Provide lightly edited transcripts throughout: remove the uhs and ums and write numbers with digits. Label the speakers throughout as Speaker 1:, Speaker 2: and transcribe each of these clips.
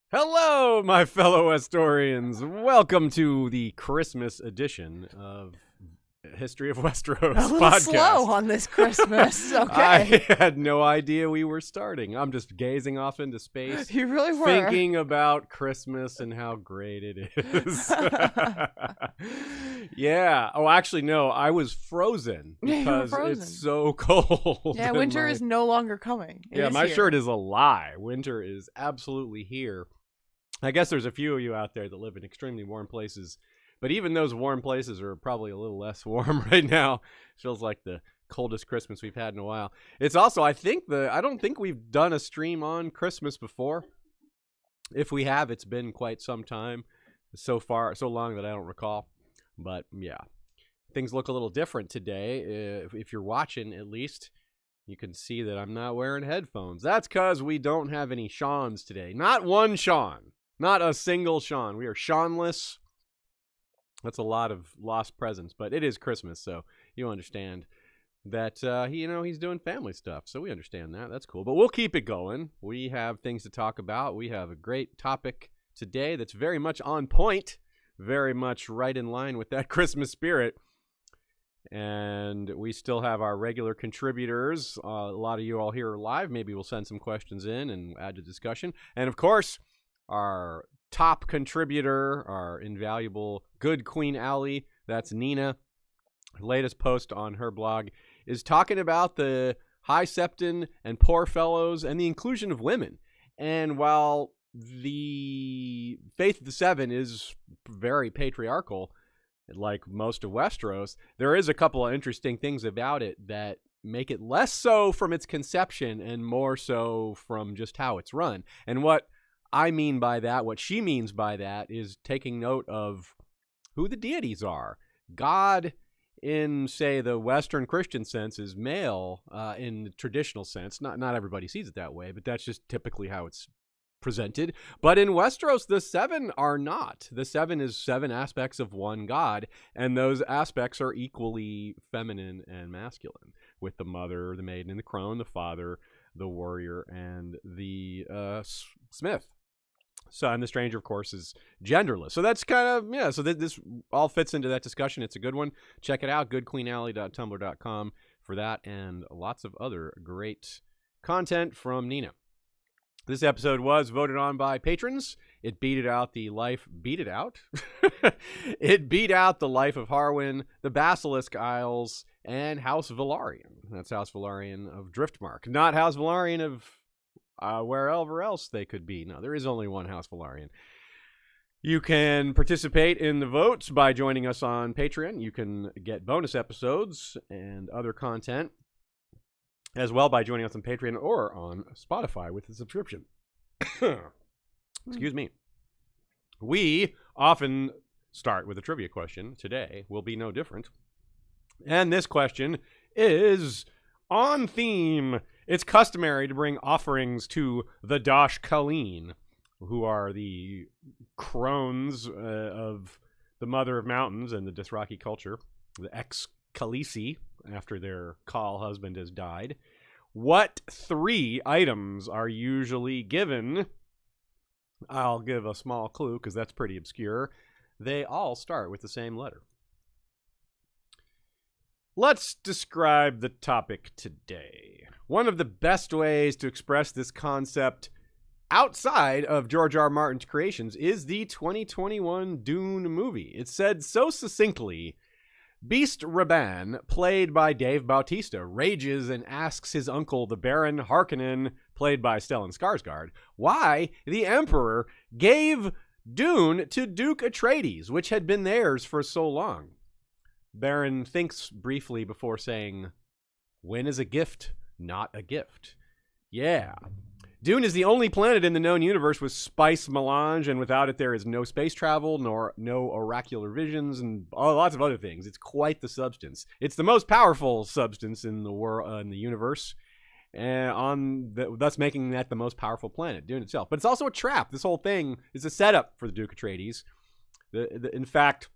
Speaker 1: Hello, my fellow Westorians. Welcome to the Christmas edition of History of Westeros
Speaker 2: A little
Speaker 1: podcast.
Speaker 2: slow on this Christmas. Okay.
Speaker 1: I had no idea we were starting. I'm just gazing off into space,
Speaker 2: You really were.
Speaker 1: thinking about Christmas and how great it is. Yeah. Oh, actually, no. I was frozen
Speaker 2: Yeah, you were
Speaker 1: because
Speaker 2: frozen.
Speaker 1: it's so cold.
Speaker 2: Yeah,
Speaker 1: and
Speaker 2: winter
Speaker 1: my-
Speaker 2: is no longer coming. It
Speaker 1: Yeah,
Speaker 2: is
Speaker 1: my
Speaker 2: here.
Speaker 1: shirt is a lie. Winter is absolutely here. I guess there's a few of you out there that live in extremely warm places, but even those warm places are probably a little less warm right now. Feels like the coldest Christmas we've had in a while. It's also, I don't think we've done a stream on Christmas before. If we have, it's been quite some time. So long that I don't recall. But yeah, things look a little different today. If you're watching, at least, you can see that I'm not wearing headphones. That's because we don't have any Seans today. Not one Sean. Not a single Sean. We are Seanless. That's a lot of lost presents, but it is Christmas, so you understand that he's doing family stuff. So we understand that. That's cool. But we'll keep it going. We have things to talk about. We have a great topic today that's very much on point, very much right in line with that Christmas spirit. And we still have our regular contributors. A lot of you all here are live. Maybe we'll send some questions in and add to discussion. And of course, our top contributor, our invaluable good Queen Allie, that's Nina. Her latest post on her blog is talking about the High Septon and Poor Fellows and the inclusion of women. And while the Faith of the Seven is very patriarchal, like most of Westeros, there is a couple of interesting things about it that make it less so from its conception and more so from just how it's run. And what I mean by that, what she means by that, is taking note of who the deities are. God, in, say, the Western Christian sense, is male in the traditional sense. Not everybody sees it that way, but that's just typically how it's presented. But in Westeros, the seven are not. The seven is seven aspects of one god, and those aspects are equally feminine and masculine, with the mother, the maiden, and the crone, the father, the warrior, and the smith. So, and the stranger, of course, is genderless. So that's kind of, yeah, so this all fits into that discussion. It's a good one. Check it out, goodqueenalley.tumblr.com for that and lots of other great content from Nina. This episode was voted on by patrons. It beat out the life of Harwin, the Basilisk Isles, and House Velaryon. That's House Velaryon of Driftmark, not House Velaryon of wherever else they could be. No, there is only one House Velaryon. You can participate in the votes by joining us on Patreon. You can get bonus episodes and other content as well by joining us on Patreon or on Spotify with a subscription. Excuse me. We often start with a trivia question. Today will be no different. And this question is on theme. It's customary to bring offerings to the Dosh Khaleen, who are the crones of the Mother of Mountains and the Dothraki culture, the ex-Khaleesi, after their Khal husband has died. What three items are usually given? I'll give a small clue because that's pretty obscure. They all start with the same letter. Let's describe the topic today. One of the best ways to express this concept outside of George R. R. Martin's creations is the 2021 Dune movie. It said so succinctly, Beast Rabban, played by Dave Bautista, rages and asks his uncle, the Baron Harkonnen, played by Stellan Skarsgård, why the Emperor gave Dune to Duke Atreides, which had been theirs for so long. Baron thinks briefly before saying, "When is a gift not a gift?" Yeah. Dune is the only planet in the known universe with spice melange, and without it there is no space travel, nor no oracular visions, and lots of other things. It's quite the substance. It's the most powerful substance in the world, in the universe, and thus making that the most powerful planet, Dune itself. But it's also a trap. This whole thing is a setup for the Duke Atreides. In fact,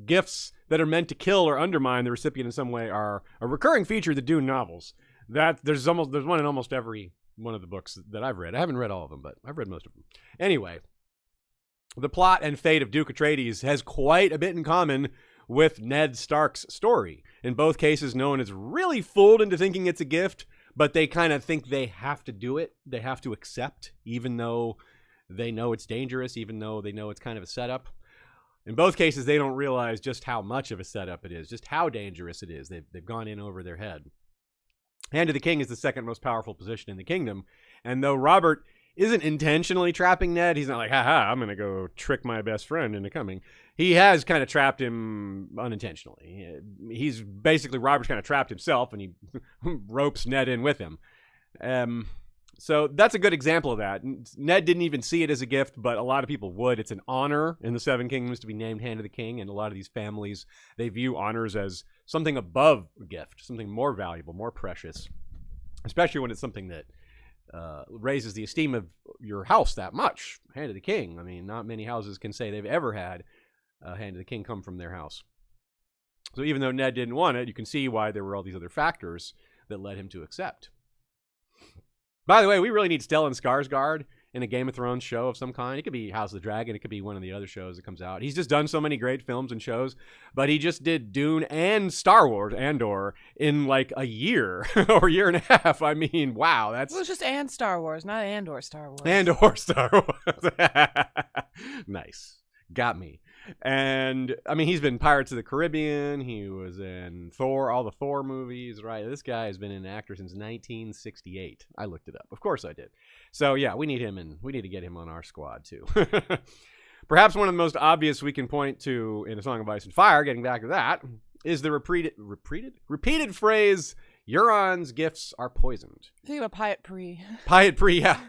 Speaker 1: gifts that are meant to kill or undermine the recipient in some way are a recurring feature of the Dune novels. There's one in almost every one of the books that I've read. I haven't read all of them, but I've read most of them. Anyway, the plot and fate of Duke Atreides has quite a bit in common with Ned Stark's story. In both cases, no one is really fooled into thinking it's a gift, but they kind of think they have to do it. They have to accept, even though they know it's dangerous, even though they know it's kind of a setup. In both cases, they don't realize just how much of a setup it is, just how dangerous it is. They've gone in over their head. Hand of the King is the second most powerful position in the kingdom. And though Robert isn't intentionally trapping Ned, he's not like, haha, I'm going to go trick my best friend into coming. He has kind of trapped him unintentionally. He's basically, Robert's kind of trapped himself, and he ropes Ned in with him. So that's a good example of that. Ned didn't even see it as a gift, but a lot of people would. It's an honor in the Seven Kingdoms to be named Hand of the King, and a lot of these families, they view honors as something above a gift, something more valuable, more precious, especially when it's something that raises the esteem of your house that much. Hand of the King. I mean, not many houses can say they've ever had Hand of the King come from their house. So even though Ned didn't want it, you can see why there were all these other factors that led him to accept. By the way, we really need Stellan Skarsgård in a Game of Thrones show of some kind. It could be House of the Dragon. It could be one of the other shows that comes out. He's just done so many great films and shows, but he just did Dune and Star Wars, Andor, in like a year or a year and a half. I mean, wow.
Speaker 2: It was just and Star Wars, not Andor Star Wars.
Speaker 1: Andor Star Wars. Nice. Got me. And, I mean, he's been Pirates of the Caribbean. He was in Thor, all the Thor movies, right? This guy has been an actor since 1968. I looked it up. Of course I did. So, yeah, we need him, and we need to get him on our squad, too. Perhaps one of the most obvious we can point to in A Song of Ice and Fire, getting back to that, is the repeated phrase, Euron's gifts are poisoned.
Speaker 2: Think about Pyat Pri.
Speaker 1: Pyat Pri, yeah.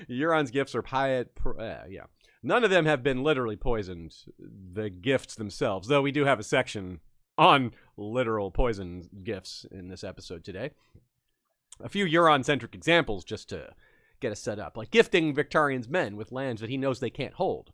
Speaker 1: Euron's gifts are Pyat Pri, yeah. None of them have been literally poisoned, the gifts themselves, though we do have a section on literal poison gifts in this episode today. A few Euron-centric examples just to get us set up, like gifting Victarion's men with lands that he knows they can't hold.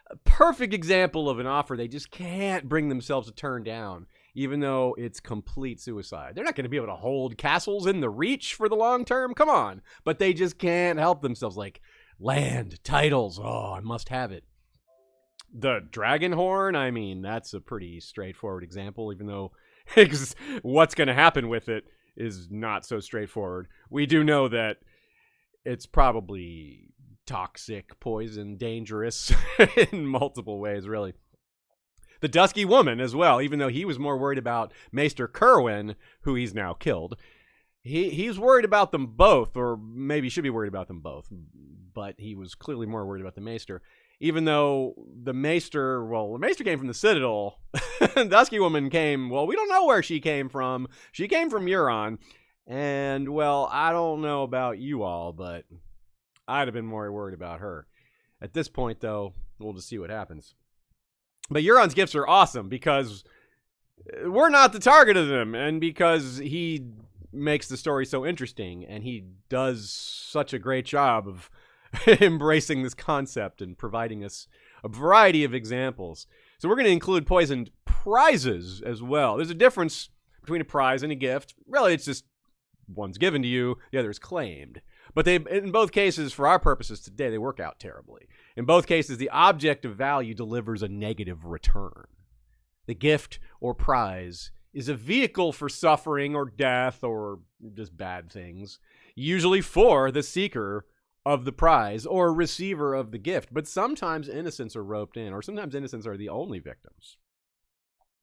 Speaker 1: A perfect example of an offer they just can't bring themselves to turn down, even though it's complete suicide. They're not going to be able to hold castles in the Reach for the long term, come on, but they just can't help themselves, like land, titles, oh, I must have it. The dragon horn, I mean, that's a pretty straightforward example, even though what's going to happen with it is not so straightforward. We do know that it's probably toxic, poison, dangerous in multiple ways, really. The Dusky Woman as well, even though he was more worried about Maester Cerwyn, who he's now killed. He's worried about them both, or maybe should be worried about them both, but he was clearly more worried about the Maester. Even though the Maester came from the Citadel, Dusky Woman came, well, we don't know where she came from. She came from Euron, and, well, I don't know about you all, but I'd have been more worried about her. At this point, though, we'll just see what happens. But Euron's gifts are awesome because we're not the target of them, and because he makes the story so interesting, and he does such a great job of embracing this concept and providing us a variety of examples. So we're going to include poisoned prizes as well. There's a difference between a prize and a gift. Really, it's just one's given to you, the other is claimed. But they, in both cases, for our purposes today, they work out terribly. In both cases, the object of value delivers a negative return. The gift or prize is a vehicle for suffering or death or just bad things, usually for the seeker of the prize or receiver of the gift. But sometimes innocents are roped in, or sometimes innocents are the only victims.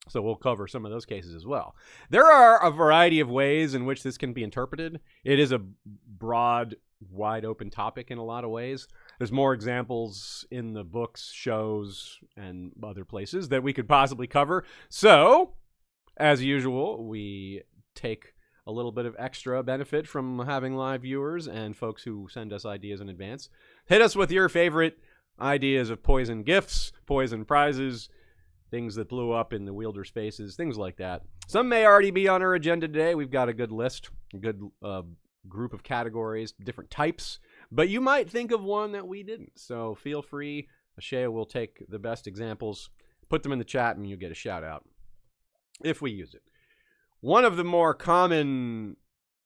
Speaker 1: So we'll cover some of those cases as well. There are a variety of ways in which this can be interpreted. It is a broad, wide open topic in a lot of ways. There's more examples in the books, shows, and other places that we could possibly cover. So, as usual, we take a little bit of extra benefit from having live viewers and folks who send us ideas in advance. Hit us with your favorite ideas of poison gifts, poison prizes, things that blew up in the wielder spaces, things like that. Some may already be on our agenda today. We've got a good list, a good group of categories, different types, but you might think of one that we didn't. So feel free. Ashea will take the best examples, put them in the chat, and you get a shout out if we use it. One of the more common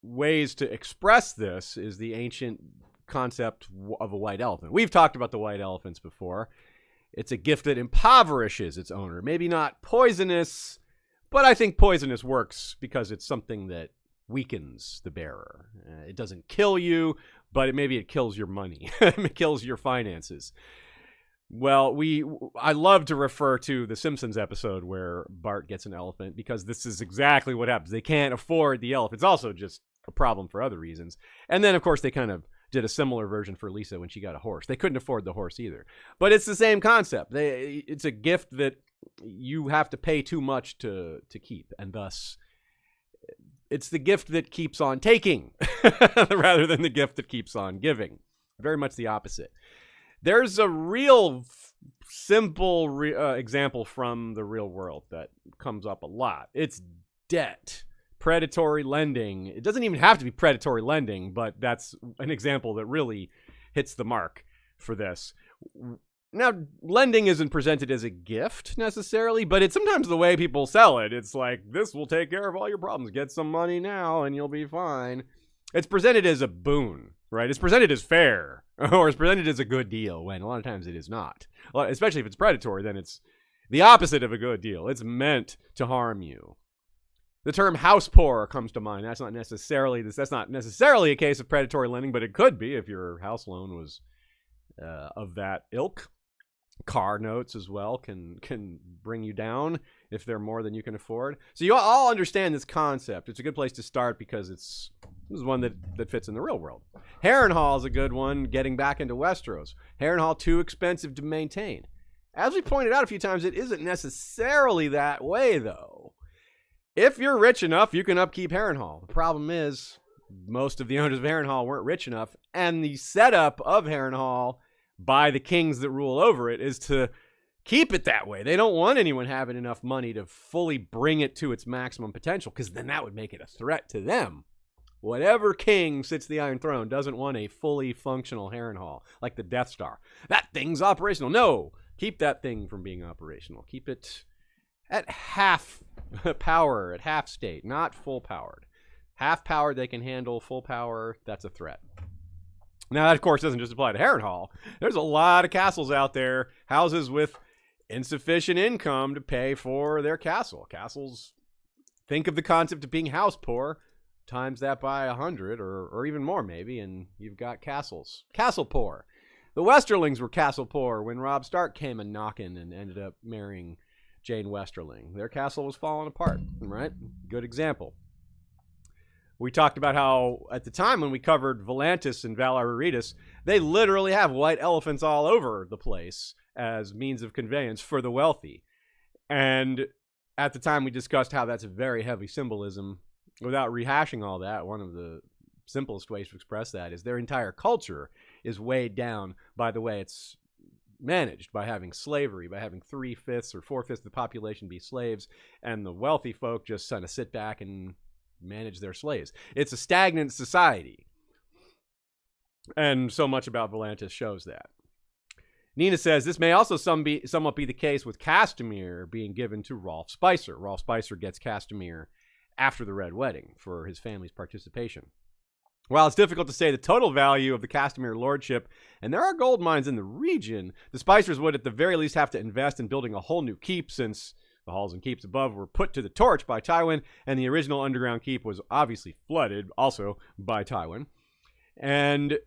Speaker 1: ways to express this is the ancient concept of a white elephant. We've talked about the white elephants before. It's a gift that impoverishes its owner. Maybe not poisonous, but I think poisonous works because it's something that weakens the bearer. It doesn't kill you, but maybe it kills your money. It kills your finances. Well, I love to refer to the Simpsons episode where Bart gets an elephant because this is exactly what happens. They can't afford the elephant. It's also just a problem for other reasons. And then, of course, they kind of did a similar version for Lisa when she got a horse. They couldn't afford the horse either. But it's the same concept. It's a gift that you have to pay too much to keep, and thus it's the gift that keeps on taking rather than the gift that keeps on giving. Very much the opposite. There's a real simple example from the real world that comes up a lot. It's debt. Predatory lending. It doesn't even have to be predatory lending, but that's an example that really hits the mark for this. Now, lending isn't presented as a gift necessarily, but it's sometimes the way people sell it. It's like, this will take care of all your problems. Get some money now and you'll be fine. It's presented as a boon, right? It's presented as fair, or it's presented as a good deal, when a lot of times it is not. Especially if it's predatory, then it's the opposite of a good deal. It's meant to harm you. The term house poor comes to mind. That's not necessarily a case of predatory lending, but it could be if your house loan was of that ilk. Car notes as well can bring you down if they're more than you can afford. So you all understand this concept. It's a good place to start because this is one that fits in the real world. Harrenhal is a good one, getting back into Westeros. Harrenhal, too expensive to maintain. As we pointed out a few times, it isn't necessarily that way, though. If you're rich enough, you can upkeep Harrenhal. The problem is, most of the owners of Harrenhal weren't rich enough, and the setup of Harrenhal by the kings that rule over it is to keep it that way. They don't want anyone having enough money to fully bring it to its maximum potential, because then that would make it a threat to them. Whatever king sits the Iron Throne doesn't want a fully functional Harrenhal, like the Death Star. That thing's operational. No, keep that thing from being operational. Keep it at half power, at half state, not full powered. Half powered they can handle, full power, that's a threat. Now, that, of course, doesn't just apply to Harrenhal. There's a lot of castles out there, houses with insufficient income to pay for their castle. Castles, think of the concept of being house poor, times that by 100 or even more maybe, and you've got castles. Castle poor. The Westerlings were castle poor when Robb Stark came a knocking and ended up marrying Jane Westerling. Their castle was falling apart, right? Good example. We talked about how, at the time when we covered Volantis and Valar Aretas, they literally have white elephants all over the place as means of conveyance for the wealthy. And at the time we discussed how that's a very heavy symbolism. Without rehashing all that, one of the simplest ways to express that is their entire culture is weighed down by the way it's managed, by having slavery, by having 3/5 or 4/5 of the population be slaves, and the wealthy folk just kind of sit back and manage their slaves. It's a stagnant society. And so much about Volantis shows that. Nina says, this may also somewhat be the case with Castamere being given to Rolf Spicer. Rolf Spicer gets Castamere after the Red Wedding for his family's participation. While it's difficult to say the total value of the Castamere lordship, and there are gold mines in the region, the Spicers would at the very least have to invest in building a whole new keep, since the halls and keeps above were put to the torch by Tywin, and the original underground keep was obviously flooded, also by Tywin. And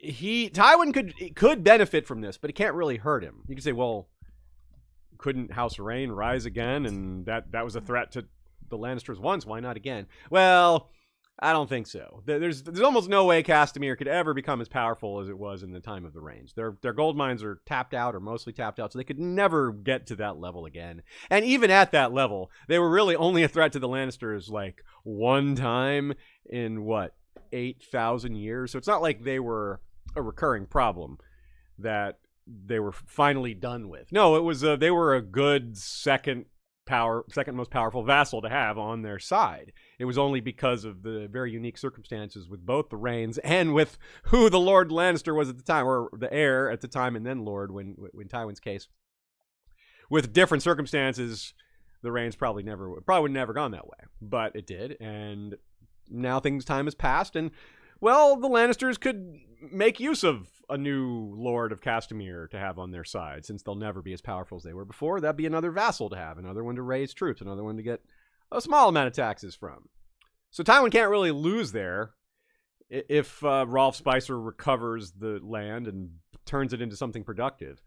Speaker 1: Tywin could benefit from this, but it can't really hurt him. You could say, well, couldn't House Rain rise again? And that was a threat to the Lannisters once. Why not again? Well, I don't think so. There's almost no way Castamere could ever become as powerful as it was in the time of the Reigns. Their gold mines are tapped out, or mostly tapped out, so they could never get to that level again. And even at that level, they were really only a threat to the Lannisters like one time in 8,000 years. So it's not like they were a recurring problem that they were finally done with. No, it was they were a good second most powerful vassal to have on their side. It was only because of the very unique circumstances with both the Reigns and with who the Lord Lannister was at the time, or the heir at the time, and then Lord when Tywin's case. With different circumstances, the Reigns probably would never gone that way, but it did, and now time has passed, and, well, the Lannisters could make use of a new Lord of Castamere to have on their side, since they'll never be as powerful as they were before. That'd be another vassal to have, another one to raise troops, another one to get a small amount of taxes from. So Tywin can't really lose there if Rolf Spicer recovers the land and turns it into something productive.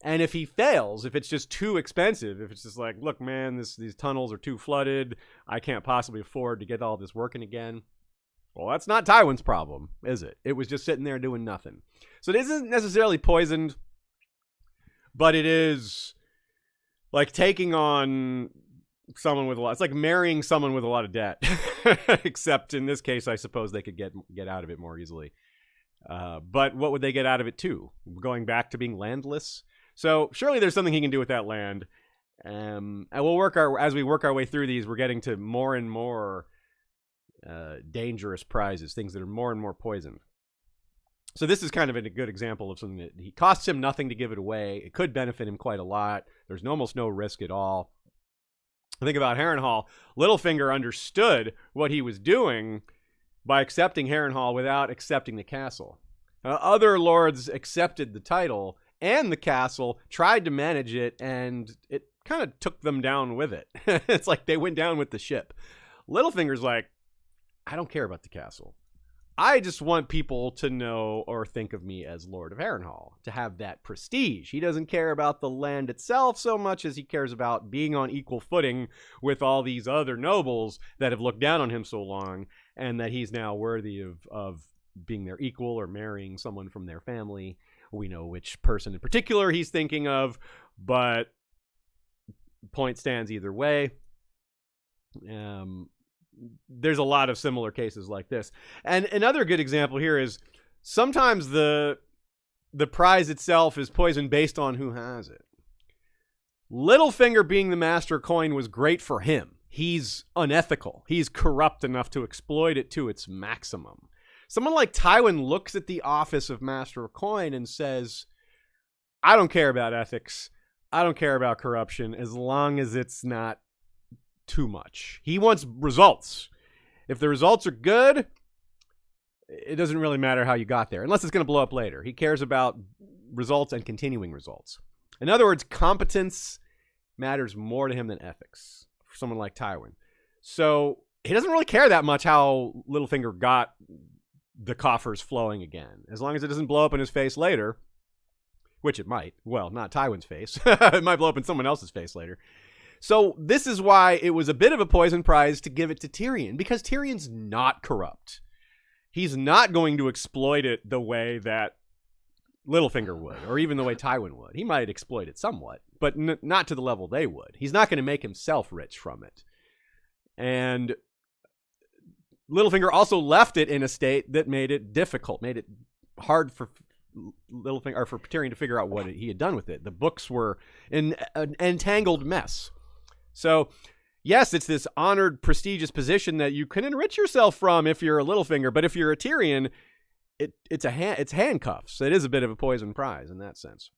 Speaker 1: And if he fails, if it's just too expensive, if it's just like, look, man, these tunnels are too flooded, I can't possibly afford to get all this working again. Well, that's not Tywin's problem, is it? It was just sitting there doing nothing. So it isn't necessarily poisoned, but it is like taking on someone with a lot. It's like marrying someone with a lot of debt. Except in this case, I suppose they could get out of it more easily. But what would they get out of it too? Going back to being landless? So surely there's something he can do with that land. And as we work our way through these, we're getting to more and more dangerous prizes, things that are more and more poisoned. So this is kind of a good example of something that he costs him nothing to give it away. It could benefit him quite a lot. There's almost no risk at all. I think about Harrenhal. Littlefinger understood what he was doing by accepting Harrenhal without accepting the castle. Other lords accepted the title and the castle, tried to manage it, and it kind of took them down with it. It's like they went down with the ship. Littlefinger's like, I don't care about the castle. I just want people to know or think of me as Lord of Harrenhal, to have that prestige. He doesn't care about the land itself so much as he cares about being on equal footing with all these other nobles that have looked down on him so long, and that he's now worthy of being their equal or marrying someone from their family. We know which person in particular he's thinking of, but point stands either way. There's a lot of similar cases like this. And another good example here is sometimes the prize itself is poisoned based on who has it. Littlefinger being the master coin was great for him. He's unethical. He's corrupt enough to exploit it to its maximum. Someone like Tywin looks at the office of Master of Coin and says, I don't care about ethics. I don't care about corruption as long as it's not too much. He wants results. If the results are good, it doesn't really matter how you got there, unless it's going to blow up later. He cares about results and continuing results. In other words, competence matters more to him than ethics for someone like Tywin. So he doesn't really care that much how Littlefinger got the coffers flowing again, as long as it doesn't blow up in his face later, which it might. Well, not Tywin's face. It might blow up in someone else's face later. So this is why it was a bit of a poison prize to give it to Tyrion, because Tyrion's not corrupt. He's not going to exploit it the way that Littlefinger would, or even the way Tywin would. He might exploit it somewhat, but not to the level they would. He's not going to make himself rich from it. And Littlefinger also left it in a state that made it difficult, made it hard for Littlefinger, or for Tyrion to figure out what he had done with it. The books were in an entangled mess. So, yes, it's this honored, prestigious position that you can enrich yourself from if you're a Littlefinger, but if you're a Tyrion, it's handcuffs. It is a bit of a poison prize in that sense.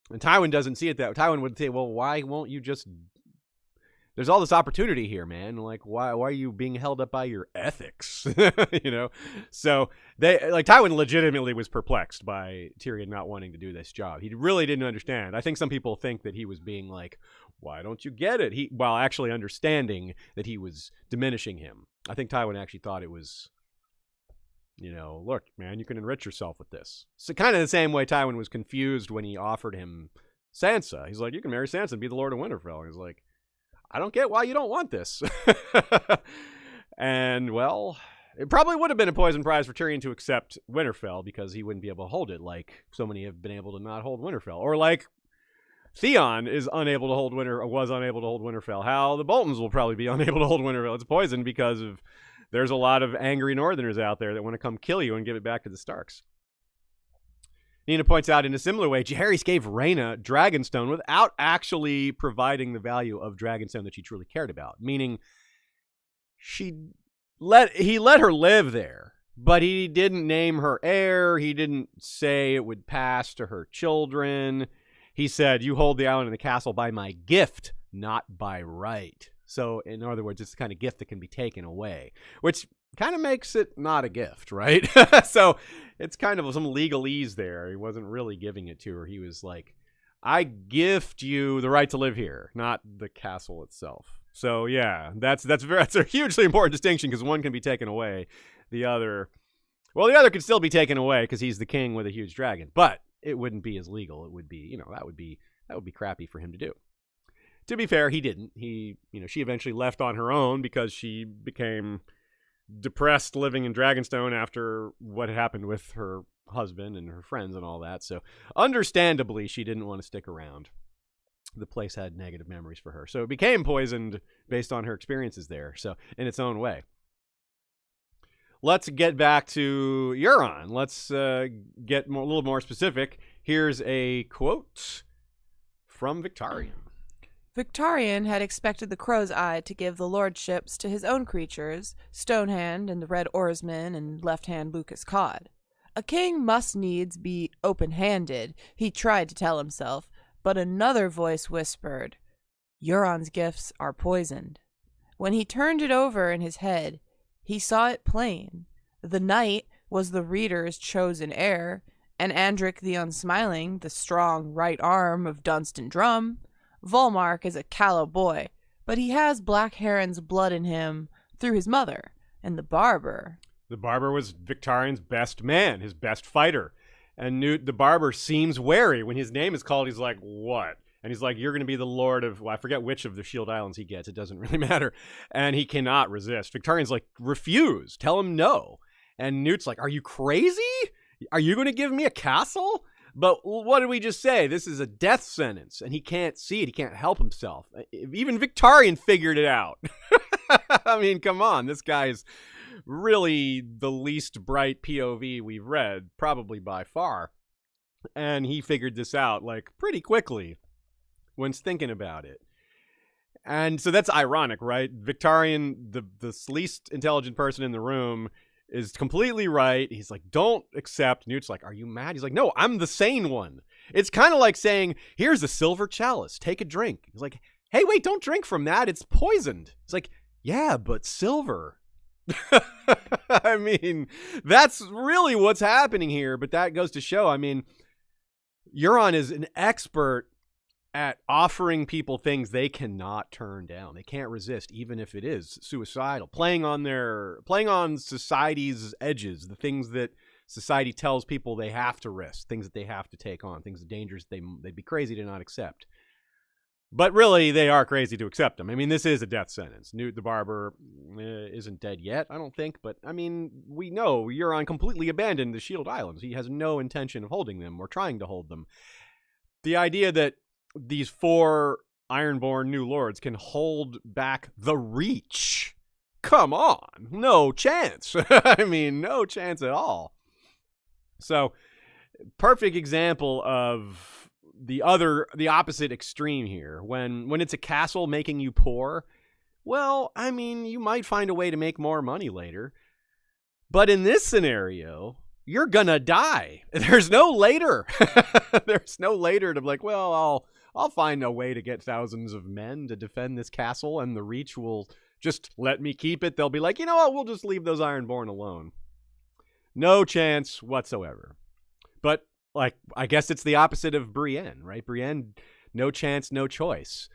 Speaker 1: And Tywin doesn't see it that way. Tywin would say, well, why won't you just... There's all this opportunity here, man. Like, why are you being held up by your ethics? You know? So, Tywin legitimately was perplexed by Tyrion not wanting to do this job. He really didn't understand. I think some people think that he was being like, why don't you get it? While actually understanding that he was diminishing him. I think Tywin actually thought it was, look, man, you can enrich yourself with this. So kind of the same way Tywin was confused when he offered him Sansa. He's like, you can marry Sansa and be the Lord of Winterfell. He's like, I don't get why you don't want this. And, well, it probably would have been a poison prize for Tyrion to accept Winterfell because he wouldn't be able to hold it like so many have been able to not hold Winterfell. Or like Theon was unable to hold Winterfell. How the Boltons will probably be unable to hold Winterfell. It's poison because there's a lot of angry Northerners out there that want to come kill you and give it back to the Starks. Nina points out in a similar way, Jaehaerys gave Rhaena Dragonstone without actually providing the value of Dragonstone that she truly cared about. Meaning, he let her live there, but he didn't name her heir. He didn't say it would pass to her children. He said, you hold the island and the castle by my gift, not by right. So, in other words, it's the kind of gift that can be taken away, which kind of makes it not a gift, right? So it's kind of some legalese there. He wasn't really giving it to her. He was like, I gift you the right to live here, not the castle itself. So yeah, that's a hugely important distinction, because one can be taken away. The other could still be taken away because he's the king with a huge dragon, but it wouldn't be as legal. It would be, that would be crappy for him to do. To be fair, he didn't. She eventually left on her own because she became depressed living in Dragonstone after what had happened with her husband and her friends and all that. So understandably, she didn't want to stick around. The place had negative memories for her. So it became poisoned based on her experiences there. So in its own way. Let's get back to Euron. Let's get a little more specific. Here's a quote from Victarion.
Speaker 2: Victarion had expected the Crow's Eye to give the lordships to his own creatures, Stonehand and the Red Oarsman and Left-Hand Lucas Cod. A king must needs be open-handed, he tried to tell himself, but another voice whispered, Euron's gifts are poisoned. When he turned it over in his head, he saw it plain. The knight was the reader's chosen heir, and Andric the Unsmiling, the strong right arm of Dunstan Drum. Volmark is a callow boy, but he has Black Heron's blood in him through his mother, and the barber.
Speaker 1: The barber was Victarion's best man, his best fighter. And Newt the barber seems wary. When his name is called, he's like, what? And he's like, you're going to be the lord of, well, I forget which of the Shield Islands he gets. It doesn't really matter. And he cannot resist. Victarion's like, refuse. Tell him no. And Newt's like, are you crazy? Are you going to give me a castle? But what did we just say? This is a death sentence, and he can't see it. He can't help himself. Even Victarion figured it out. I mean, come on. This guy's really the least bright POV we've read, probably by far. And he figured this out, like, pretty quickly when thinking about it. And so that's ironic, right? Victarion, the least intelligent person in the room, is completely right. He's like, don't accept. Newt's like, are you mad? He's like, no, I'm the sane one. It's kind of like saying, here's a silver chalice. Take a drink. He's like, hey, wait, don't drink from that. It's poisoned. He's like, yeah, but silver. I mean, that's really what's happening here. But that goes to show, I mean, Euron is an expert at offering people things they cannot turn down. They can't resist, even if it is suicidal. Playing on society's edges, the things that society tells people they have to risk, things that they have to take on, things, the dangers they'd be crazy to not accept. But really, they are crazy to accept them. I mean, this is a death sentence. Newt the barber isn't dead yet, I don't think. But, I mean, we know Euron completely abandoned the Shield Islands. He has no intention of holding them or trying to hold them. The idea that these 4 Ironborn new lords can hold back the Reach. Come on. No chance. I mean, no chance at all. So, perfect example of the opposite extreme here. When it's a castle making you poor, well, I mean, you might find a way to make more money later. But in this scenario, you're gonna die. There's no later. There's no later to be like, well, I'll find a way to get thousands of men to defend this castle, and the Reach will just let me keep it. They'll be like, you know what, we'll just leave those Ironborn alone. No chance whatsoever. But, like, I guess it's the opposite of Brienne, right? Brienne, no chance, no choice.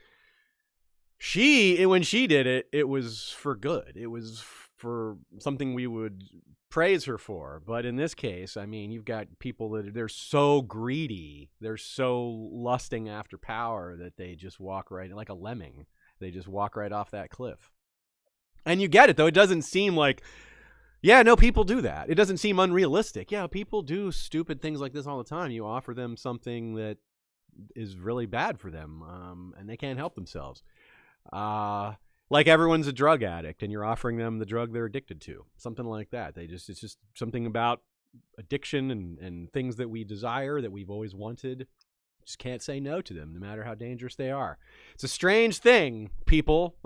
Speaker 1: When she did it, it was for good. It was for something we would praise her for. But in this case, I mean, you've got people that they're so greedy, they're so lusting after power that they just walk right, like a lemming. They just walk right off that cliff. And you get it, though. It doesn't seem like, yeah, no, people do that. It doesn't seem unrealistic. Yeah, people do stupid things like this all the time. You offer them something that is really bad for them, and they can't help themselves. Like everyone's a drug addict and you're offering them the drug they're addicted to. Something like that. It's just something about addiction and things that we desire, that we've always wanted. Just can't say no to them, no matter how dangerous they are. It's a strange thing, people.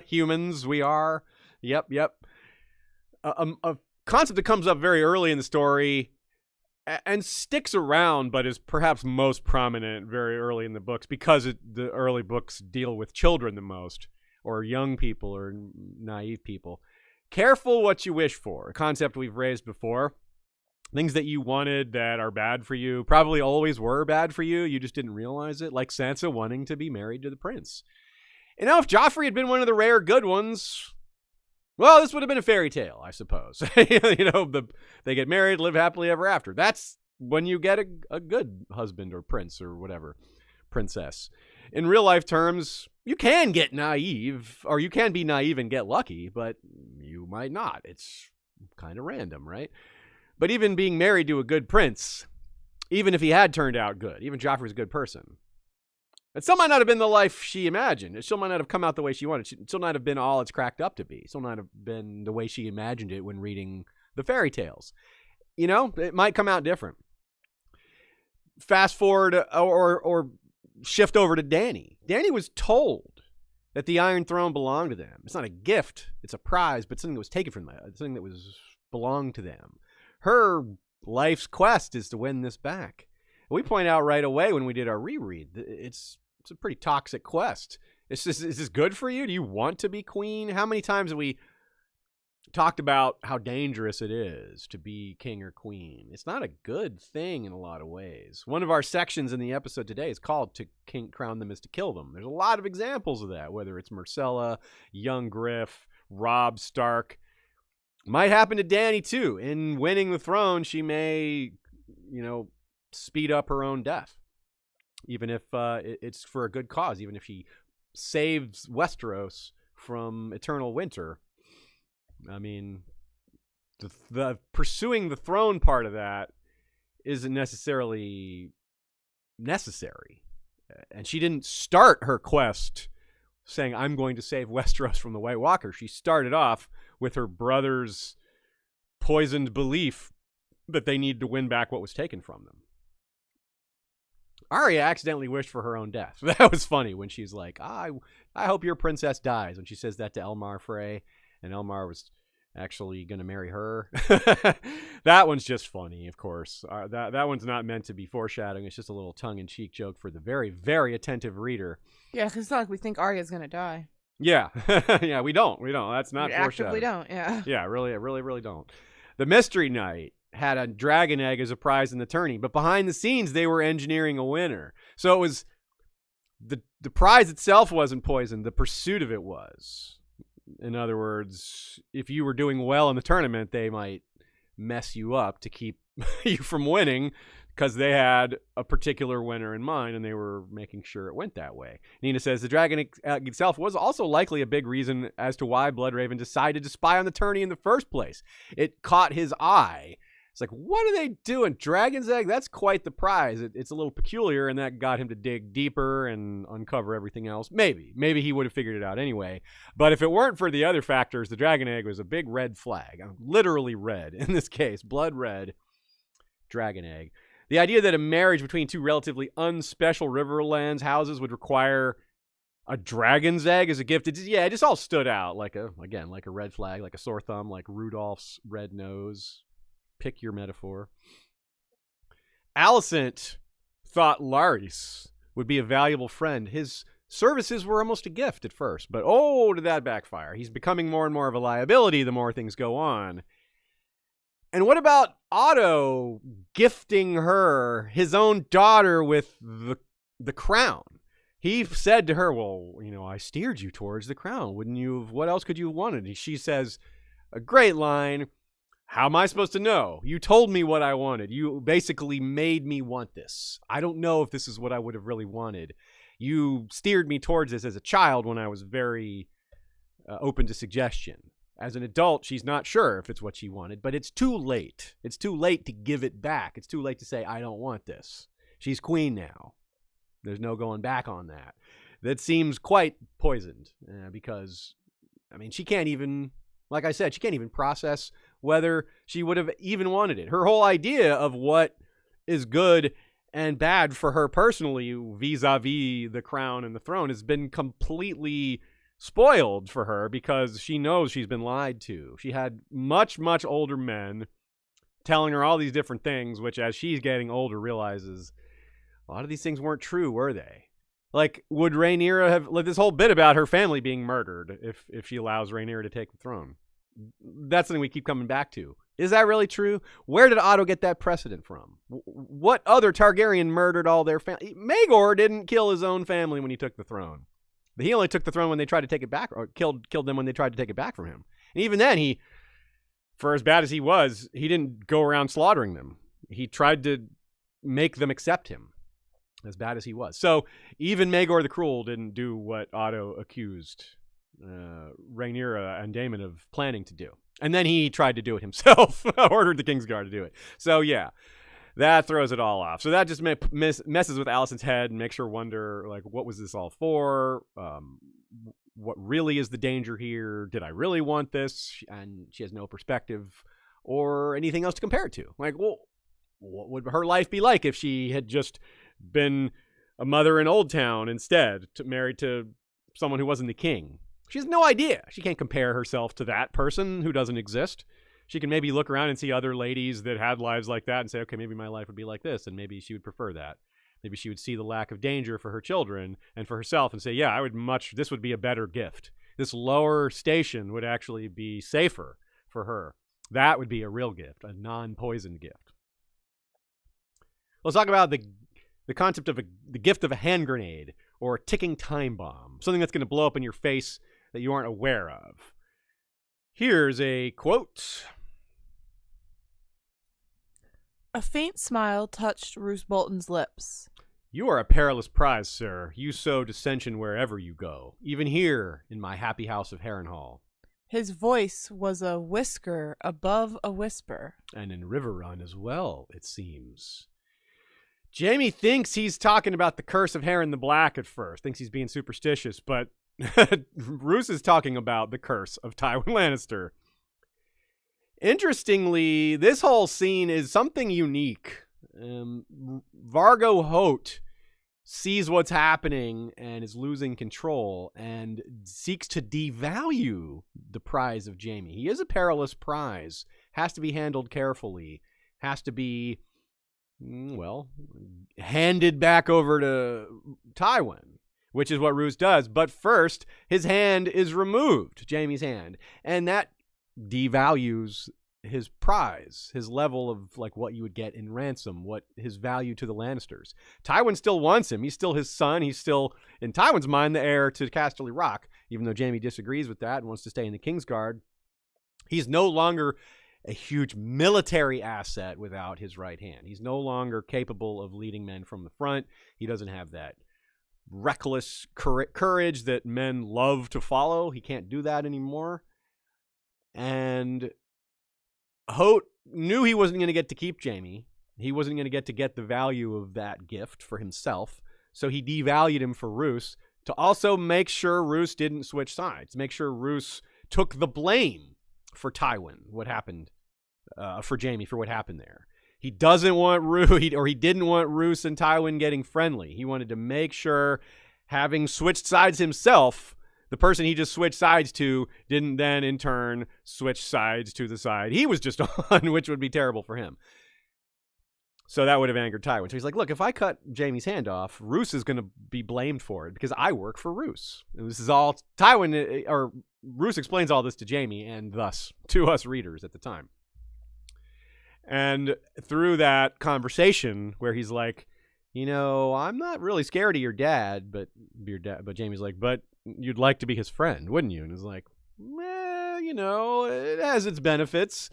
Speaker 1: Humans, we are. Yep. A concept that comes up very early in the story and sticks around, but is perhaps most prominent very early in the books because the early books deal with children the most, or young people, or naive people, careful what you wish for, a concept we've raised before. Things that you wanted that are bad for you probably always were bad for you. You just didn't realize it, like Sansa wanting to be married to the prince. And now if Joffrey had been one of the rare good ones, well, this would have been a fairy tale, I suppose. They get married, live happily ever after. That's when you get a good husband or prince or whatever, princess. In real life terms, you can get naive, or you can be naive and get lucky, but you might not. It's kind of random, right? But even being married to a good prince, even if he had turned out good, even Joffrey's a good person, it still might not have been the life she imagined. It still might not have come out the way she wanted. It still might have been all it's cracked up to be. It still might have been the way she imagined it when reading the fairy tales. It might come out different. Fast forward or shift over to Dany. Dany was told that the Iron Throne belonged to them. It's not a gift. It's a prize, but something that was taken from them. Something that belonged to them. Her life's quest is to win this back. We point out right away when we did our reread, it's a pretty toxic quest. Is this good for you? Do you want to be queen? How many times have we talked about how dangerous it is to be king or queen? It's not a good thing in a lot of ways. One of our sections in the episode today is called "To Crown Them is to Kill Them." There's a lot of examples of that, whether it's Myrcella, young Griff, Robb Stark. Might happen to Dany too. In winning the throne, she may, speed up her own death, even if it's for a good cause. Even if she saves Westeros from eternal winter. I mean, the pursuing the throne part of that isn't necessarily necessary. And she didn't start her quest saying, I'm going to save Westeros from the White Walker. She started off with her brother's poisoned belief that they need to win back what was taken from them. Arya accidentally wished for her own death. That was funny when she's like, I hope your princess dies. When she says that to Elmar Frey, and Elmar was actually going to marry her. That one's just funny, of course. That one's not meant to be foreshadowing. It's just a little tongue-in-cheek joke for the very, very attentive reader.
Speaker 2: Yeah, because it's not like we think Arya's going to die.
Speaker 1: Yeah. Yeah, we don't. That's not foreshadowing.
Speaker 2: Actively don't, yeah.
Speaker 1: Yeah, really don't. The Mystery Knight had a dragon egg as a prize in the tourney, but behind the scenes, they were engineering a winner. So it was the prize itself wasn't poisoned. The pursuit of it was. In other words, if you were doing well in the tournament, they might mess you up to keep you from winning because they had a particular winner in mind and they were making sure it went that way. Nina says the dragon itself was also likely a big reason as to why Bloodraven decided to spy on the tourney in the first place. It caught his eye. It's like, what are they doing? Dragon's egg? That's quite the prize. It's a little peculiar, and that got him to dig deeper and uncover everything else. Maybe he would have figured it out anyway. But if it weren't for the other factors, the dragon egg was a big red flag. Literally red in this case. Blood red dragon egg. The idea that a marriage between two relatively unspecial Riverlands houses would require a dragon's egg as a gift, it just all stood out like a red flag, like a sore thumb, like Rudolph's red nose. Pick your metaphor. Alicent thought Larys would be a valuable friend. His services were almost a gift at first, but did that backfire? He's becoming more and more of a liability the more things go on. And what about Otto gifting her his own daughter with the crown? He said to her, well, I steered you towards the crown. Wouldn't you have, what else could you have wanted? She says, a great line, how am I supposed to know? You told me what I wanted. You basically made me want this. I don't know if this is what I would have really wanted. You steered me towards this as a child when I was very open to suggestion. As an adult, she's not sure if it's what she wanted, but it's too late. It's too late to give it back. It's too late to say, I don't want this. She's queen now. There's no going back on that. That seems quite poisoned because, she can't even, like I said, she can't even process whether she would have even wanted it. Her whole idea of what is good and bad for her personally vis-a-vis the crown and the throne has been completely spoiled for her because she knows she's been lied to. She had much, much older men telling her all these different things, which as she's getting older realizes a lot of these things weren't true, were they? Like, would Rhaenyra have this whole bit about her family being murdered if she allows Rhaenyra to take the throne? that's something we keep coming back to. Is that really true? Where did Otto get that precedent from? What other Targaryen murdered all their family? Maegor didn't kill his own family when he took the throne. He only took the throne when they tried to take it back, or killed them when they tried to take it back from him. And even then, he, for as bad as he was, he didn't go around slaughtering them. He tried to make them accept him, as bad as he was. So even Maegor the Cruel didn't do what Otto accused Rhaenyra and Daemon of planning to do. And then he tried to do it himself, ordered the Kingsguard to do it. So yeah, that throws it all off. So that just messes with Alicent's head and makes her wonder, like, what was this all for? What really is the danger here? Did I really want this? And she has no perspective or anything else to compare it to. Like, well, what would her life be like if she had just been a mother in Old Town instead, married to someone who wasn't the king? She has no idea. She can't compare herself to that person who doesn't exist. She can maybe look around and see other ladies that had lives like that and say, okay, maybe my life would be like this, and maybe she would prefer that. Maybe she would see the lack of danger for her children and for herself and say, yeah, this would be a better gift. This lower station would actually be safer for her. That would be a real gift, a non-poisoned gift. Let's talk about the concept of the gift of a hand grenade or a ticking time bomb, something that's going to blow up in your face that you aren't aware of. Here's a quote.
Speaker 2: A faint smile touched Roose Bolton's lips.
Speaker 1: You are a perilous prize, sir. You sow dissension wherever you go, even here in my happy house of Harrenhal.
Speaker 2: His voice was a whisker above a whisper.
Speaker 1: And in Riverrun as well, it seems. Jaime thinks he's talking about the curse of Harren the Black at first, thinks he's being superstitious, but Roose is talking about the curse of Tywin Lannister. Interestingly, this whole scene is something unique. Vargo Hoat sees what's happening and is losing control and seeks to devalue the prize of Jaime. He is a perilous prize, has to be handled carefully, has to be, well, handed back over to Tywin, which is what Roose does. But first, his hand is removed, Jaime's hand, and that devalues his prize, his level of like what you would get in ransom, what his value to the Lannisters. Tywin still wants him. He's still his son. He's still, in Tywin's mind, the heir to Casterly Rock, even though Jaime disagrees with that and wants to stay in the Kingsguard. He's no longer a huge military asset without his right hand. He's no longer capable of leading men from the front. He doesn't have that reckless courage that men love to follow. He can't do that anymore. And Hoat knew he wasn't going to get to keep Jaime. He wasn't going to get the value of that gift for himself. So he devalued him for Roose to also make sure Roose didn't switch sides, make sure Roose took the blame for Tywin, what happened, for Jaime, for what happened there. He doesn't want he didn't want Roose and Tywin getting friendly. He wanted to make sure, having switched sides himself, the person he just switched sides to didn't then in turn switch sides to the side he was just on, which would be terrible for him. So that would have angered Tywin. So he's like, look, if I cut Jaime's hand off, Roose is going to be blamed for it because I work for Roose. And this is all Roose explains all this to Jaime and thus to us readers at the time. And through that conversation where he's like, I'm not really scared of your dad, but Jaime's like, but you'd like to be his friend, wouldn't you? And he's like, it has its benefits.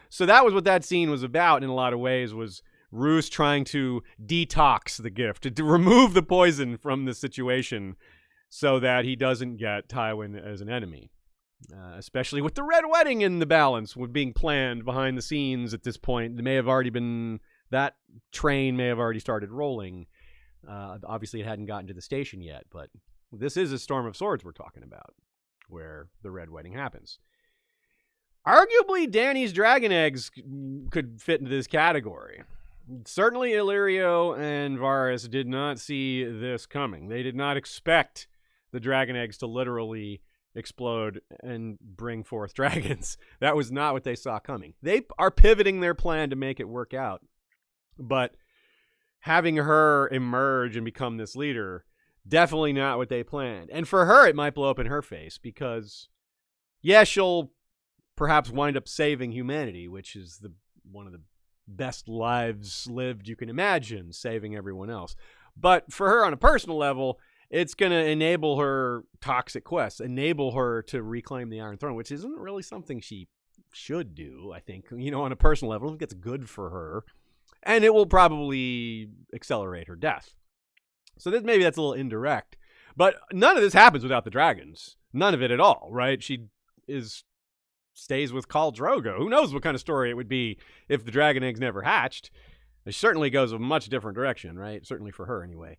Speaker 1: So that was what that scene was about in a lot of ways, was Roose trying to detox the gift, to remove the poison from the situation so that he doesn't get Tywin as an enemy. Especially with the Red Wedding in the balance, with being planned behind the scenes at this point. That train may have already started rolling. Obviously, it hadn't gotten to the station yet, but this is a Storm of Swords we're talking about, where the Red Wedding happens. Arguably, Dany's dragon eggs could fit into this category. Certainly, Illyrio and Varys did not see this coming. They did not expect the dragon eggs to literally explode and bring forth dragons. That was not what they saw coming. They are pivoting their plan to make it work out. But having her emerge and become this leader, definitely not what they planned. And for her, it might blow up in her face because, yeah, she'll perhaps wind up saving humanity, which is one of the best lives lived you can imagine, saving everyone else. But for her on a personal level, it's going to enable her toxic quests, enable her to reclaim the Iron Throne, which isn't really something she should do, I think. On a personal level, I think it's good for her. And it will probably accelerate her death. So maybe that's a little indirect. But none of this happens without the dragons. None of it at all, right? She stays with Khal Drogo. Who knows what kind of story it would be if the dragon eggs never hatched. It certainly goes a much different direction, right? Certainly for her, anyway.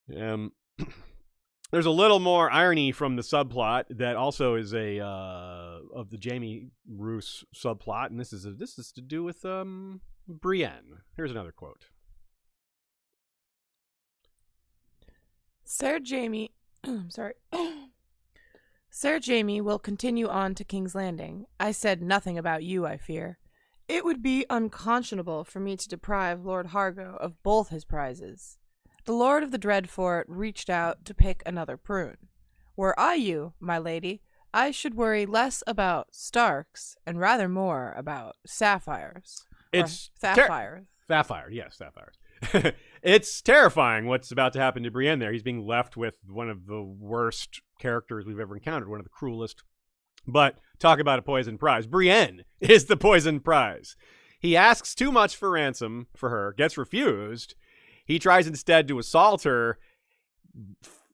Speaker 1: There's a little more irony from the subplot that also is of the Jaime Roose subplot, and this is to do with Brienne. Here's another quote.
Speaker 2: Sir Jaime, Sir Jaime will continue on to King's Landing. I said nothing about you, I fear. It would be unconscionable for me to deprive Lord Hargo of both his prizes. The Lord of the Dreadfort reached out to pick another prune. Were I you, my lady, I should worry less about Starks and rather more about sapphires.
Speaker 1: It's
Speaker 2: sapphires.
Speaker 1: Sapphires. It's terrifying what's about to happen to Brienne there. He's being left with one of the worst characters we've ever encountered, one of the cruelest. But talk about a poison prize. Brienne is the poison prize. He asks too much for ransom for her, gets refused. He tries instead to assault her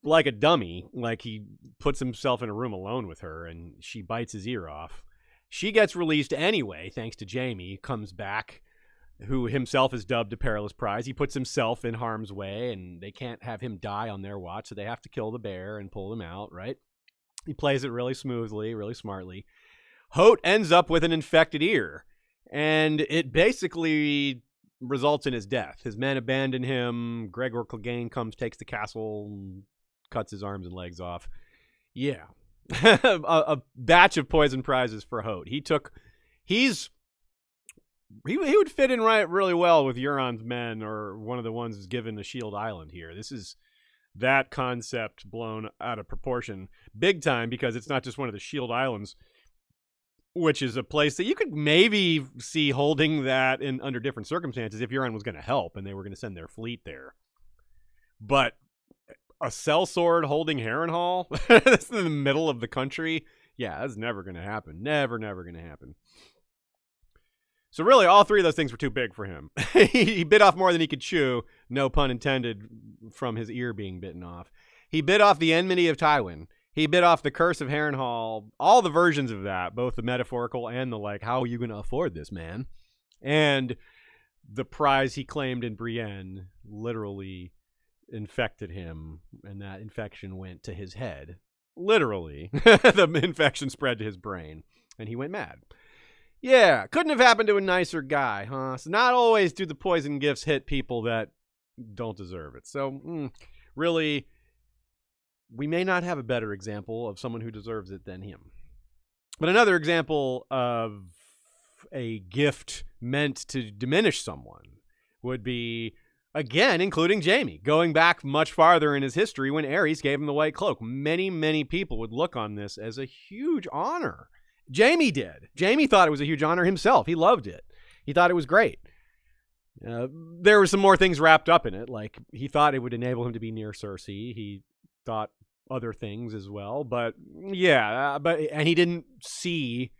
Speaker 1: like a dummy, like he puts himself in a room alone with her, and she bites his ear off. She gets released anyway, thanks to Jaime, comes back, who himself is dubbed a perilous prize. He puts himself in harm's way, and they can't have him die on their watch, so they have to kill the bear and pull him out, right? He plays it really smoothly, really smartly. Hoat ends up with an infected ear, and it basically results in his death. His men abandon him. Gregor Clegane comes, takes the castle, cuts his arms and legs off. Yeah. a batch of poison prizes for Hoat. He would fit in really well with Euron's men, or one of the ones who's given a Shield Island here. This is that concept blown out of proportion big time, because it's not just one of the Shield Islands, which is a place that you could maybe see holding that in under different circumstances if Euron was going to help and they were going to send their fleet there. But a sellsword holding Harrenhal that's in the middle of the country, yeah, that's never going to happen. Never going to happen. So really, all three of those things were too big for him. He bit off more than he could chew, no pun intended, from his ear being bitten off. He bit off the enmity of Tywin. He bit off the curse of Harrenhal, all the versions of that, both the metaphorical and the how are you going to afford this, man? And the prize he claimed in Brienne literally infected him, and that infection went to his head. Literally. The infection spread to his brain, and he went mad. Yeah, couldn't have happened to a nicer guy, huh? So not always do the poison gifts hit people that don't deserve it. So, really, we may not have a better example of someone who deserves it than him. But another example of a gift meant to diminish someone would be, again, including Jaime, going back much farther in his history when Aerys gave him the white cloak. Many, many people would look on this as a huge honor. Jaime did. Jaime thought it was a huge honor himself. He loved it. He thought it was great. There were some more things wrapped up in it, like he thought it would enable him to be near Cersei. He thought other things as well, but yeah, and he didn't see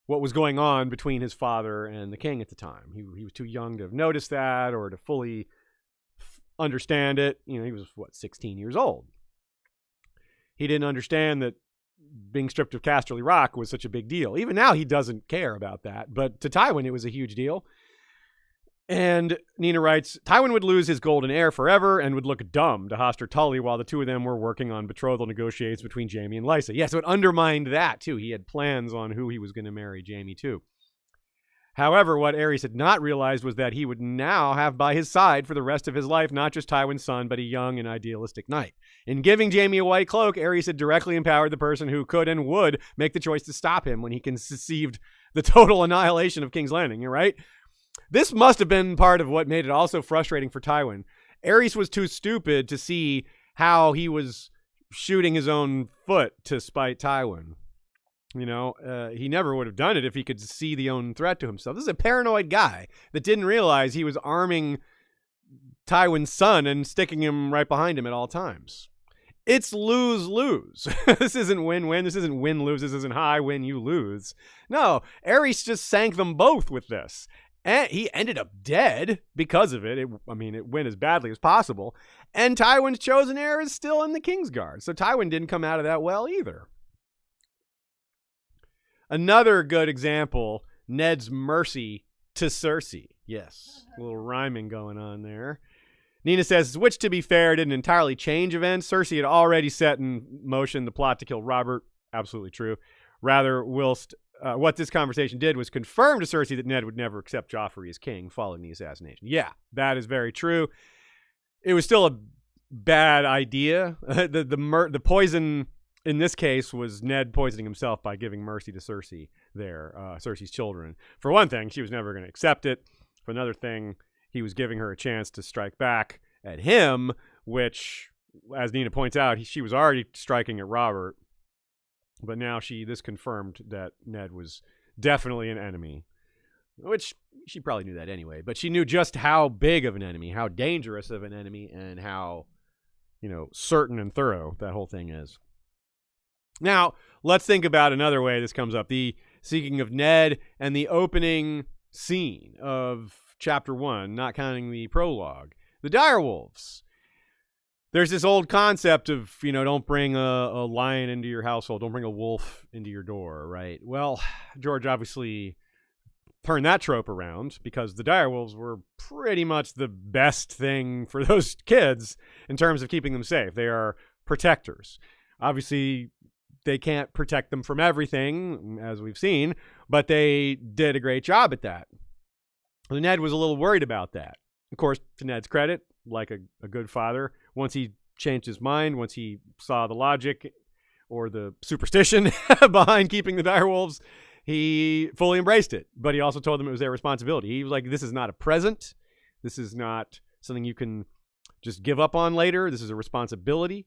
Speaker 1: what was going on between his father and the king at the time. He was too young to have noticed that or to fully understand it. He was 16 years old. He didn't understand that being stripped of Casterly Rock was such a big deal. Even now, he doesn't care about that. But to Tywin, it was a huge deal. And Nina writes, Tywin would lose his golden heir forever and would look dumb to Hoster Tully while the two of them were working on betrothal negotiations between Jaime and Lysa. Yeah, so it undermined that, too. He had plans on who he was going to marry Jaime to. However, what Aerys had not realized was that he would now have by his side for the rest of his life not just Tywin's son, but a young and idealistic knight. In giving Jaime a white cloak, Aerys had directly empowered the person who could and would make the choice to stop him when he conceived the total annihilation of King's Landing, right? This must have been part of what made it also frustrating for Tywin. Aerys was too stupid to see how he was shooting his own foot to spite Tywin. He never would have done it if he could see the own threat to himself. This is a paranoid guy that didn't realize he was arming Tywin's son and sticking him right behind him at all times. It's lose-lose. This isn't win-win. This isn't win-lose. This isn't high win, you lose. No, Aerys just sank them both with this. And he ended up dead because of it. It went as badly as possible. And Tywin's chosen heir is still in the Kingsguard. So Tywin didn't come out of that well either. Another good example, Ned's mercy to Cersei. Yes, a little rhyming going on there. Nina says, which, to be fair, didn't entirely change events. Cersei had already set in motion the plot to kill Robert. Absolutely true. Rather, what this conversation did was confirm to Cersei that Ned would never accept Joffrey as king following the assassination. Yeah, that is very true. It was still a bad idea. The poison in this case was Ned poisoning himself by giving mercy to Cersei Cersei's children. For one thing, she was never going to accept it. For another thing, he was giving her a chance to strike back at him, which, as Nina points out, she was already striking at Robert. But now this confirmed that Ned was definitely an enemy, which she probably knew that anyway. But she knew just how big of an enemy, how dangerous of an enemy, and how, certain and thorough that whole thing is. Now, let's think about another way this comes up. The seeking of Ned and the opening scene of Chapter 1, not counting the prologue. The Direwolves. There's this old concept of, don't bring a lion into your household. Don't bring a wolf into your door, right? Well, George obviously turned that trope around because the Direwolves were pretty much the best thing for those kids in terms of keeping them safe. They are protectors. Obviously, they can't protect them from everything, as we've seen, but they did a great job at that. Ned was a little worried about that. Of course, to Ned's credit, like a good father, once he changed his mind, once he saw the logic or the superstition behind keeping the Direwolves, he fully embraced it. But he also told them it was their responsibility. He was like, this is not a present. This is not something you can just give up on later. This is a responsibility.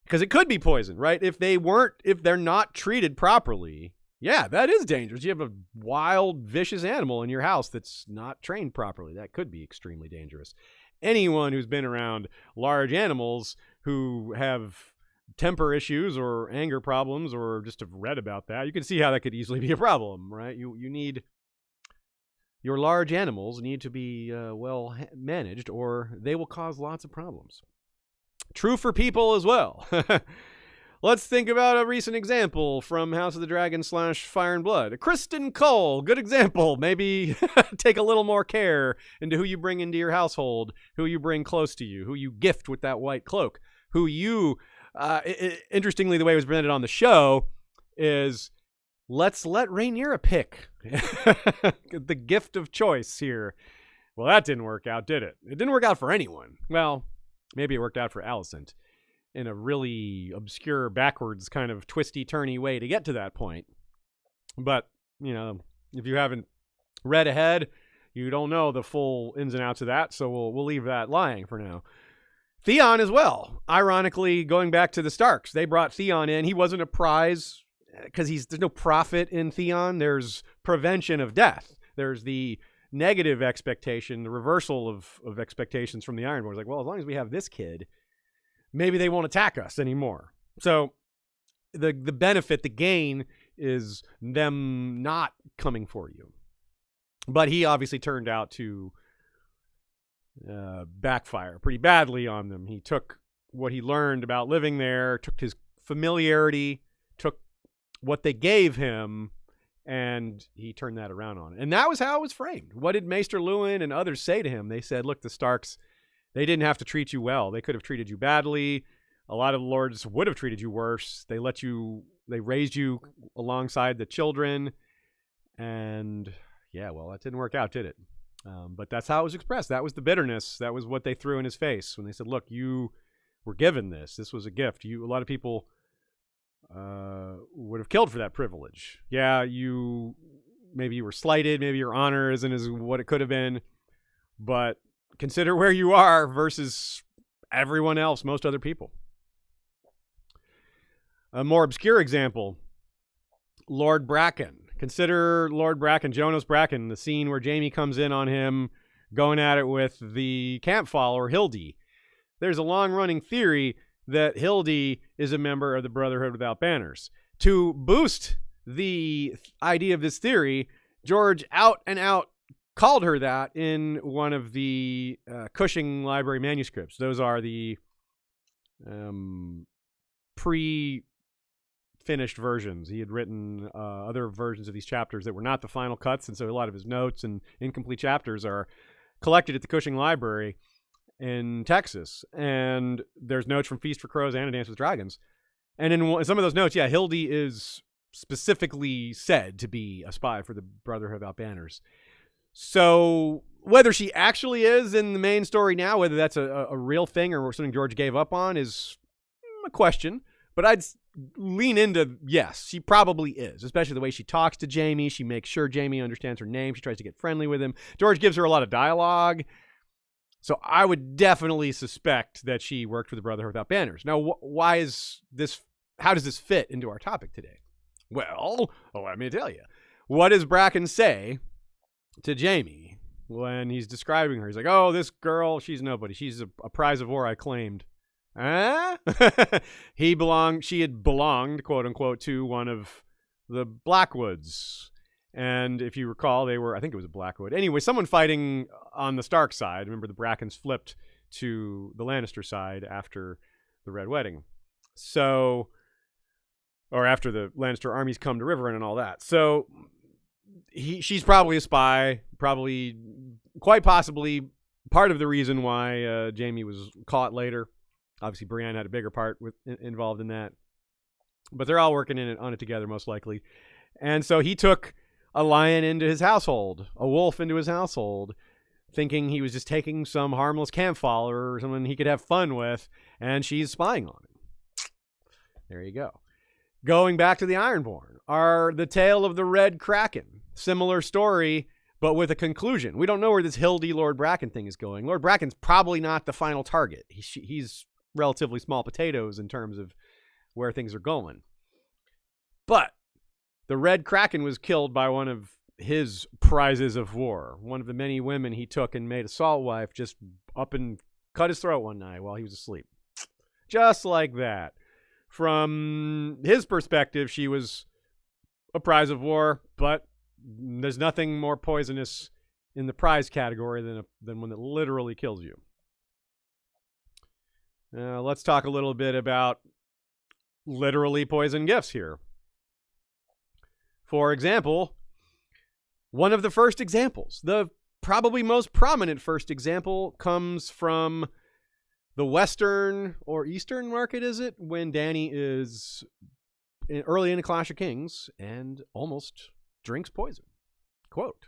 Speaker 1: Because it could be poison, right? If they're not treated properly, yeah, that is dangerous. You have a wild, vicious animal in your house that's not trained properly. That could be extremely dangerous. Anyone who's been around large animals who have temper issues or anger problems or just have read about that, you can see how that could easily be a problem, right? Your large animals need to be well managed or they will cause lots of problems. True for people as well. Let's think about a recent example from House of the Dragon / Fire and Blood. Kristen Cole, good example. Maybe take a little more care into who you bring into your household, who you bring close to you, who you gift with that white cloak, who you, interestingly, the way it was presented on the show is, let's let Rhaenyra pick the gift of choice here. Well, that didn't work out, did it? It didn't work out for anyone. Well, maybe it worked out for Alicent in a really obscure, backwards kind of twisty-turny way to get to that point. But, if you haven't read ahead, you don't know the full ins and outs of that, so we'll leave that lying for now. Theon as well. Ironically, going back to the Starks, they brought Theon in. He wasn't a prize because there's no profit in Theon. There's prevention of death. There's the negative expectation, the reversal of expectations from the Ironborn. It's like, well, as long as we have this kid, maybe they won't attack us anymore. So the benefit, the gain, is them not coming for you. But he obviously turned out to backfire pretty badly on them. He took what he learned about living there, took his familiarity, took what they gave him, and he turned that around on it. And that was how it was framed. What did Maester Luwin and others say to him? They said, look, the Starks, they didn't have to treat you well. They could have treated you badly. A lot of the lords would have treated you worse. They raised you alongside the children. And yeah, well, that didn't work out, did it? But that's how it was expressed. That was the bitterness. That was what they threw in his face when they said, look, you were given this. This was a gift. A lot of people would have killed for that privilege. Yeah, maybe you were slighted. Maybe your honor isn't as what it could have been. But consider where you are versus everyone else, most other people. A more obscure example, Lord Bracken. Consider Lord Bracken, Jonas Bracken, the scene where Jaime comes in on him going at it with the camp follower, Hildy. There's a long-running theory that Hildy is a member of the Brotherhood Without Banners. To boost the idea of this theory, George out and out called her that in one of the Cushing Library manuscripts. Those are the pre-finished versions. He had written other versions of these chapters that were not the final cuts, and so a lot of his notes and incomplete chapters are collected at the Cushing Library in Texas. And there's notes from Feast for Crows and A Dance with Dragons. And in some of those notes, Hildy is specifically said to be a spy for the Brotherhood Without Banners. So whether she actually is in the main story now, whether that's a real thing or something George gave up on, is a question. But I'd lean into yes, she probably is, especially the way she talks to Jaime. She makes sure Jaime understands her name. She tries to get friendly with him. George gives her a lot of dialogue. So I would definitely suspect that she worked for the Brotherhood Without Banners. Now, why is this? How does this fit into our topic today? Well, let me tell you. What does Bracken say to Jaime when he's describing her? He's like, "Oh, this girl, she's nobody. She's a prize of war I claimed." Huh? She had belonged, quote unquote, to one of the Blackwoods. And if you recall, I think it was a Blackwood. Anyway, someone fighting on the Stark side. Remember, the Brackens flipped to the Lannister side after the Red Wedding. So, or after the Lannister armies come to Riverrun and all that. So, she's probably a spy, probably, quite possibly, part of the reason why Jaime was caught later. Obviously, Brienne had a bigger part involved in that. But they're all working on it together, most likely. And so he took a lion into his household, a wolf into his household, thinking he was just taking some harmless camp follower or someone he could have fun with, and she's spying on him. There you go. Going back to the Ironborn, are the tale of the Red Kraken. Similar story, but with a conclusion. We don't know where this Hildy Lord Bracken thing is going. Lord Bracken's probably not the final target. He's relatively small potatoes in terms of where things are going. But the Red Kraken was killed by one of his prizes of war. One of the many women he took and made a salt wife, just up and cut his throat one night while he was asleep. Just like that. From his perspective, she was a prize of war, but there's nothing more poisonous in the prize category than one that literally kills you. Let's talk a little bit about literally poison gifts here. For example, one of the first examples, the probably most prominent first example, comes from the Western or Eastern market, is it? When Dany is early in A Clash of Kings and almost drinks poison. Quote,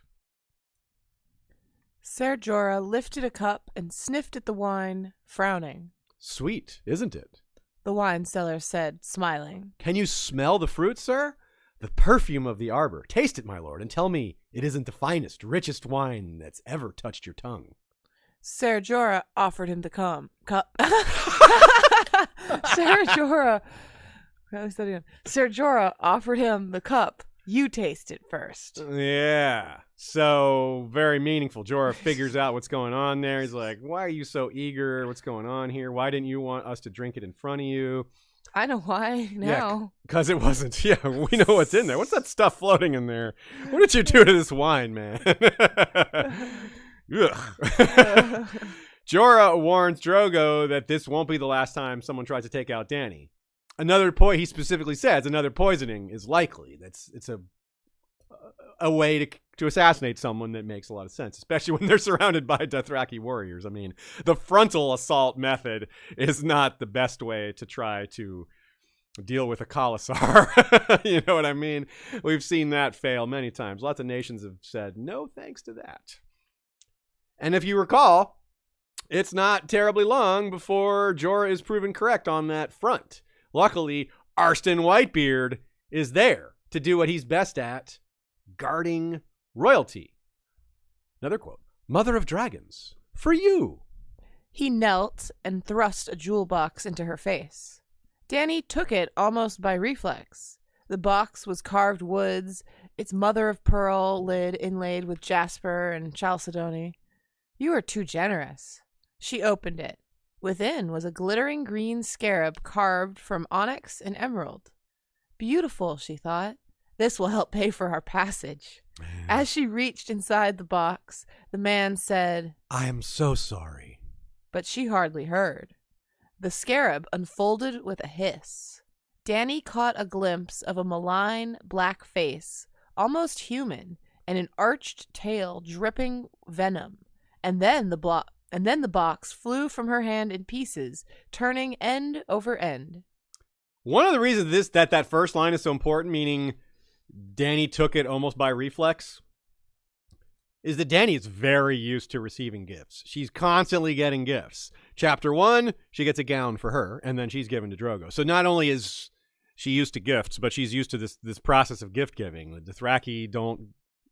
Speaker 2: Ser Jorah lifted a cup and sniffed at the wine, frowning.
Speaker 1: Sweet, isn't it?
Speaker 2: The wine seller said, smiling.
Speaker 1: Can you smell the fruit, sir? The perfume of the arbor. Taste it, my lord, and tell me it isn't the finest, richest wine that's ever touched your tongue.
Speaker 2: Ser Jorah offered him the cup. Ser Jorah offered him the cup. You taste it first.
Speaker 1: Yeah. So, very meaningful. Jorah figures out what's going on there. He's like, why are you so eager? What's going on here? Why didn't you want us to drink it in front of you?
Speaker 2: I know why now.
Speaker 1: Because it wasn't. Yeah, we know what's in there. What's that stuff floating in there? What did you do to this wine, man? Jorah warns Drogo that this won't be the last time someone tries to take out Dany. He specifically says another poisoning is likely. It's a way to assassinate someone that makes a lot of sense, especially when they're surrounded by Dothraki warriors. I mean, the frontal assault method is not the best way to try to deal with a Khalasar. You know what I mean? We've seen that fail many times. Lots of nations have said no thanks to that. And if you recall, it's not terribly long before Jorah is proven correct on that front. Luckily, Arstan Whitebeard is there to do what he's best at, guarding royalty. Another quote, Mother of Dragons, for you.
Speaker 2: He knelt and thrust a jewel box into her face. Dany took it almost by reflex. The box was carved woods, its mother of pearl lid inlaid with jasper and chalcedony. You are too generous. She opened it. Within was a glittering green scarab carved from onyx and emerald. Beautiful, she thought. This will help pay for our passage. As she reached inside the box, the man said,
Speaker 1: I am so sorry.
Speaker 2: But she hardly heard. The scarab unfolded with a hiss. Dany caught a glimpse of a malign black face, almost human, and an arched tail dripping venom. And then the box flew from her hand in pieces, turning end over end.
Speaker 1: One of the reasons that first line is so important, meaning Dany took it almost by reflex, is that Dany is very used to receiving gifts. She's constantly getting gifts. Chapter 1, she gets a gown for her, and then she's given to Drogo. So not only is she used to gifts, but she's used to this process of gift giving. The Dothraki don't,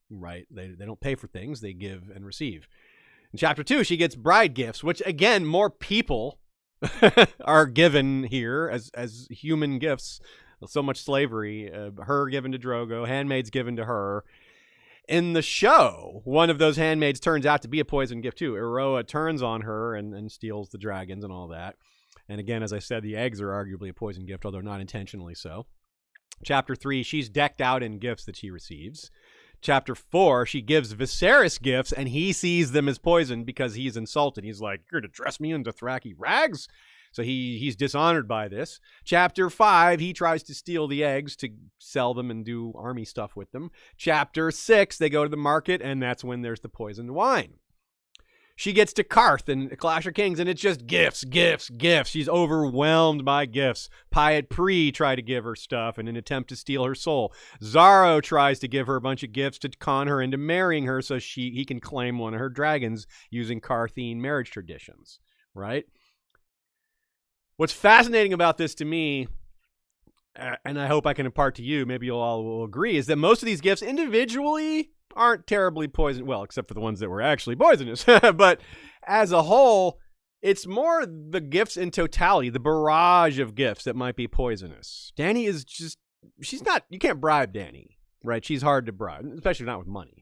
Speaker 1: right? They don't pay for things; they give and receive. In Chapter 2, she gets bride gifts, which again, more people are given here as human gifts. So much slavery. Her given to Drogo, handmaids given to her. In the show, one of those handmaids turns out to be a poison gift too. Eroa turns on her and steals the dragons and all that. And again, as I said, the eggs are arguably a poison gift, although not intentionally so. Chapter 3, she's decked out in gifts that she receives. Chapter 4, she gives Viserys gifts, and he sees them as poison because he's insulted. He's like, you're to dress me in Dothraki rags? So he's dishonored by this. Chapter 5, he tries to steal the eggs to sell them and do army stuff with them. Chapter 6, they go to the market, and that's when there's the poisoned wine. She gets to Karth and Clash of Kings, and it's just gifts, gifts, gifts. She's overwhelmed by gifts. Pyat Pri try to give her stuff in an attempt to steal her soul. Zaro tries to give her a bunch of gifts to con her into marrying her so he can claim one of her dragons using Karthine marriage traditions, right? What's fascinating about this to me, and I hope I can impart to you, maybe you all will agree, is that most of these gifts individually aren't terribly poisonous. Well, except for the ones that were actually poisonous. But as a whole, it's more the gifts in totality, the barrage of gifts that might be poisonous. Dany is just, you can't bribe Dany, right? She's hard to bribe, especially not with money.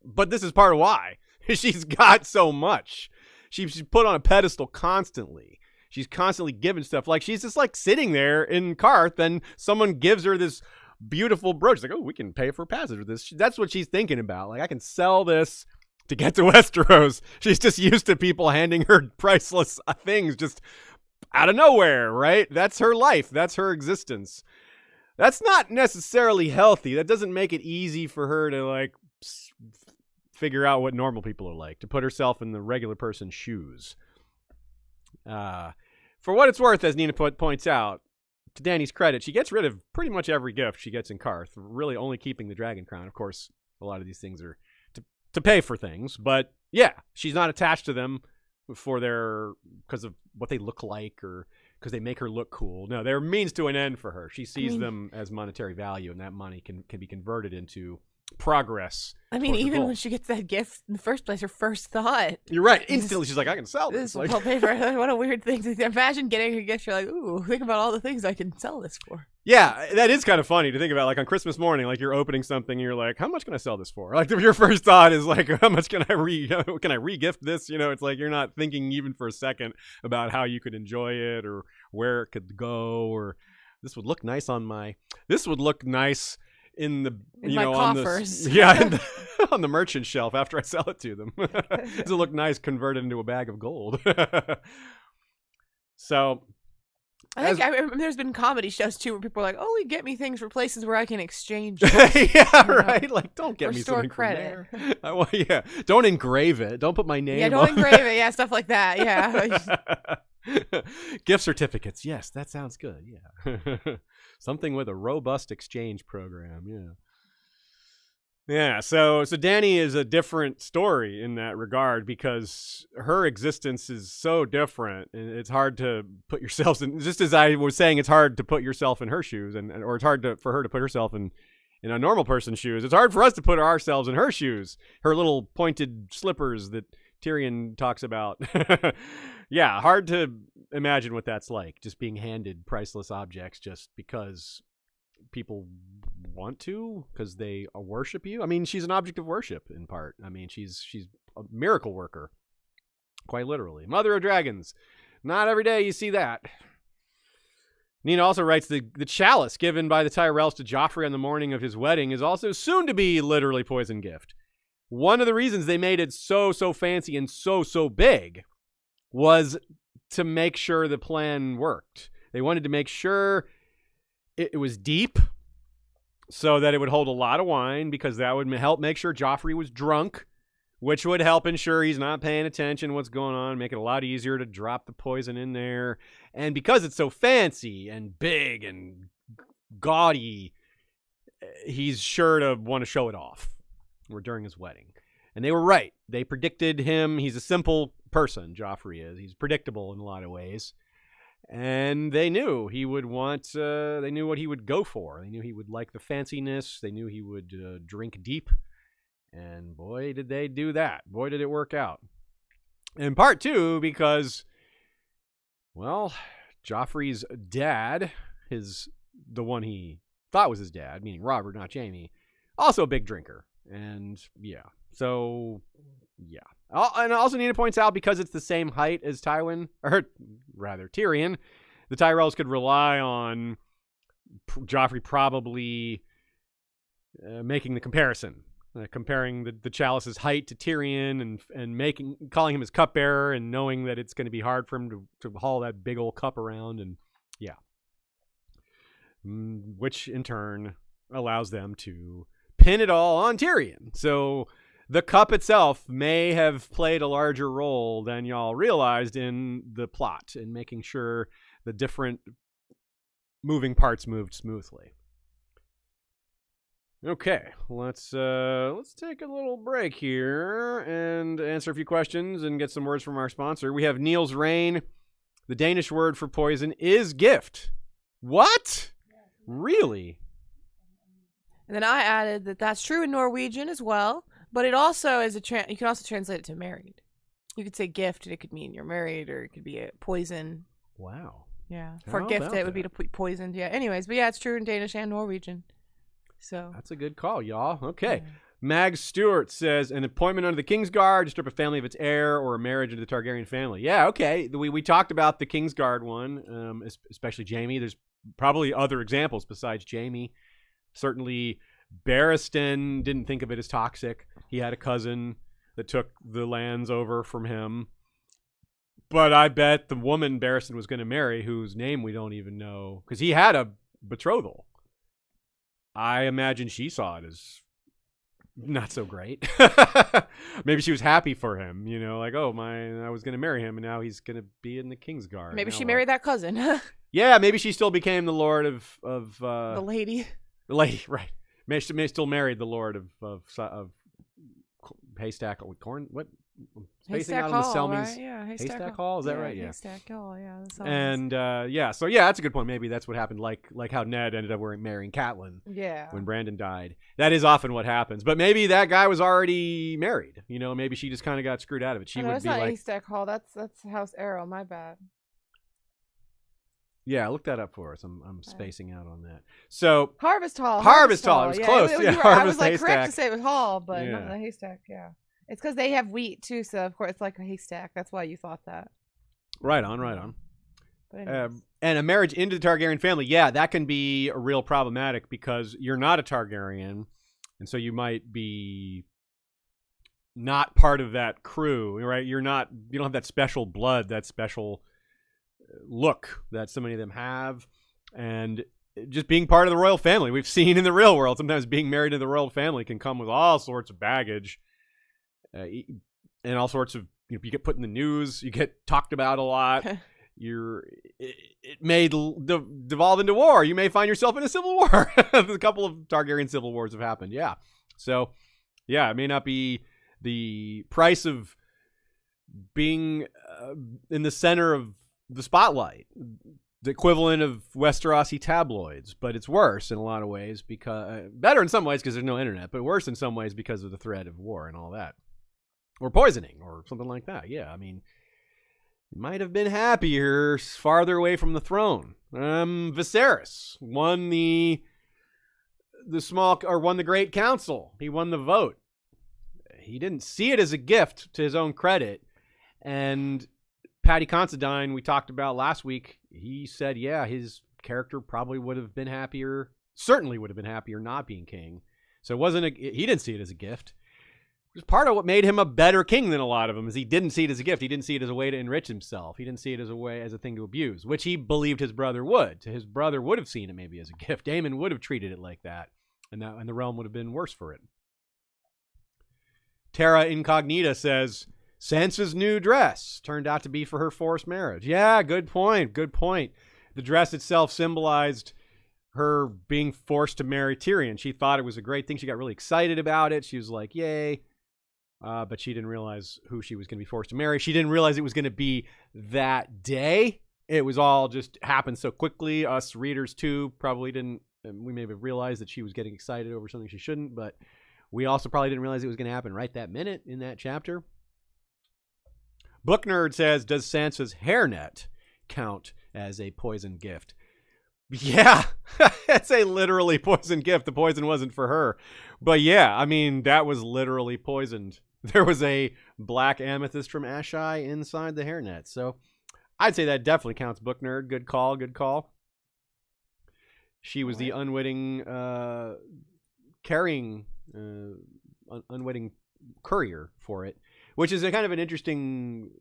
Speaker 1: But this is part of why. She's got so much. She's put on a pedestal constantly. She's constantly given stuff. Like, she's just like sitting there in Karth and someone gives her this beautiful brooch. It's like, oh, we can pay for passage with this. That's what she's thinking about. Like, I can sell this to get to Westeros. She's just used to people handing her priceless things just out of nowhere, right? That's her life. That's her existence. That's not necessarily healthy. That doesn't make it easy for her to, like, figure out what normal people are like, to put herself in the regular person's shoes. For what it's worth, as Nina points out, to Dany's credit, she gets rid of pretty much every gift she gets in Karth, really only keeping the dragon crown. Of course, a lot of these things are to pay for things, but yeah, she's not attached to them because of what they look like or because they make her look cool. No, they're means to an end for her. She sees them as monetary value, and that money can be converted into progress.
Speaker 2: I mean, even when she gets that gift in the first place, her first thought.
Speaker 1: You're right. Instantly, she's like, I can sell this.
Speaker 2: This will pay for it. What a weird thing to imagine getting a gift. You're like, ooh, think about all the things I can sell this for.
Speaker 1: Yeah, that is kind of funny to think about. Like on Christmas morning, like you're opening something and you're like, how much can I sell this for? Like your first thought is like, how much can I re-gift this? You know, it's like you're not thinking even for a second about how you could enjoy it or where it could go or this would look nice on my coffers. On the merchant shelf after I sell it to them. Does it look nice converted into a bag of gold? So
Speaker 2: I remember there's been comedy shows too where people are like, "Oh, get me things for places where I can exchange."
Speaker 1: Yeah, right. Like, don't get me something
Speaker 2: credit.
Speaker 1: From there. Yeah, don't engrave it. Don't put my name.
Speaker 2: Yeah, don't engrave it. Yeah, stuff like that. Yeah.
Speaker 1: Gift certificates. Yes, that sounds good. Yeah. Something with a robust exchange program. Yeah. Yeah, so Dany is a different story in that regard because her existence is so different, and it's hard to put yourself in. Just as I was saying, it's hard to put yourself in her shoes, or it's hard for her to put herself in a normal person's shoes. It's hard for us to put ourselves in her shoes. Her little pointed slippers that Tyrion talks about. Yeah, hard to imagine what that's like, just being handed priceless objects just because people want to because they worship you. I mean, she's an object of worship in part. I mean, she's a miracle worker, quite literally. Mother of dragons. Not every day you see that. Nina also writes, the chalice given by the Tyrells to Joffrey on the morning of his wedding is also soon to be literally poison gift. One of the reasons they made it so fancy and so big was to make sure the plan worked. They wanted to make sure it was deep so that it would hold a lot of wine, because that would help make sure Joffrey was drunk, which would help ensure he's not paying attention to what's going on, make it a lot easier to drop the poison in there. And because it's so fancy and big and gaudy, he's sure to want to show it off during his wedding. And they were right. They predicted him. He's a simple person, Joffrey is. He's predictable in a lot of ways. And they knew he would want, they knew what he would go for. They knew he would like the fanciness. They knew he would drink deep. And boy, did they do that. Boy, did it work out. In part two, because, well, Joffrey's dad, the one he thought was his dad, meaning Robert, not Jaime, also a big drinker. And yeah, so yeah. And also Nina points out, because it's the same height as Tyrion, the Tyrells could rely on Joffrey probably making the comparison. Comparing the chalice's height to Tyrion and calling him his cupbearer and knowing that it's going to be hard for him to haul that big old cup around, and yeah, which in turn allows them to pin it all on Tyrion. So the cup itself may have played a larger role than y'all realized in the plot, in making sure the different moving parts moved smoothly. Okay, let's take a little break here and answer a few questions and get some words from our sponsor. We have Niels Rain. The Danish word for poison is gift. What? Really?
Speaker 2: And then I added that that's true in Norwegian as well, but it also is you can also translate it to married. You could say gift, and it could mean you're married, or it could be a poison.
Speaker 1: Wow.
Speaker 2: Yeah. For gift, it would be to poisoned. Yeah. Anyways, but yeah, it's true in Danish and Norwegian. So
Speaker 1: that's a good call, y'all. Okay. Yeah. Mag Stewart says, an appointment under the Kingsguard to strip a family of its heir, or a marriage into the Targaryen family. Yeah, okay. We talked about the Kingsguard one, especially Jaime. There's probably other examples besides Jaime. Certainly, Barristan didn't think of it as toxic. He had a cousin that took the lands over from him. But I bet the woman Barristan was going to marry, whose name we don't even know, because he had a betrothal, I imagine she saw it as not so great. Maybe she was happy for him, like, oh, I was going to marry him, and now he's going to be in the Kingsguard.
Speaker 2: Maybe she married that cousin.
Speaker 1: Yeah, maybe she still became the lord of
Speaker 2: the lady.
Speaker 1: The lady, right? May still married the lord of Haystack Corn. What? Spacing out on the Selmies.
Speaker 2: Right? Yeah,
Speaker 1: Haystack Hall. Is that right? Yeah.
Speaker 2: Haystack Hall. Yeah.
Speaker 1: And so yeah, that's a good point. Maybe that's what happened. Like how Ned ended up marrying Catelyn.
Speaker 2: Yeah.
Speaker 1: When Brandon died, that is often what happens. But maybe that guy was already married. Maybe she just kind of got screwed out of it. She would
Speaker 2: it's
Speaker 1: be
Speaker 2: not
Speaker 1: like
Speaker 2: Haystack Hall. That's House Arrow. My bad.
Speaker 1: Yeah, look that up for us. I'm spacing out on that. So
Speaker 2: Harvest Hall.
Speaker 1: Harvest Hall. It was close. Yeah, Harvest
Speaker 2: I was like
Speaker 1: Haystack.
Speaker 2: correct to say it was Hall, but not the Haystack. Yeah. It's because they have wheat too, so of course it's like a haystack. That's why you thought that.
Speaker 1: Right on.
Speaker 2: But
Speaker 1: and a marriage into the Targaryen family, yeah, that can be a real problematic, because you're not a Targaryen, and so you might be not part of that crew, right? You don't have that special blood, that special look that so many of them have, and just being part of the royal family. We've seen in the real world, sometimes being married to the royal family can come with all sorts of baggage. And all sorts of, you get put in the news, you get talked about a lot. It may devolve into war. You may find yourself in a civil war. A couple of Targaryen civil wars have happened. Yeah. So, yeah, it may not be the price of being in the center of the spotlight, the equivalent of Westerosi tabloids, but it's worse in a lot of ways, because better in some ways because there's no internet, but worse in some ways because of the threat of war and all that. Or poisoning, or something like that. Yeah, I mean, you might have been happier farther away from the throne. Viserys won the won the Great Council. He won the vote. He didn't see it as a gift, to his own credit. And Paddy Considine, we talked about last week, he said, yeah, his character probably would have been happier, certainly would have been happier not being king. So he didn't see it as a gift. It was part of what made him a better king than a lot of them, is he didn't see it as a gift. He didn't see it as a way to enrich himself. He didn't see it as a thing to abuse, which he believed his brother would. His brother would have seen it maybe as a gift. Daemon would have treated it like that, and the realm would have been worse for it. Terra Incognita says, Sansa's new dress turned out to be for her forced marriage. Yeah, good point. Good point. The dress itself symbolized her being forced to marry Tyrion. She thought it was a great thing. She got really excited about it. She was like, yay. But she didn't realize who she was going to be forced to marry. She didn't realize it was going to be that day. It was all just happened so quickly. Us readers, too, probably didn't. We may have realized that she was getting excited over something she shouldn't, but we also probably didn't realize it was going to happen right that minute in that chapter. Book Nerd says, does Sansa's hairnet count as a poison gift? Yeah, it's a literally poison gift. The poison wasn't for her. But yeah, I mean, that was literally poisoned. There was a black amethyst from Ashai inside the hairnet. So I'd say that definitely counts, Book Nerd. Good call, good call. She was the unwitting unwitting courier for it, which is a kind of an interesting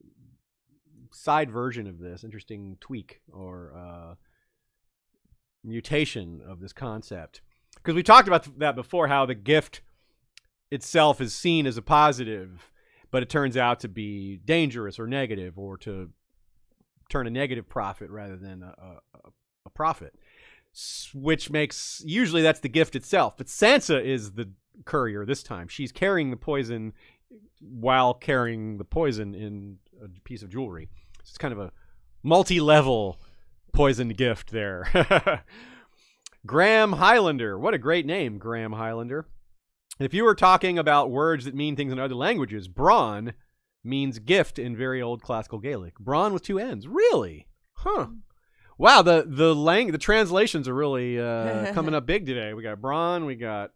Speaker 1: side version of this, interesting tweak or mutation of this concept. Because we talked about that before, how the gift itself is seen as a positive, but it turns out to be dangerous or negative, or to turn a negative profit rather than a profit. Which makes, usually that's the gift itself. But Sansa is the courier this time. She's carrying the poison while carrying the poison in a piece of jewelry. It's kind of a multi-level poisoned gift there. Graham Highlander. What a great name, Graham Highlander. If you were talking about words that mean things in other languages, brawn means gift in very old classical Gaelic. Brawn with two N's. Really? Huh. Wow, the translations are really coming up big today. We got brawn, we got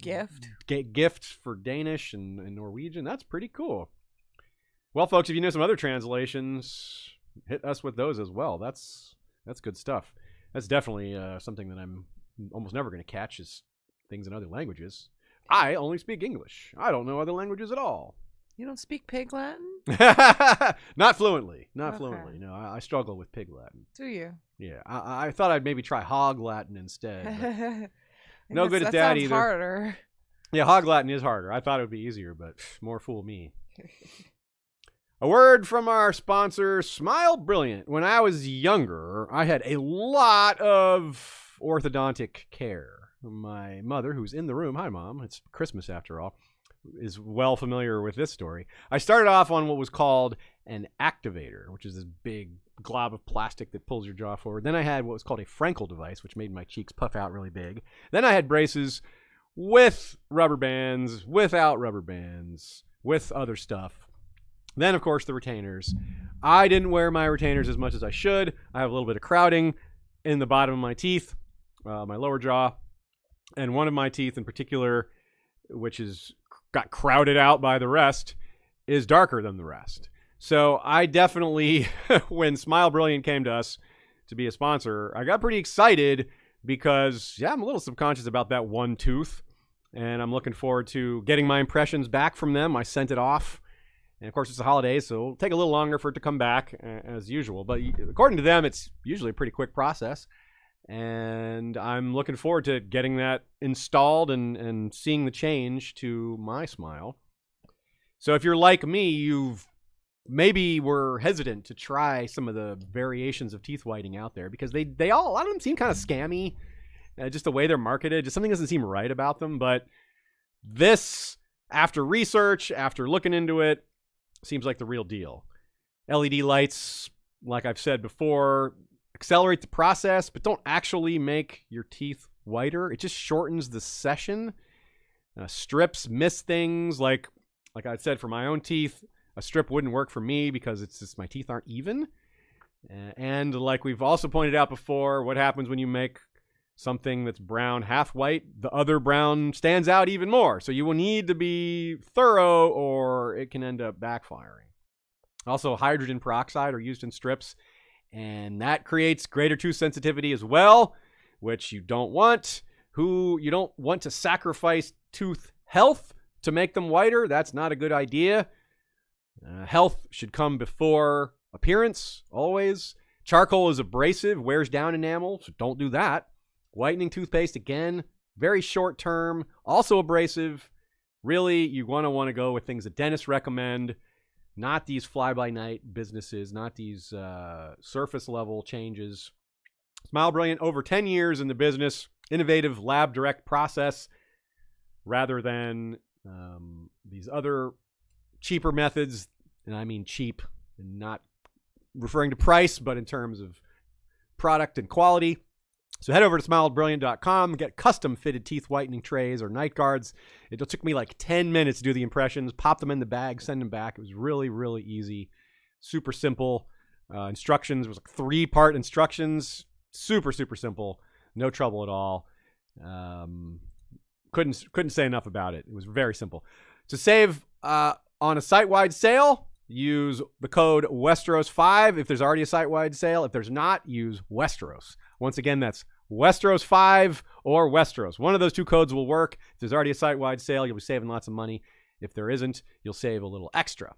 Speaker 1: gift for Danish and Norwegian. That's pretty cool. Well, folks, if you know some other translations, hit us with those as well. That's good stuff. That's definitely something that I'm almost never going to catch, is things in other languages. I only speak English. I don't know other languages at all.
Speaker 2: You don't speak Pig Latin?
Speaker 1: Not fluently. Not fluently. No, I struggle with Pig Latin.
Speaker 2: Do you?
Speaker 1: Yeah. I thought I'd maybe try Hog Latin instead. No good at that either.
Speaker 2: Harder.
Speaker 1: Yeah, Hog Latin is harder. I thought it would be easier, but more fool me. A word from our sponsor, Smile Brilliant. When I was younger, I had a lot of orthodontic care. My mother, who's in the room, hi Mom, it's Christmas after all, is well familiar with this story. I started off on what was called an activator, which is this big glob of plastic that pulls your jaw forward. Then I had what was called a Frankel device, which made my cheeks puff out really big. Then I had braces with rubber bands, without rubber bands, with other stuff. Then, of course, the retainers. I didn't wear my retainers as much as I should. I have a little bit of crowding in the bottom of my teeth, my lower jaw, and one of my teeth in particular, which got crowded out by the rest, is darker than the rest. So I definitely, when Smile Brilliant came to us to be a sponsor, I got pretty excited because, yeah, I'm a little subconscious about that one tooth, and I'm looking forward to getting my impressions back from them. I sent it off. And, of course, it's the holidays, so it'll take a little longer for it to come back, as usual. But according to them, it's usually a pretty quick process. And I'm looking forward to getting that installed and seeing the change to my smile. So if you're like me, you've maybe were hesitant to try some of the variations of teeth whitening out there because they all, a lot of them seem kind of scammy. Just the way they're marketed, just something doesn't seem right about them. But this, after research, after looking into it, seems like the real deal. LED lights, like I've said before, accelerate the process, but don't actually make your teeth whiter. It just shortens the session. Strips miss things. Like I said, for my own teeth, a strip wouldn't work for me because it's just my teeth aren't even. And like we've also pointed out before, what happens when you make something that's brown, half white, the other brown stands out even more. So you will need to be thorough or it can end up backfiring. Also, hydrogen peroxide are used in strips, and that creates greater tooth sensitivity as well, which you don't want. You don't want to sacrifice tooth health to make them whiter. That's not a good idea. Health should come before appearance, always. Charcoal is abrasive, wears down enamel, so don't do that. Whitening toothpaste, again, very short term, also abrasive. Really, you want to go with things that dentists recommend, not these fly-by-night businesses, not these surface-level changes. Smile Brilliant, over 10 years in the business, innovative lab direct process rather than these other cheaper methods, and I mean cheap, and not referring to price, but in terms of product and quality. So head over to smilebrilliant.com, get custom fitted teeth whitening trays or night guards. It took me like 10 minutes to do the impressions, pop them in the bag, send them back. It was really, really easy. Super simple. Instructions was like 3-part instructions. Super, super simple. No trouble at all. Couldn't say enough about it. It was very simple. To save on a site-wide sale, use the code Westeros5 if there's already a site-wide sale. If there's not, use Westeros. Once again, that's Westeros5 or Westeros. One of those two codes will work. If there's already a site-wide sale, you'll be saving lots of money. If there isn't, you'll save a little extra.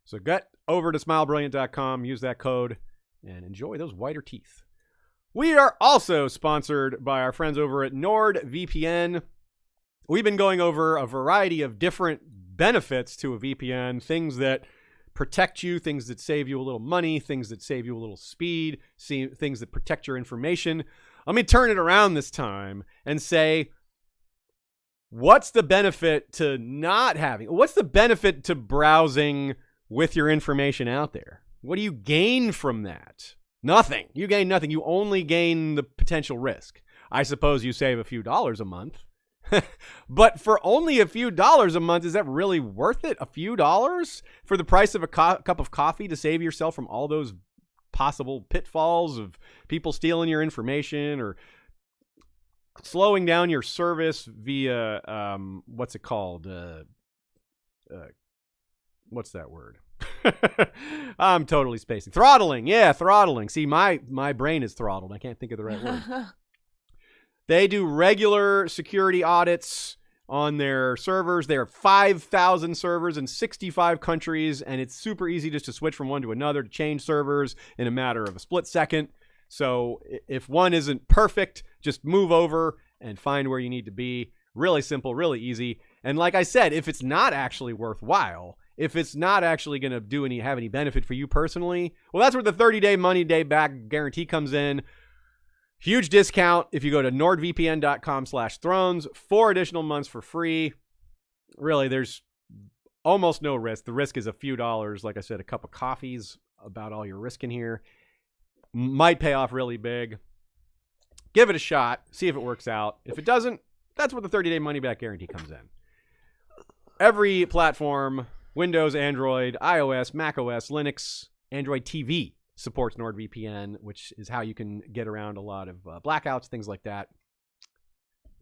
Speaker 1: So get over to smilebrilliant.com, use that code, and enjoy those whiter teeth. We are also sponsored by our friends over at NordVPN. We've been going over a variety of different benefits to a VPN, things that protect you, things that save you a little money, things that save you a little speed, things that protect your information. Let me turn it around this time and say, what's the benefit to not having? What's the benefit to browsing with your information out there? What do you gain from that? Nothing. You gain nothing. You only gain the potential risk. I suppose you save a few dollars a month. But for only a few dollars a month, is that really worth it? A few dollars for the price of a cup of coffee to save yourself from all those possible pitfalls of people stealing your information or slowing down your service via, what's it called? What's that word? I'm totally spacing. Throttling. Yeah, throttling. See, my brain is throttled. I can't think of the right word. They do regular security audits on their servers. There are 5,000 servers in 65 countries, and it's super easy just to switch from one to another, to change servers in a matter of a split second. So if one isn't perfect, just move over and find where you need to be. Really simple, really easy. And like I said, if it's not actually worthwhile, if it's not actually going to have any benefit for you personally, well, that's where the 30-day money-day-back guarantee comes in. Huge discount if you go to nordvpn.com/thrones, 4 additional months for free. Really, there's almost no risk. The risk is a few dollars. Like I said, a cup of coffee's about all you're risking here. Might pay off really big. Give it a shot. See if it works out. If it doesn't, that's where the 30-day money-back guarantee comes in. Every platform, Windows, Android, iOS, macOS, Linux, Android TV, supports NordVPN, which is how you can get around a lot of blackouts, things like that.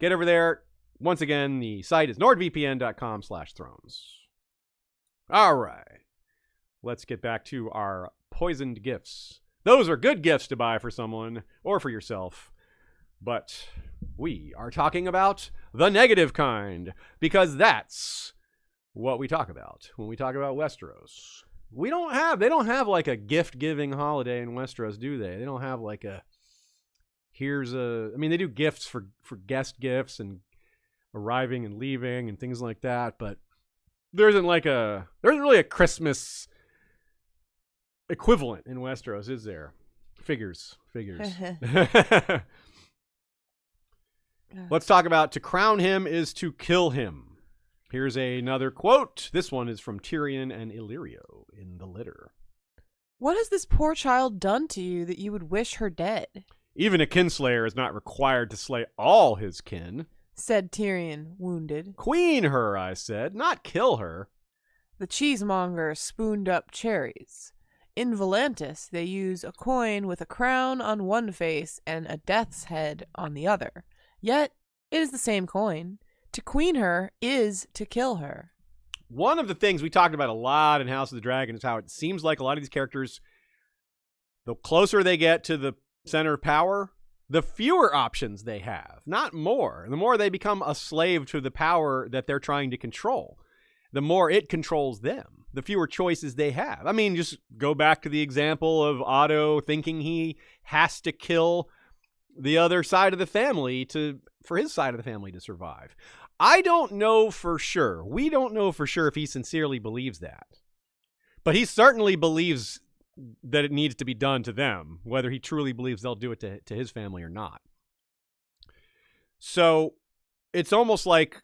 Speaker 1: Get over there. Once again, the site is nordvpn.com/thrones. All right. Let's get back to our poisoned gifts. Those are good gifts to buy for someone or for yourself. But we are talking about the negative kind, because that's what we talk about when we talk about Westeros. They don't have like a gift-giving holiday in Westeros, do they? They don't have like they do gifts for guest gifts and arriving and leaving and things like that, but there isn't really a Christmas equivalent in Westeros, is there? Figures. Let's talk about to crown him is to kill him. Here's another quote. This one is from Tyrion and Illyrio in The Litter.
Speaker 2: What has this poor child done to you that you would wish her dead?
Speaker 1: Even a kinslayer is not required to slay all his kin,
Speaker 2: said Tyrion, wounded.
Speaker 1: Queen her, I said, not kill her.
Speaker 2: The cheesemonger spooned up cherries. In Volantis, they use a coin with a crown on one face and a death's head on the other. Yet, it is the same coin. To queen her is to kill her.
Speaker 1: One of the things we talked about a lot in House of the Dragon is how it seems like a lot of these characters, the closer they get to the center of power, the fewer options they have, not more. The more they become a slave to the power that they're trying to control, the more it controls them, the fewer choices they have. I mean, just go back to the example of Otto thinking he has to kill the other side of the family for his side of the family to survive. I don't know for sure. We don't know for sure if he sincerely believes that. But he certainly believes that it needs to be done to them, whether he truly believes they'll do it to his family or not. So it's almost like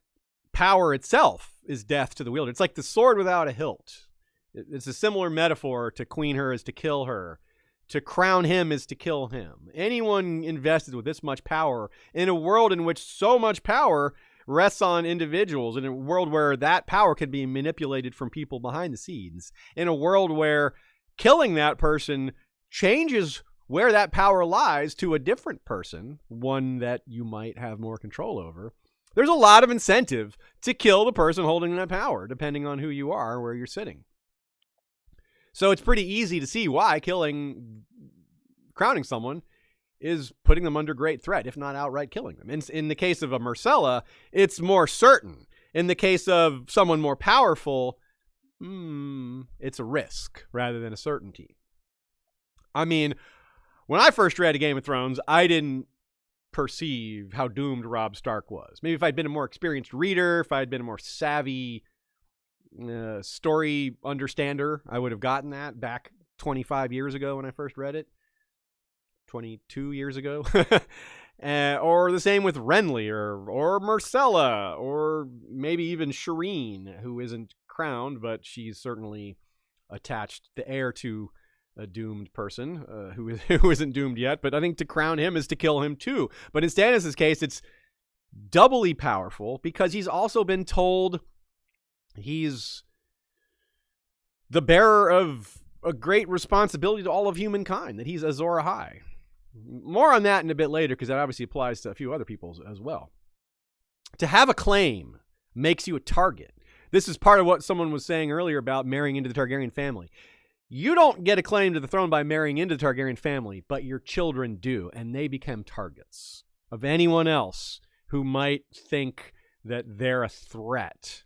Speaker 1: power itself is death to the wielder. It's like the sword without a hilt. It's a similar metaphor to queen her is to kill her. To crown him is to kill him. Anyone invested with this much power in a world in which so much power rests on individuals, in a world where that power can be manipulated from people behind the scenes, in a world where killing that person changes where that power lies to a different person, one that you might have more control over. There's a lot of incentive to kill the person holding that power, depending on who you are and where you're sitting. So it's pretty easy to see why crowning someone is putting them under great threat, if not outright killing them. In the case of a Myrcella, it's more certain. In the case of someone more powerful, it's a risk rather than a certainty. I mean, when I first read Game of Thrones, I didn't perceive how doomed Robb Stark was. Maybe if I'd been a more experienced reader, if I'd been a more savvy story understander, I would have gotten that back 25 years ago when I first read it. 22 years ago. Or the same with Renly or Myrcella, or maybe even Shireen, who isn't crowned, but she's certainly attached, the heir to a doomed person who isn't doomed yet. But I think to crown him is to kill him too. But in Stannis' case, it's doubly powerful because he's also been told he's the bearer of a great responsibility to all of humankind, that he's Azor Ahai. More on that in a bit later, because that obviously applies to a few other people as well. To have a claim makes you a target. This is part of what someone was saying earlier about marrying into the Targaryen family. You don't get a claim to the throne by marrying into the Targaryen family, but your children do, and they become targets of anyone else who might think that they're a threat,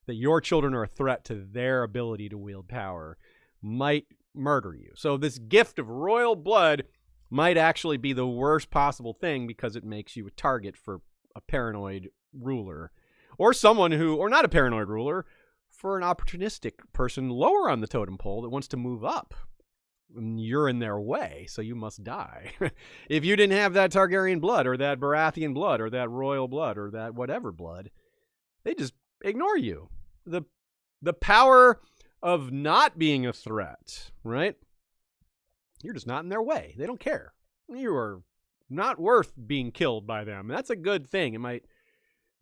Speaker 1: that your children are a threat to their ability to wield power, might murder you. So this gift of royal blood might actually be the worst possible thing because it makes you a target for a paranoid ruler, or someone who, or not a paranoid ruler, for an opportunistic person lower on the totem pole that wants to move up. And you're in their way, so you must die. If you didn't have that Targaryen blood, or that Baratheon blood, or that royal blood, or that whatever blood, they just ignore you. The power of not being a threat, right? You're just not in their way. They don't care. You are not worth being killed by them. That's a good thing. It might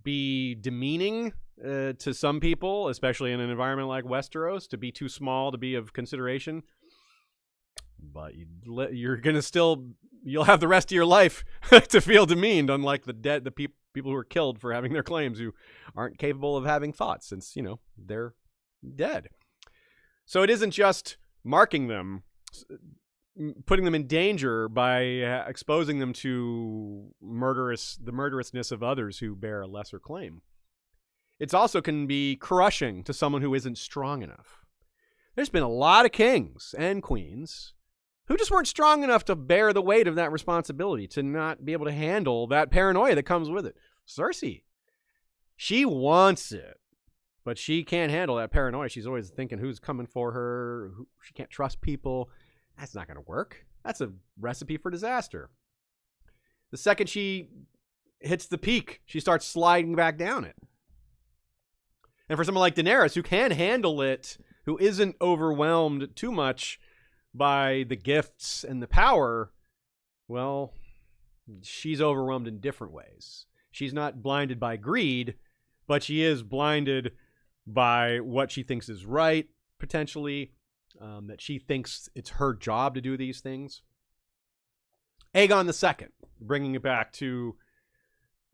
Speaker 1: be demeaning to some people, especially in an environment like Westeros, to be too small to be of consideration. But you're going to still, you'll have the rest of your life to feel demeaned, unlike the people who are killed for having their claims, who aren't capable of having thoughts since, they're dead. So it isn't just marking them, putting them in danger by exposing them to the murderousness of others who bear a lesser claim. It also can be crushing to someone who isn't strong enough. There's been a lot of kings and queens who just weren't strong enough to bear the weight of that responsibility, to not be able to handle that paranoia that comes with it. Cersei, she wants it, but she can't handle that paranoia. She's always thinking who's coming for her. She can't trust people. That's not going to work. That's a recipe for disaster. The second she hits the peak, she starts sliding back down it. And for someone like Daenerys, who can handle it, who isn't overwhelmed too much by the gifts and the power, well, she's overwhelmed in different ways. She's not blinded by greed, but she is blinded by what she thinks is right, potentially, that she thinks it's her job to do these things. Aegon II, bringing it back to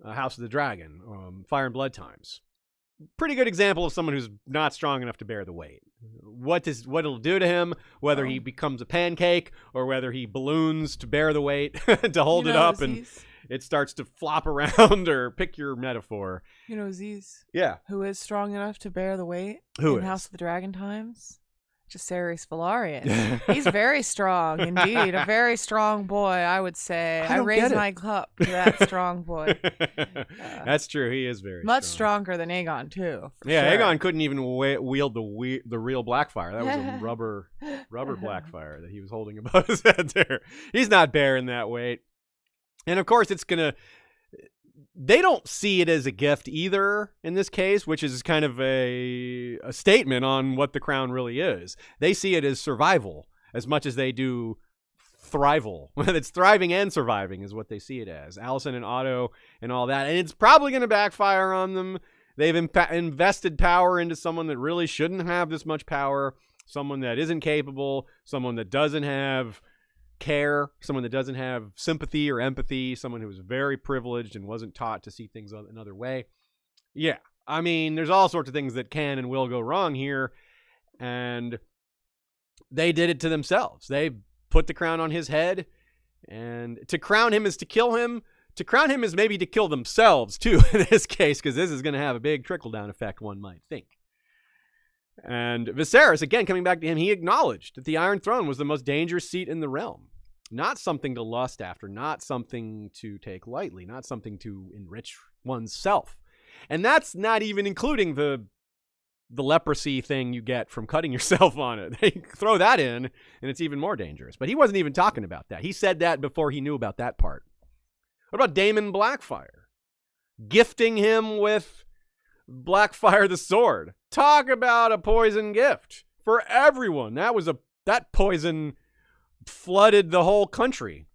Speaker 1: House of the Dragon, Fire and Blood times. Pretty good example of someone who's not strong enough to bear the weight. What it'll do to him, whether he becomes a pancake or whether he balloons to bear the weight, to hold it up and it starts to flop around, or pick your metaphor.
Speaker 2: You know Aziz?
Speaker 1: Yeah.
Speaker 2: Who is strong enough to bear the weight
Speaker 1: Who
Speaker 2: in
Speaker 1: is?
Speaker 2: House of the Dragon times? Jacaerys Velaryon. He's very strong indeed. A very strong boy, I would say. I raise my cup to that strong boy.
Speaker 1: That's true. He is very
Speaker 2: much
Speaker 1: strong.
Speaker 2: stronger than Aegon, too.
Speaker 1: Yeah,
Speaker 2: sure.
Speaker 1: Aegon couldn't even wield the real Blackfyre. That was a rubber Blackfyre that he was holding above his head there. He's not bearing that weight. And of course, they don't see it as a gift either in this case, which is kind of a statement on what the crown really is. They see it as survival as much as they do thrival. It's thriving and surviving is what they see it as. Alicent and Otto and all that. And it's probably going to backfire on them. They've invested power into someone that really shouldn't have this much power, someone that isn't capable, someone that doesn't have care, someone that doesn't have sympathy or empathy, someone who was very privileged and wasn't taught to see things another way. Yeah, I mean, there's all sorts of things that can and will go wrong here, and they did it to themselves. They put the crown on his head, and to crown him is to kill him. To crown him is maybe to kill themselves, too, in this case, because this is going to have a big trickle-down effect, one might think. And Viserys, again, coming back to him, he acknowledged that the Iron Throne was the most dangerous seat in the realm. Not something to lust after, not something to take lightly, not something to enrich oneself. And that's not even including the leprosy thing you get from cutting yourself on it. They throw that in, and it's even more dangerous. But he wasn't even talking about that. He said that before he knew about that part. What about Daemon Blackfyre? Gifting him with Blackfyre the sword. Talk about a poison gift for everyone. That poison flooded the whole country.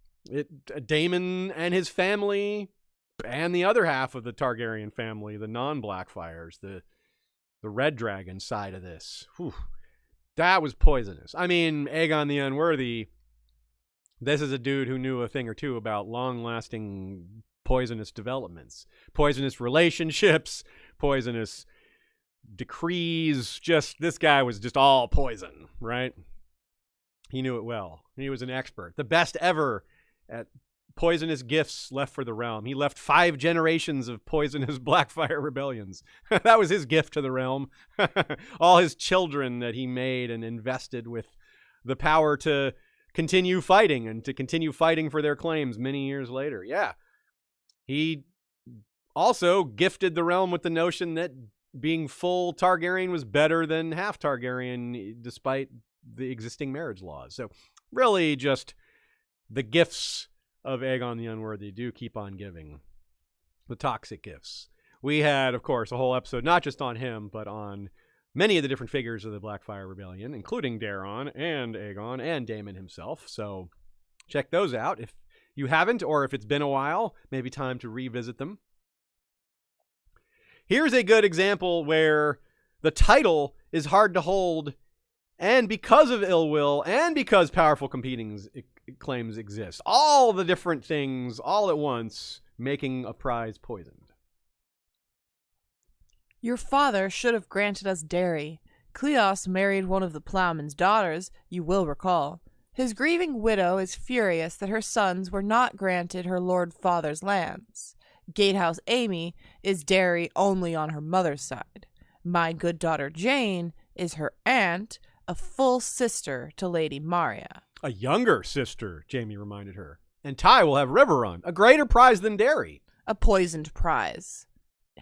Speaker 1: Daemon and his family and the other half of the Targaryen family, the non-Blackfyres, the Red Dragon side of this. Whew, that was poisonous. I mean, Aegon the Unworthy, this is a dude who knew a thing or two about long-lasting poisonous developments, poisonous relationships, poisonous decrees. Just, this guy was just all poison, right? He knew it well. He was an expert. The best ever at poisonous gifts left for the realm. He left 5 generations of poisonous Blackfyre rebellions. That was his gift to the realm. All his children that he made and invested with the power to continue fighting and to continue fighting for their claims many years later. Yeah. He also gifted the realm with the notion that being full Targaryen was better than half Targaryen, despite the existing marriage laws. So really just the gifts of Aegon the Unworthy do keep on giving. The toxic gifts. We had, of course, a whole episode not just on him, but on many of the different figures of the Blackfyre Rebellion, including Daeron and Aegon and Daemon himself. So check those out if you haven't, or if it's been a while, maybe time to revisit them. Here's a good example where the title is hard to hold, and because of ill will, and because powerful competing claims exist. All the different things, all at once, making a prize poisoned.
Speaker 2: Your father should have granted us dairy. Cleos married one of the plowman's daughters, you will recall. His grieving widow is furious that her sons were not granted her lord father's lands. Gatehouse Amy is dairy only on her mother's side. My good daughter Jane is her aunt, a full sister to Lady Maria.
Speaker 1: A younger sister, Jaime reminded her. And Ty will have Riverrun, a greater prize than dairy.
Speaker 2: A poisoned prize.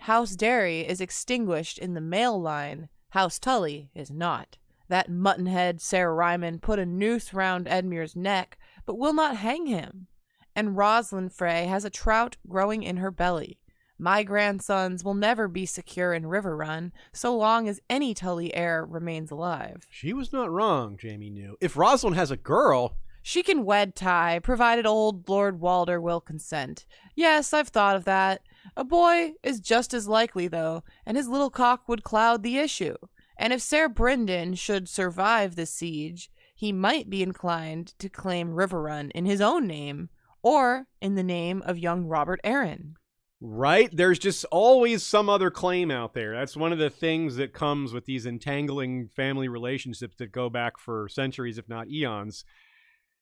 Speaker 2: House Dairy is extinguished in the male line. House Tully is not. That muttonhead Sarah Ryman put a noose round Edmure's neck, but will not hang him. And Rosalind Frey has a trout growing in her belly. My grandsons will never be secure in Riverrun so long as any Tully heir remains alive.
Speaker 1: She was not wrong, Jaime knew. If Rosalind has a girl...
Speaker 2: She can wed Ty, provided old Lord Walder will consent. Yes, I've thought of that. A boy is just as likely, though, and his little cock would cloud the issue. And if Ser Brynden should survive the siege, he might be inclined to claim Riverrun in his own name or in the name of young Robert Arryn.
Speaker 1: Right? There's just always some other claim out there. That's one of the things that comes with these entangling family relationships that go back for centuries, if not eons.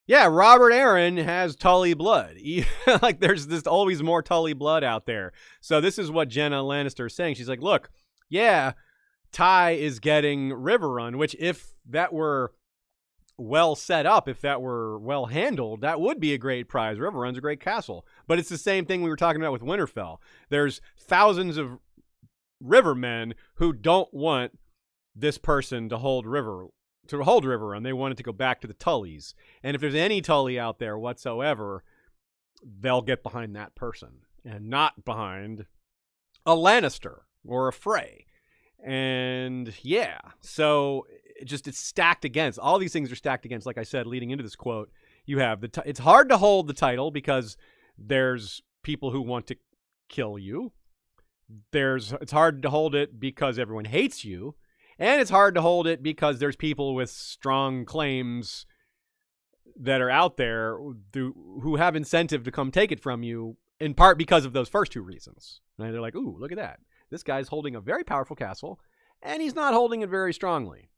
Speaker 1: Yeah, Robert Arryn has Tully blood. Like, there's just always more Tully blood out there. So this is what Jenna Lannister is saying. She's like, look, yeah, Ty is getting Riverrun, which if that were well set up, if that were well handled, that would be a great prize. Riverrun's a great castle. But it's the same thing we were talking about with Winterfell. There's thousands of rivermen who don't want this person to hold Riverrun. They want it to go back to the Tullys. And if there's any Tully out there whatsoever, they'll get behind that person and not behind a Lannister or a Frey. And yeah, so it's stacked against. All these things are stacked against. Like I said, leading into this quote, you have it's hard to hold the title because there's people who want to kill you. It's hard to hold it because everyone hates you. And it's hard to hold it because there's people with strong claims that are out there who have incentive to come take it from you, in part because of those first two reasons. And they're like, ooh, look at that. This guy's holding a very powerful castle, and he's not holding it very strongly.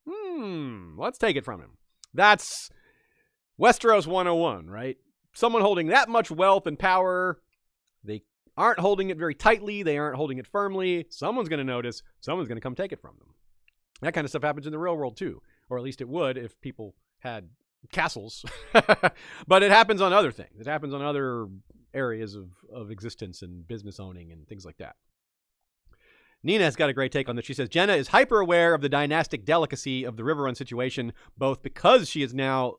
Speaker 1: Let's take it from him. That's Westeros 101, right? Someone holding that much wealth and power, they aren't holding it very tightly, they aren't holding it firmly. Someone's going to notice, someone's going to come take it from them. That kind of stuff happens in the real world too, or at least it would if people had castles. But it happens on other things. It happens on other areas of existence and business owning and things like that. Nina's got a great take on this. She says, Jenna is hyper aware of the dynastic delicacy of the Riverrun situation, both because she is now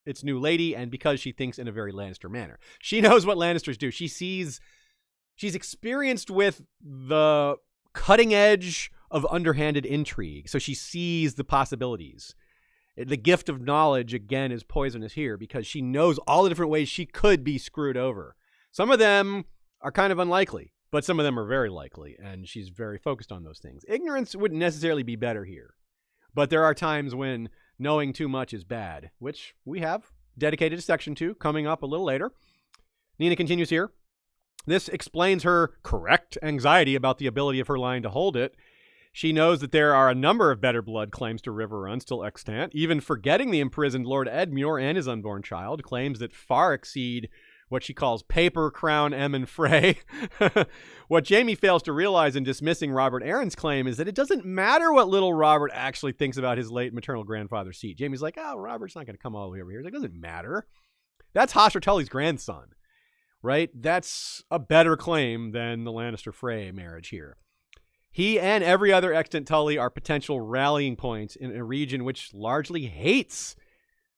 Speaker 1: its new lady and because she thinks in a very Lannister manner. She knows what Lannisters do. She's experienced with the cutting edge of underhanded intrigue, so she sees the possibilities. The gift of knowledge, again, is poisonous here because she knows all the different ways she could be screwed over. Some of them are kind of unlikely, but some of them are very likely, and she's very focused on those things. Ignorance wouldn't necessarily be better here, but there are times when knowing too much is bad, which we have dedicated a section to coming up a little later. Nina continues here. This explains her correct anxiety about the ability of her line to hold it. She knows that there are a number of better blood claims to Riverrun still extant, even forgetting the imprisoned Lord Edmure and his unborn child, claims that far exceed what she calls paper crown Emmon Frey. What Jaime fails to realize in dismissing Robert Arryn's claim is that it doesn't matter what little Robert actually thinks about his late maternal grandfather's seat. Jaime's like, oh, Robert's not going to come all the way over here. He's like, it doesn't matter. That's Hoster Tully's grandson, right? That's a better claim than the Lannister-Frey marriage here. He and every other extant Tully are potential rallying points in a region which largely hates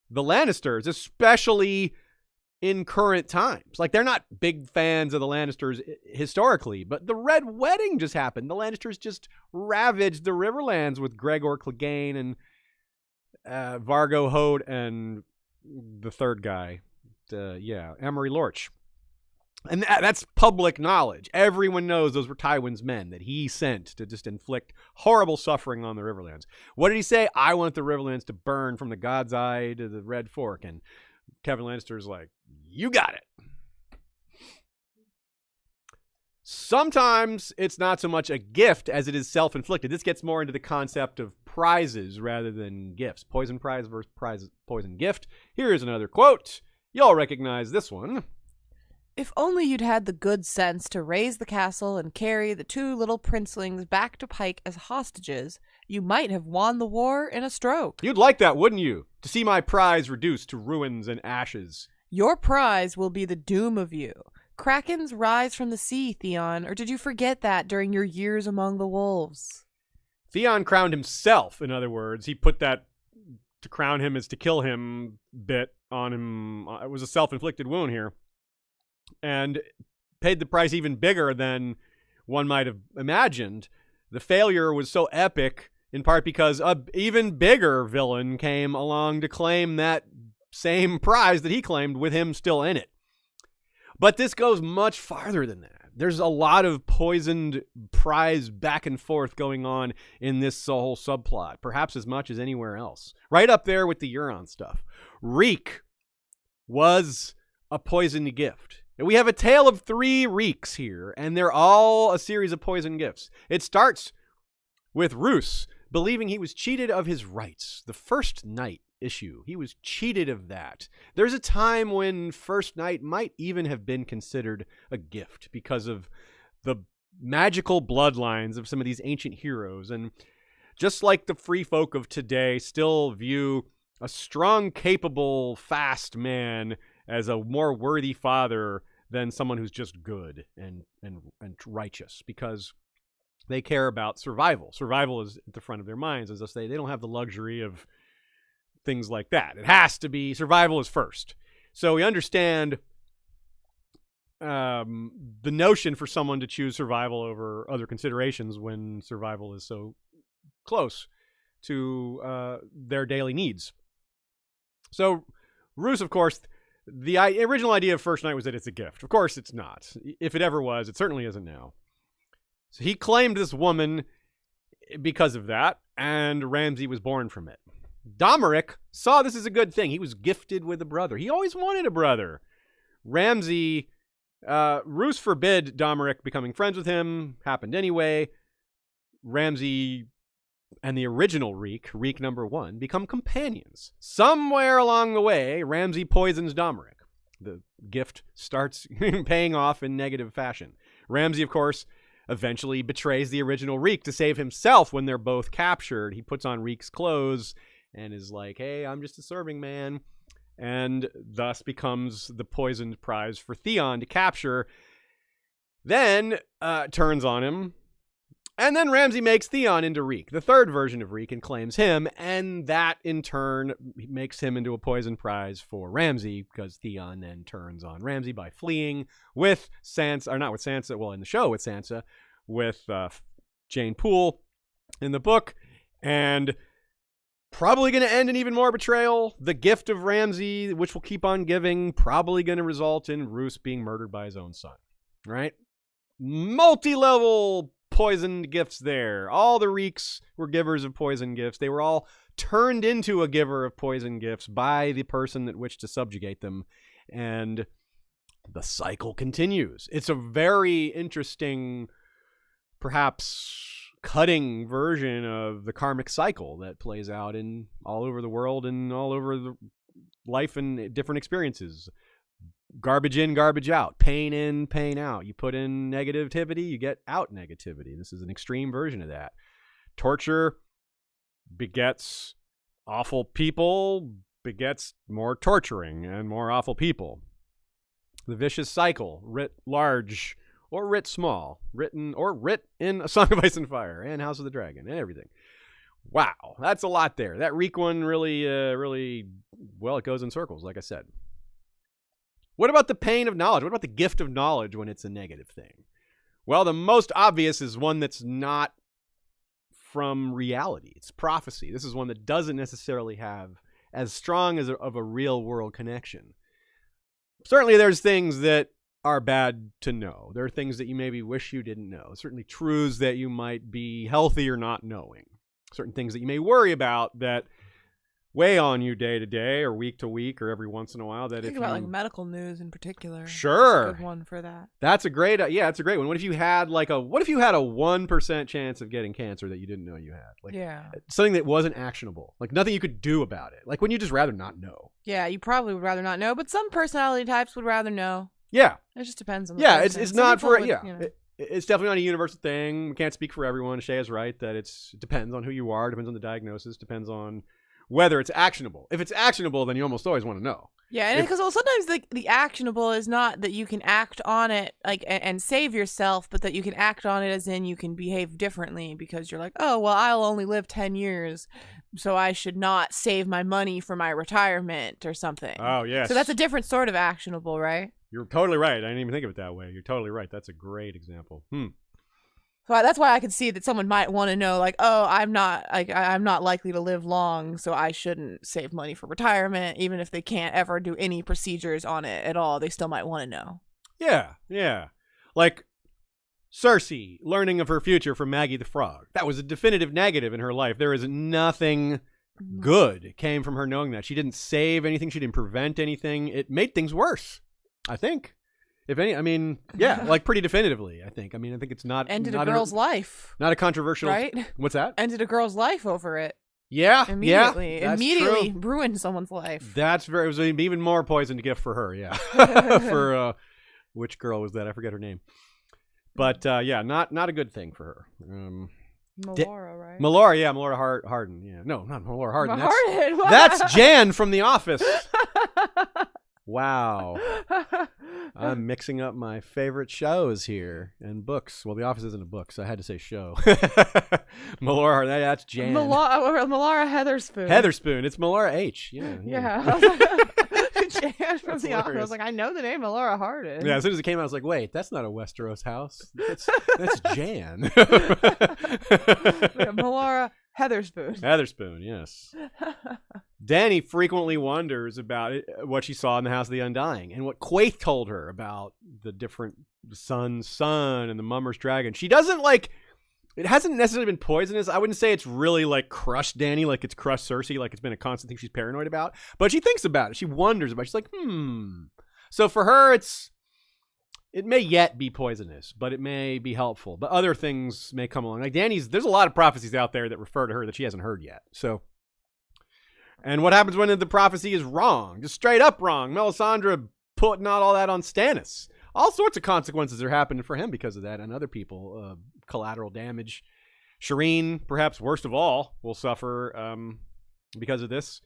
Speaker 1: the Lannisters, especially in current times. Like, they're not big fans of the Lannisters historically, but the Red Wedding just happened. The Lannisters just ravaged the Riverlands with Gregor Clegane and Vargo Hoat and the third guy, Emery Lorch. And that's public knowledge. Everyone knows those were Tywin's men that he sent to just inflict horrible suffering on the Riverlands. What did he say? I want the Riverlands to burn from the God's Eye to the Red Fork. And Kevin Lannister's like, you got it. Sometimes it's not so much a gift as it is self-inflicted. This gets more into the concept of prizes rather than gifts. Poison prize versus poison gift. Here's another quote. Y'all recognize this one.
Speaker 2: If only you'd had the good sense to raise the castle and carry the two little princelings back to Pike as hostages, you might have won the war in a stroke.
Speaker 1: You'd like that, wouldn't you? To see my prize reduced to ruins and ashes.
Speaker 2: Your prize will be the doom of you. Krakens rise from the sea, Theon, or did you forget that during your years among the wolves?
Speaker 1: Theon crowned himself, in other words. He put that to crown him is to kill him bit on him. It was a self-inflicted wound here. And paid the price even bigger than one might have imagined. The failure was so epic, in part because an even bigger villain came along to claim that same prize that he claimed with him still in it. But this goes much farther than that. There's a lot of poisoned prize back and forth going on in this whole subplot, perhaps as much as anywhere else. Right up there with the Euron stuff. Reek was a poisoned gift. And we have a tale of 3 Reeks here, and they're all a series of poison gifts. It starts with Roose believing he was cheated of his rights. The First Night issue. He was cheated of that. There's a time when First Night might even have been considered a gift because of the magical bloodlines of some of these ancient heroes. And just like the free folk of today still view a strong, capable, fast man as a more worthy father than someone who's just good and righteous, because they care about survival. Survival is at the front of their minds. As I say, they don't have the luxury of things like that. It has to be, survival is first. So we understand the notion for someone to choose survival over other considerations when survival is so close to their daily needs. So Roose, of course, the original idea of First Night was that it's a gift. Of course it's not. If it ever was, it certainly isn't now. So he claimed this woman because of that, and Ramsay was born from it. Domeric saw this as a good thing. He was gifted with a brother. He always wanted a brother. Roose forbid Domeric becoming friends with him. Happened anyway. Ramsay and the original Reek number 1, become companions. Somewhere along the way, Ramsay poisons Domeric. The gift starts paying off in negative fashion. Ramsay, of course, eventually betrays the original Reek to save himself when they're both captured. He puts on Reek's clothes and is like, hey, I'm just a serving man, and thus becomes the poisoned prize for Theon to capture. Then turns on him, and then Ramsay makes Theon into Reek, the third version of Reek, and claims him, and that in turn makes him into a poison prize for Ramsay, because Theon then turns on Ramsay by fleeing with Sansa, or not with Sansa, well, in the show with Sansa, with Jane Poole in the book, and probably going to end in even more betrayal. The gift of Ramsay, which will keep on giving, probably going to result in Roose being murdered by his own son, right? Multi-level poisoned gifts there. All the Reeks were givers of poison gifts. They were all turned into a giver of poison gifts by the person that wished to subjugate them. And the cycle continues. It's a very interesting, perhaps cutting version of the karmic cycle that plays out in all over the world and all over the life and different experiences. Garbage in, garbage out. Pain in, pain out. You put in negativity, you get out negativity. This is an extreme version of that. Torture begets awful people, begets more torturing and more awful people. The vicious cycle, writ large or writ small, writ in A Song of Ice and Fire and House of the Dragon and everything. Wow, that's a lot there. That Reek one really, well, it goes in circles, like I said. What about the pain of knowledge? What about the gift of knowledge when it's a negative thing? Well, the most obvious is one that's not from reality. It's prophecy. This is one that doesn't necessarily have as strong of a real world connection. Certainly there's things that are bad to know. There are things that you maybe wish you didn't know. Certainly truths that you might be healthier not knowing. Certain things that you may worry about that weigh on you day to day or week to week or every once in a while. That
Speaker 2: Think about like medical news in particular.
Speaker 1: Sure.
Speaker 2: That's a good one for that.
Speaker 1: That's a great, that's a great one. What if you had a 1% chance of getting cancer that you didn't know you had? Like,
Speaker 2: yeah.
Speaker 1: Something that wasn't actionable. Like nothing you could do about it. Like when you just rather not know.
Speaker 2: Yeah, you probably would rather not know, but some personality types would rather know.
Speaker 1: Yeah.
Speaker 2: It just depends on the
Speaker 1: person. It's not for,
Speaker 2: would,
Speaker 1: it's definitely not a universal thing. We can't speak for everyone. Shay is right that it depends on who you are, depends on the diagnosis, depends on whether it's actionable. If it's actionable, then you almost always want to know.
Speaker 2: Yeah, and because sometimes the actionable is not that you can act on it like and save yourself, but that you can act on it as in you can behave differently because you're like, oh, well, I'll only live 10 years, so I should not save my money for my retirement or something.
Speaker 1: Oh, yes.
Speaker 2: So that's a different sort of actionable, right?
Speaker 1: You're totally right. I didn't even think of it that way. You're totally right. That's a great example.
Speaker 2: So that's why I could see that someone might want to know, like, oh, I'm not likely to live long, so I shouldn't save money for retirement, even if they can't ever do any procedures on it at all. They still might want to know.
Speaker 1: Yeah. Like Cersei learning of her future from Maggie the Frog. That was a definitive negative in her life. There is nothing good came from her knowing that. She didn't save anything. She didn't prevent anything. It made things worse, I think. If any, I mean, yeah, like pretty definitively, I think. I mean, I think it's not...
Speaker 2: Ended a girl's life.
Speaker 1: Not a controversial...
Speaker 2: Right?
Speaker 1: What's that?
Speaker 2: Ended a girl's life over it.
Speaker 1: Yeah,
Speaker 2: Immediately.
Speaker 1: Yeah,
Speaker 2: Immediately
Speaker 1: true.
Speaker 2: ruined someone's life.
Speaker 1: It was an even more poisoned gift for her, yeah. For, which girl was that? I forget her name. But, yeah, not a good thing for her.
Speaker 2: Melora, right?
Speaker 1: Melora Hardin. Yeah. No, not Melora Hardin.
Speaker 2: Hardin.
Speaker 1: That's Jan from The Office. Wow. I'm mixing up my favorite shows here and books. Well, The Office isn't a book, so I had to say show. Melora, that's Jan.
Speaker 2: Melora Heatherspoon.
Speaker 1: Heatherspoon. It's Melora H. Yeah.
Speaker 2: Jan from The Office. I was like, I know the name Melora Hardin.
Speaker 1: Yeah, as soon as it came out, I was like, wait, that's not a Westeros house. That's Jan.
Speaker 2: Melora Heatherspoon.
Speaker 1: Heatherspoon, yes. Dany frequently wonders about what she saw in the House of the Undying and what Quaithe told her about the different Sun's son and the Mummer's dragon. She doesn't like... It hasn't necessarily been poisonous. I wouldn't say it's really like crushed Dany, like it's crushed Cersei, like it's been a constant thing she's paranoid about. But she thinks about it. She wonders about it. She's like, So for her, it may yet be poisonous, but it may be helpful. But other things may come along. Like there's a lot of prophecies out there that refer to her that she hasn't heard yet. So, and what happens when the prophecy is wrong? Just straight up wrong. Melisandre putting out all that on Stannis. All sorts of consequences are happening for him because of that, and other people, collateral damage. Shireen, perhaps worst of all, will suffer because of this.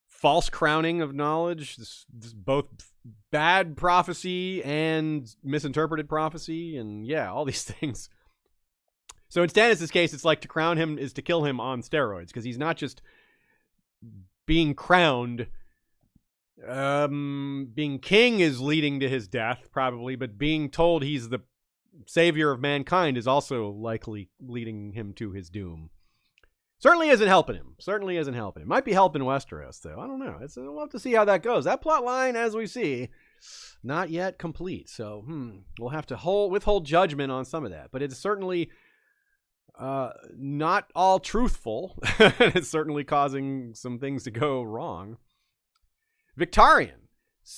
Speaker 1: False crowning of knowledge, this both bad prophecy and misinterpreted prophecy, and yeah, all these things. So in Stannis' case, it's like to crown him is to kill him on steroids, because he's not just being crowned. Being king is leading to his death, probably, but being told he's the savior of mankind is also likely leading him to his doom. Certainly isn't helping him. Might be helping Westeros, though. I don't know. We'll have to see how that goes. That plot line, as we see, not yet complete. So, we'll have to withhold judgment on some of that. But it's certainly not all truthful. It's certainly causing some things to go wrong. Victarion,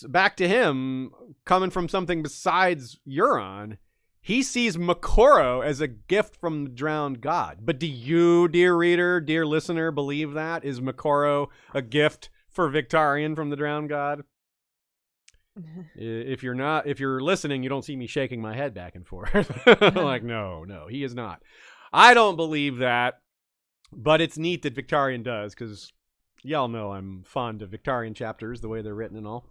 Speaker 1: back to him, coming from something besides Euron, he sees Makoro as a gift from the drowned god. But do you, dear reader, dear listener, believe that? Is Makoro a gift for Victarion from the drowned god? If you're listening, you don't see me shaking my head back and forth. Like, no, he is not. I don't believe that, but it's neat that Victarion does, because... Y'all know I'm fond of Victarion chapters, the way they're written and all.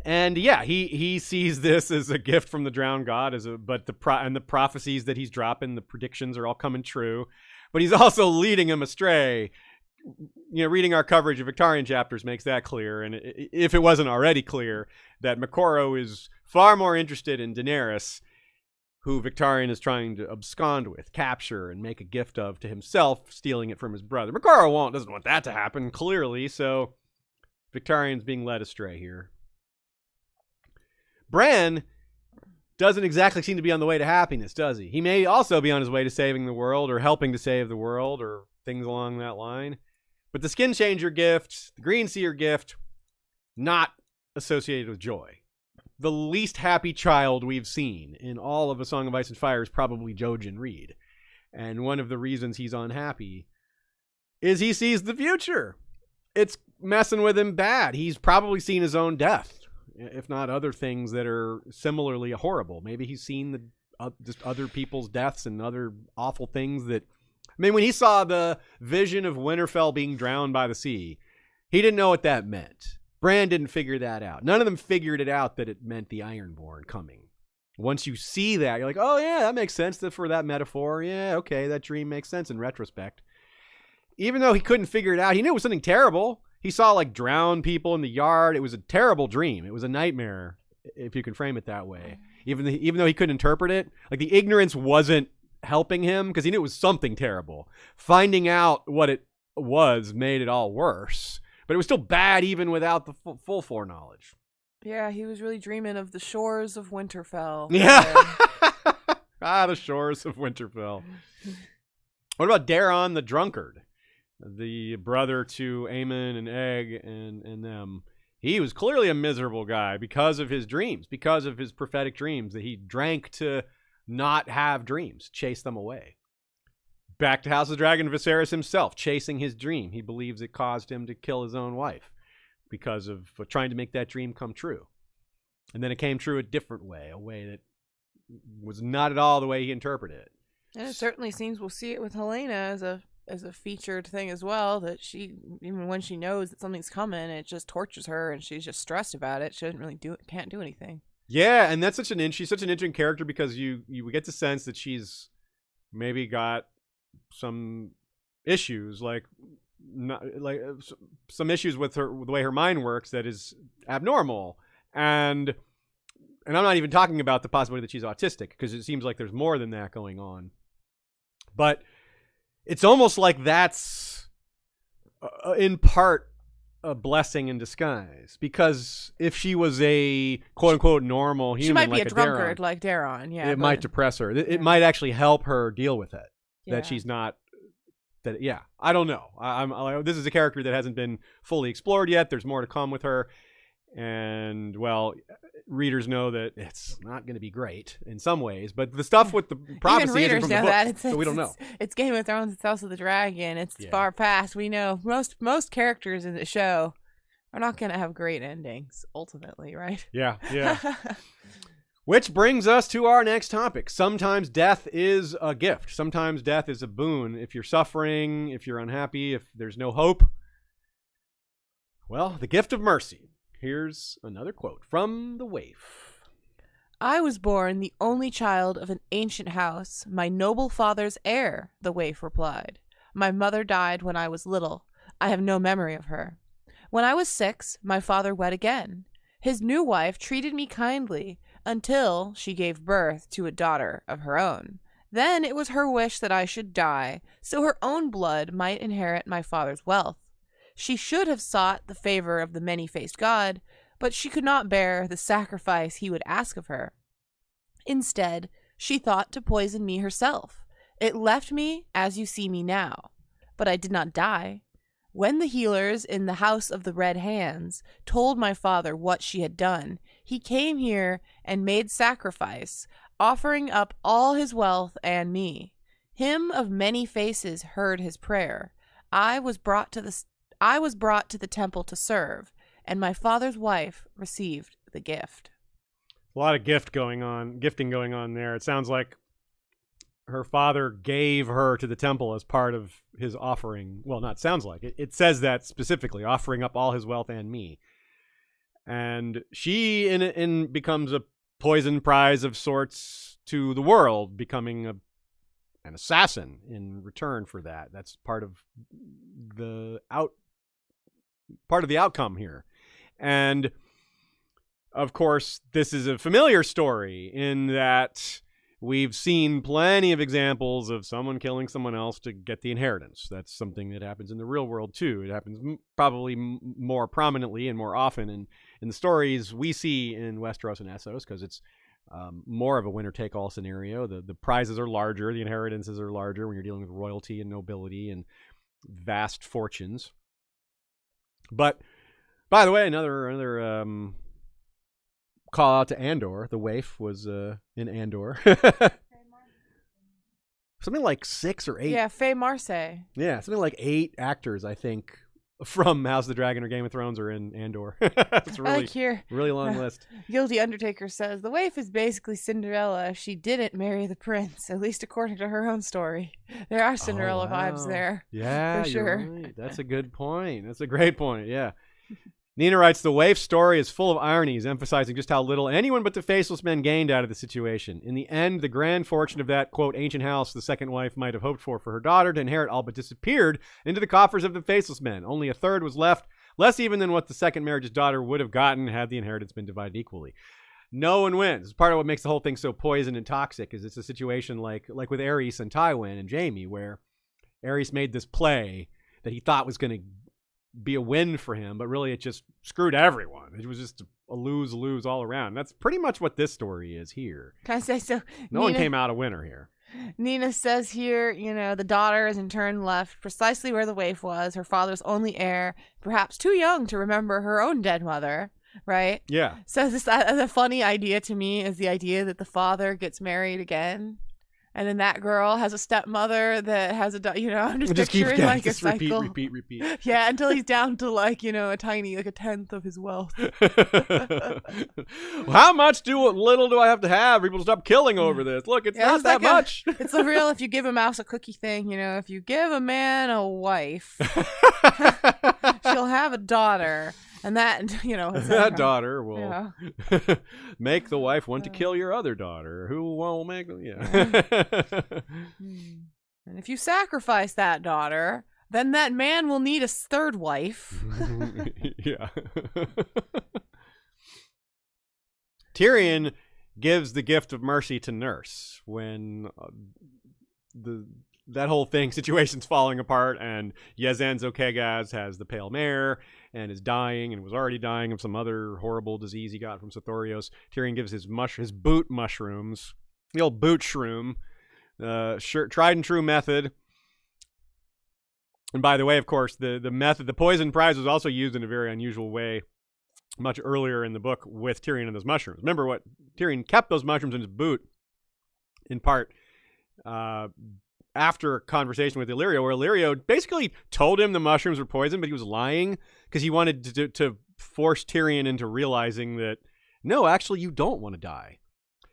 Speaker 1: And yeah, he sees this as a gift from the drowned god, but the prophecies that he's dropping, the predictions are all coming true. But he's also leading him astray. You know, reading our coverage of Victarion chapters makes that clear. And if it wasn't already clear, that Makoro is far more interested in Daenerys, who Victarion is trying to abscond with, capture, and make a gift of to himself, stealing it from his brother. Makoro doesn't want that to happen, clearly, so Victarion's being led astray here. Bran doesn't exactly seem to be on the way to happiness, does he? He may also be on his way to saving the world, or helping to save the world, or things along that line. But the Skin Changer gift, the Green Seer gift, not associated with joy. The least happy child we've seen in all of A Song of Ice and Fire is probably Jojen Reed. And one of the reasons he's unhappy is he sees the future. It's messing with him bad. He's probably seen his own death, if not other things that are similarly horrible. Maybe he's seen just other people's deaths and other awful things that... I mean, when he saw the vision of Winterfell being drowned by the sea, he didn't know what that meant. Bran didn't figure that out. None of them figured it out that it meant the Ironborn coming. Once you see that, you're like, oh yeah, that makes sense for that metaphor. Yeah, okay, that dream makes sense in retrospect. Even though he couldn't figure it out, he knew it was something terrible. He saw like drowned people in the yard. It was a terrible dream. It was a nightmare, if you can frame it that way. Even though he couldn't interpret it, like the ignorance wasn't helping him because he knew it was something terrible. Finding out what it was made it all worse. But it was still bad even without the full foreknowledge.
Speaker 2: Yeah, he was really dreaming of the shores of Winterfell.
Speaker 1: Yeah. The shores of Winterfell. What about Daeron the drunkard? The brother to Aemon and Egg and them. He was clearly a miserable guy because of his dreams, because of his prophetic dreams that he drank to not have dreams, chase them away. Back to House of the Dragon, Viserys himself, chasing his dream. He believes it caused him to kill his own wife because of trying to make that dream come true. And then it came true a different way, a way that was not at all the way he interpreted it.
Speaker 2: And it certainly seems we'll see it with Helena as a featured thing as well, that she, even when she knows that something's coming, it just tortures her and she's just stressed about it. She doesn't really can't do anything.
Speaker 1: Yeah, and that's she's such an interesting character because you get the sense that she's maybe got some issues, some issues with the way her mind works that is abnormal. And I'm not even talking about the possibility that she's autistic, because it seems like there's more than that going on. But it's almost like that's in part a blessing in disguise, because if she was a quote unquote normal human,
Speaker 2: she might be
Speaker 1: like
Speaker 2: a drunkard
Speaker 1: Daeron,
Speaker 2: like Daeron. Yeah,
Speaker 1: it might depress her. It might actually help her deal with it.
Speaker 2: Yeah.
Speaker 1: That she's not. That I don't know. This is a character that hasn't been fully explored yet. There's more to come with her, and well, readers know that it's not going to be great in some ways. But the stuff with the prophecy
Speaker 2: even readers
Speaker 1: isn't from
Speaker 2: know
Speaker 1: the book,
Speaker 2: that.
Speaker 1: so we don't know.
Speaker 2: It's Game of Thrones. It's House of the Dragon. It's far past. We know most characters in the show are not going to have great endings ultimately, right?
Speaker 1: Yeah. Which brings us to our next topic. Sometimes death is a gift. Sometimes death is a boon. If you're suffering, if you're unhappy, if there's no hope, well, the gift of mercy. Here's another quote from the waif.
Speaker 2: I was born the only child of an ancient house, my noble father's heir, the waif replied. My mother died when I was little. I have no memory of her. When I was 6, my father wed again. His new wife treated me kindly until she gave birth to a daughter of her own. Then it was her wish that I should die, so her own blood might inherit my father's wealth. She should have sought the favor of the many-faced god, but she could not bear the sacrifice he would ask of her. Instead, she thought to poison me herself. It left me as you see me now, but I did not die. When the healers in the House of the Red Hands told my father what she had done, he came here and made sacrifice, offering up all his wealth and me. Him of many faces heard his prayer. I was brought to the temple to serve, and my father's wife received the gift.
Speaker 1: A lot of gifting going on there. It sounds like her father gave her to the temple as part of his offering. Well, not sounds like. It says that specifically, offering up all his wealth and me. And she becomes a poison prize of sorts to the world, becoming an assassin in return for that. That's part of the outcome here. And of course, this is a familiar story in that we've seen plenty of examples of someone killing someone else to get the inheritance. That's something that happens in the real world too. It happens probably more prominently and more often in the stories we see in Westeros and Essos, because it's more of a winner-take-all scenario. The prizes are larger, the inheritances are larger when you're dealing with royalty and nobility and vast fortunes. But by the way, another call out to Andor. The waif was in Andor. Something like 6 or 8.
Speaker 2: Yeah, Faye Marseille.
Speaker 1: Yeah, something like 8 actors, I think, from House of the Dragon or Game of Thrones are in Andor. It's a really long list.
Speaker 2: Guilty Undertaker says, the waif is basically Cinderella if she didn't marry the prince, at least according to her own story. There are Cinderella vibes there.
Speaker 1: Yeah,
Speaker 2: for sure.
Speaker 1: You're right. That's a good point. That's a great point, yeah. Nina writes, the waif's story is full of ironies, emphasizing just how little anyone but the Faceless Men gained out of the situation. In the end, the grand fortune of that, quote, ancient house the second wife might have hoped for her daughter to inherit all but disappeared into the coffers of the Faceless Men. Only a third was left, less even than what the second marriage's daughter would have gotten had the inheritance been divided equally. No one wins. Part of what makes the whole thing so poison and toxic is it's a situation like with Aerys and Tywin and Jaime, where Aerys made this play that he thought was going to be a win for him, but really it just screwed everyone. It was just a lose-lose all around. That's pretty much what this story is here.
Speaker 2: Can I say so?
Speaker 1: No one came out a winner here.
Speaker 2: Nina says here, the daughter is in turn left precisely where the waif was, her father's only heir, perhaps too young to remember her own dead mother, right?
Speaker 1: Yeah.
Speaker 2: So this a funny idea to me is the idea that the father gets married again. And then that girl has a stepmother that has I'm just picturing like a cycle.
Speaker 1: Repeat.
Speaker 2: Yeah, until he's down to a tiny, a tenth of his wealth.
Speaker 1: Well, how little do I have to have? People stop killing over this. Look, it's not that much.
Speaker 2: It's a real, if you give a mouse a cookie thing, if you give a man a wife, she'll have a daughter. And that,
Speaker 1: that daughter will make the wife want to kill your other daughter, who won't make,
Speaker 2: And if you sacrifice that daughter, then that man will need a third wife.
Speaker 1: Yeah. Tyrion gives the gift of mercy to Nurse when that whole situation's falling apart, and Yezen Zokegaz has the pale mare and is dying and was already dying of some other horrible disease he got from Sothorios. Tyrion gives his boot mushrooms, the old boot shroom, tried and true method. And by the way, of course, the poison prize was also used in a very unusual way much earlier in the book with Tyrion and those mushrooms. Remember what Tyrion kept those mushrooms in his boot in part after a conversation with Illyrio, where Illyrio basically told him the mushrooms were poison, but he was lying because he wanted to force Tyrion into realizing that, no, actually, you don't want to die.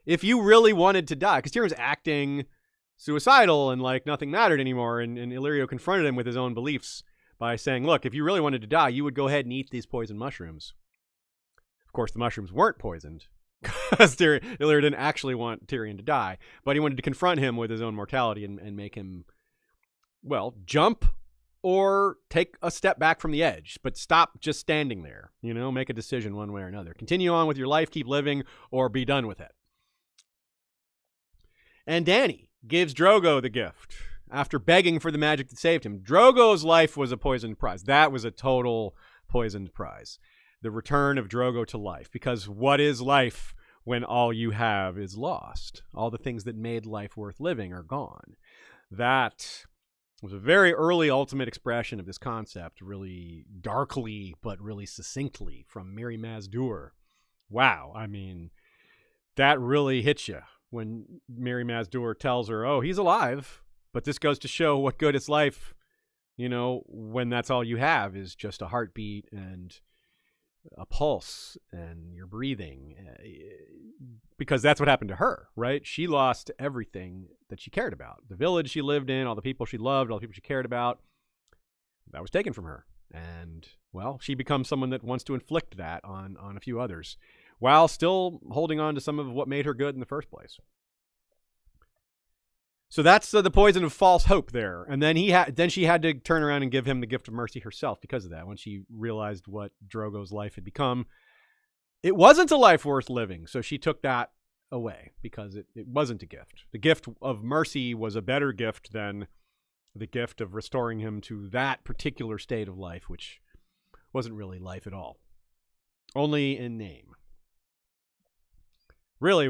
Speaker 1: If you really wanted to die, because Tyrion's acting suicidal and like nothing mattered anymore, and Illyrio confronted him with his own beliefs by saying, look, if you really wanted to die, you would go ahead and eat these poison mushrooms. Of course, the mushrooms weren't poisoned, because Illyrio didn't actually want Tyrion to die, but he wanted to confront him with his own mortality and make him, jump or take a step back from the edge, but stop just standing there, make a decision one way or another. Continue on with your life, keep living, or be done with it. And Dany gives Drogo the gift after begging for the magic that saved him. Drogo's life was a poisoned prize. That was a total poisoned prize. The return of Drogo to life. Because what is life when all you have is lost? All the things that made life worth living are gone. That was a very early ultimate expression of this concept, really darkly but really succinctly from Mirri Maz Duur. Wow, I mean, that really hits you when Mirri Maz Duur tells her, oh, he's alive, but this goes to show what good is life, when that's all you have is just a heartbeat and a pulse and you're breathing, because that's what happened to her, right? She lost everything that she cared about. The village she lived in, all the people she loved, all the people she cared about, that was taken from her. And, she becomes someone that wants to inflict that on a few others while still holding on to some of what made her good in the first place. So that's the poison of false hope there. And then she had to turn around and give him the gift of mercy herself because of that. When she realized what Drogo's life had become, it wasn't a life worth living. So she took that away because it wasn't a gift. The gift of mercy was a better gift than the gift of restoring him to that particular state of life, which wasn't really life at all. Only in name. Really,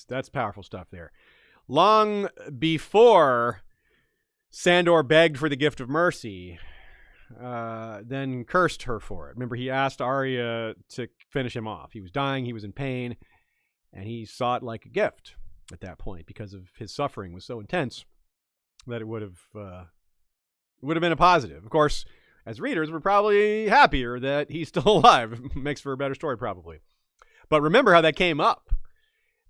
Speaker 1: that's powerful stuff there. Long before Sandor begged for the gift of mercy, then cursed her for it. Remember, he asked Arya to finish him off. He was dying, he was in pain, and he saw it like a gift at that point because of his suffering was so intense that it would have been a positive. Of course, as readers, we're probably happier that he's still alive. It makes for a better story, probably. But remember how that came up.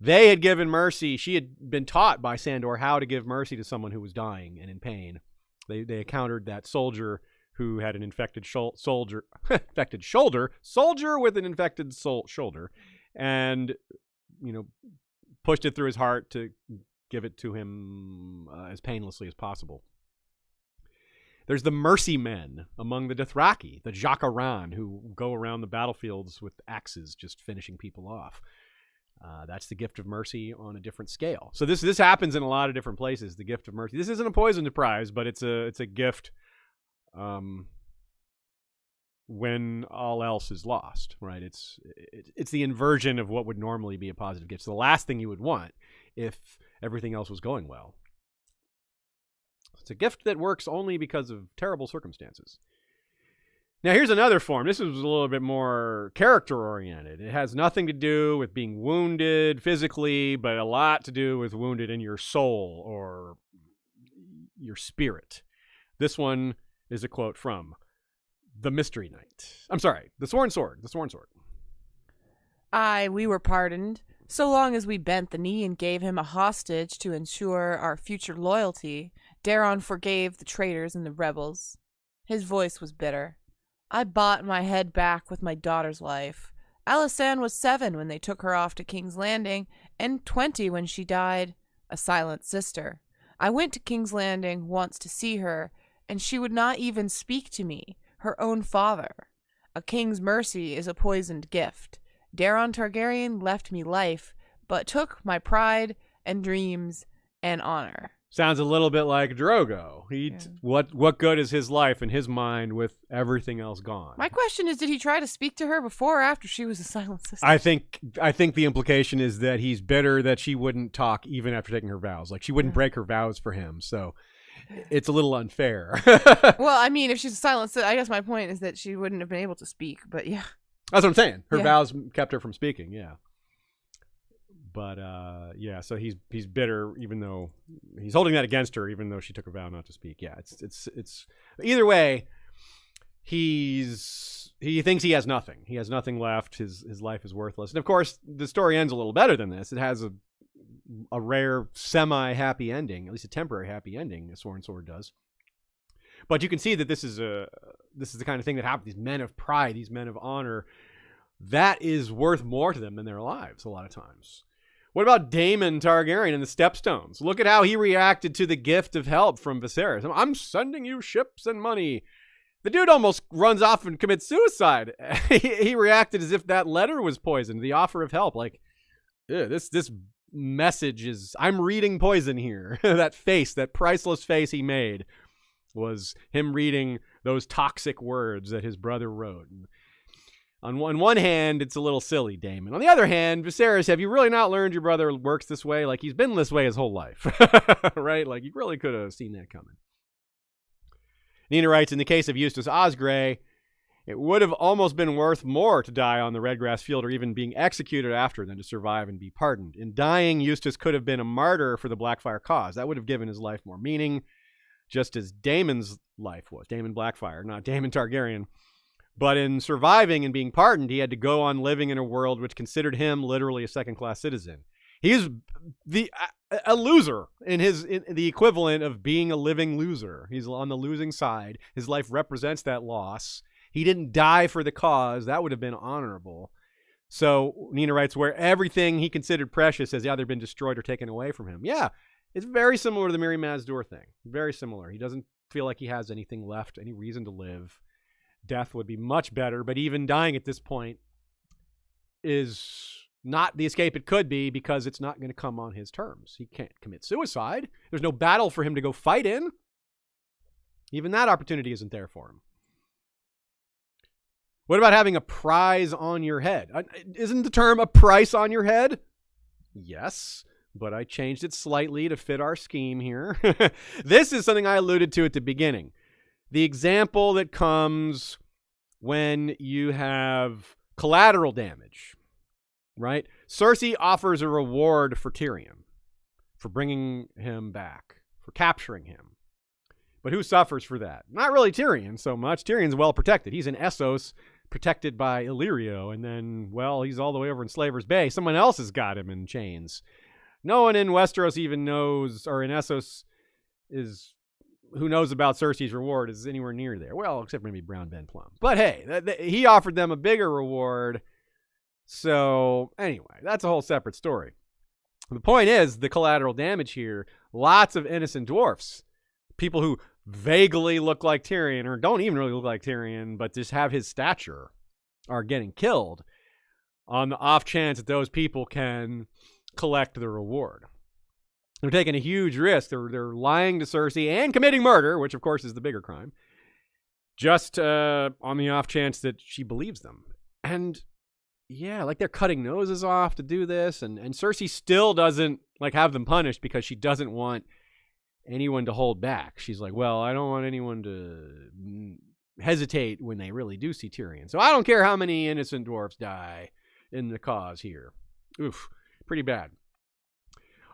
Speaker 1: They had given mercy. She had been taught by Sandor how to give mercy to someone who was dying and in pain. They encountered that soldier who had an infected soldier with an infected shoulder, and pushed it through his heart to give it to him as painlessly as possible. There's the mercy men among the Dothraki, the Jaqaran, who go around the battlefields with axes, just finishing people off. That's the gift of mercy on a different scale. So this happens in a lot of different places. The gift of mercy. This isn't a poisoned prize, but it's a gift when all else is lost, right? It's the inversion of what would normally be a positive gift. It's the last thing you would want if everything else was going well. It's a gift that works only because of terrible circumstances. Now, here's another form. This is a little bit more character-oriented. It has nothing to do with being wounded physically, but a lot to do with wounded in your soul or your spirit. This one is a quote from The Mystery Knight. I'm sorry, The Sworn Sword. The Sworn Sword.
Speaker 2: Aye, we were pardoned, so long as we bent the knee and gave him a hostage to ensure our future loyalty. Daeron forgave the traitors and the rebels. His voice was bitter. I bought my head back with my daughter's life. Alicent was 7 when they took her off to King's Landing, and 20 when she died, a silent sister. I went to King's Landing once to see her, and she would not even speak to me, her own father. A king's mercy is a poisoned gift. Daeron Targaryen left me life, but took my pride and dreams and honor.
Speaker 1: Sounds a little bit like Drogo. What good is his life in his mind with everything else gone?
Speaker 2: My question is, did he try to speak to her before or after she was a silent sister?
Speaker 1: I think the implication is that he's bitter that she wouldn't talk even after taking her vows. Like, she wouldn't break her vows for him. So it's a little unfair.
Speaker 2: Well, I mean, if she's a silent sister, I guess my point is that she wouldn't have been able to speak. But yeah.
Speaker 1: That's what I'm saying. Her vows kept her from speaking. Yeah. But so he's bitter, even though he's holding that against her, even though she took a vow not to speak. Yeah, it's either way. He thinks he has nothing. He has nothing left. His life is worthless. And of course, the story ends a little better than this. It has a rare semi-happy ending, at least a temporary happy ending. A Sworn Sword does. But you can see that this is the kind of thing that happens. These men of pride, these men of honor, that is worth more to them than their lives a lot of times. What about Daemon Targaryen and the Stepstones? Look at how he reacted to the gift of help from Viserys. I'm sending you ships and money. The dude almost runs off and commits suicide. He reacted as if that letter was poisoned, the offer of help. Like, this message is, I'm reading poison here. That face, that priceless face he made was him reading those toxic words that his brother wrote. On one hand, it's a little silly, Daemon. On the other hand, Viserys, have you really not learned your brother works this way? Like, he's been this way his whole life, right? Like, you really could have seen that coming. Nina writes, in the case of Eustace Osgrey, it would have almost been worth more to die on the Redgrass field or even being executed after than to survive and be pardoned. In dying, Eustace could have been a martyr for the Blackfyre cause. That would have given his life more meaning, just as Daemon's life was. Daemon Blackfyre, not Daemon Targaryen. But in surviving and being pardoned, he had to go on living in a world which considered him literally a second-class citizen. He's a loser in the equivalent of being a living loser. He's on the losing side. His life represents that loss. He didn't die for the cause. That would have been honorable. So Nina writes, where everything he considered precious has either been destroyed or taken away from him. Yeah, it's very similar to the Mirri Maz Duur thing. Very similar. He doesn't feel like he has anything left, any reason to live. Death would be much better, but even dying at this point is not the escape it could be because it's not going to come on his terms. He can't commit suicide. There's no battle for him to go fight in. Even that opportunity isn't there for him. What about having a prize on your head? Isn't the term a price on your head? Yes, but I changed it slightly to fit our scheme here. This is something I alluded to at the beginning. The example that comes when you have collateral damage, right? Cersei offers a reward for Tyrion for bringing him back, for capturing him. But who suffers for that? Not really Tyrion so much. Tyrion's well protected. He's in Essos, protected by Illyrio, and then, well, he's all the way over in Slaver's Bay. Someone else has got him in chains. No one in Westeros even knows, or in Essos who knows about Cersei's reward is anywhere near there. Well, except maybe Brown Ben Plum. But hey, he offered them a bigger reward. So anyway, that's a whole separate story. The point is, the collateral damage here, lots of innocent dwarfs, people who vaguely look like Tyrion or don't even really look like Tyrion, but just have his stature, are getting killed on the off chance that those people can collect the reward. They're taking a huge risk. They're lying to Cersei and committing murder, which of course is the bigger crime, just on the off chance that she believes them. And yeah, like they're cutting noses off to do this, and Cersei still doesn't like have them punished because she doesn't want anyone to hold back. She's like, well, I don't want anyone to hesitate when they really do see Tyrion. So I don't care how many innocent dwarfs die in the cause here. Oof, pretty bad.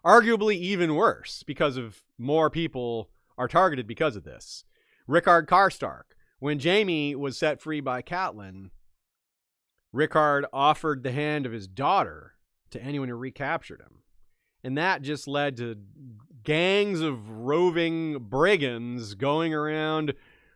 Speaker 1: Arguably even worse because of more people are targeted because of this. Rickard Karstark. When Jaime was set free by Catelyn, Rickard offered the hand of his daughter to anyone who recaptured him. And that just led to gangs of roving brigands going around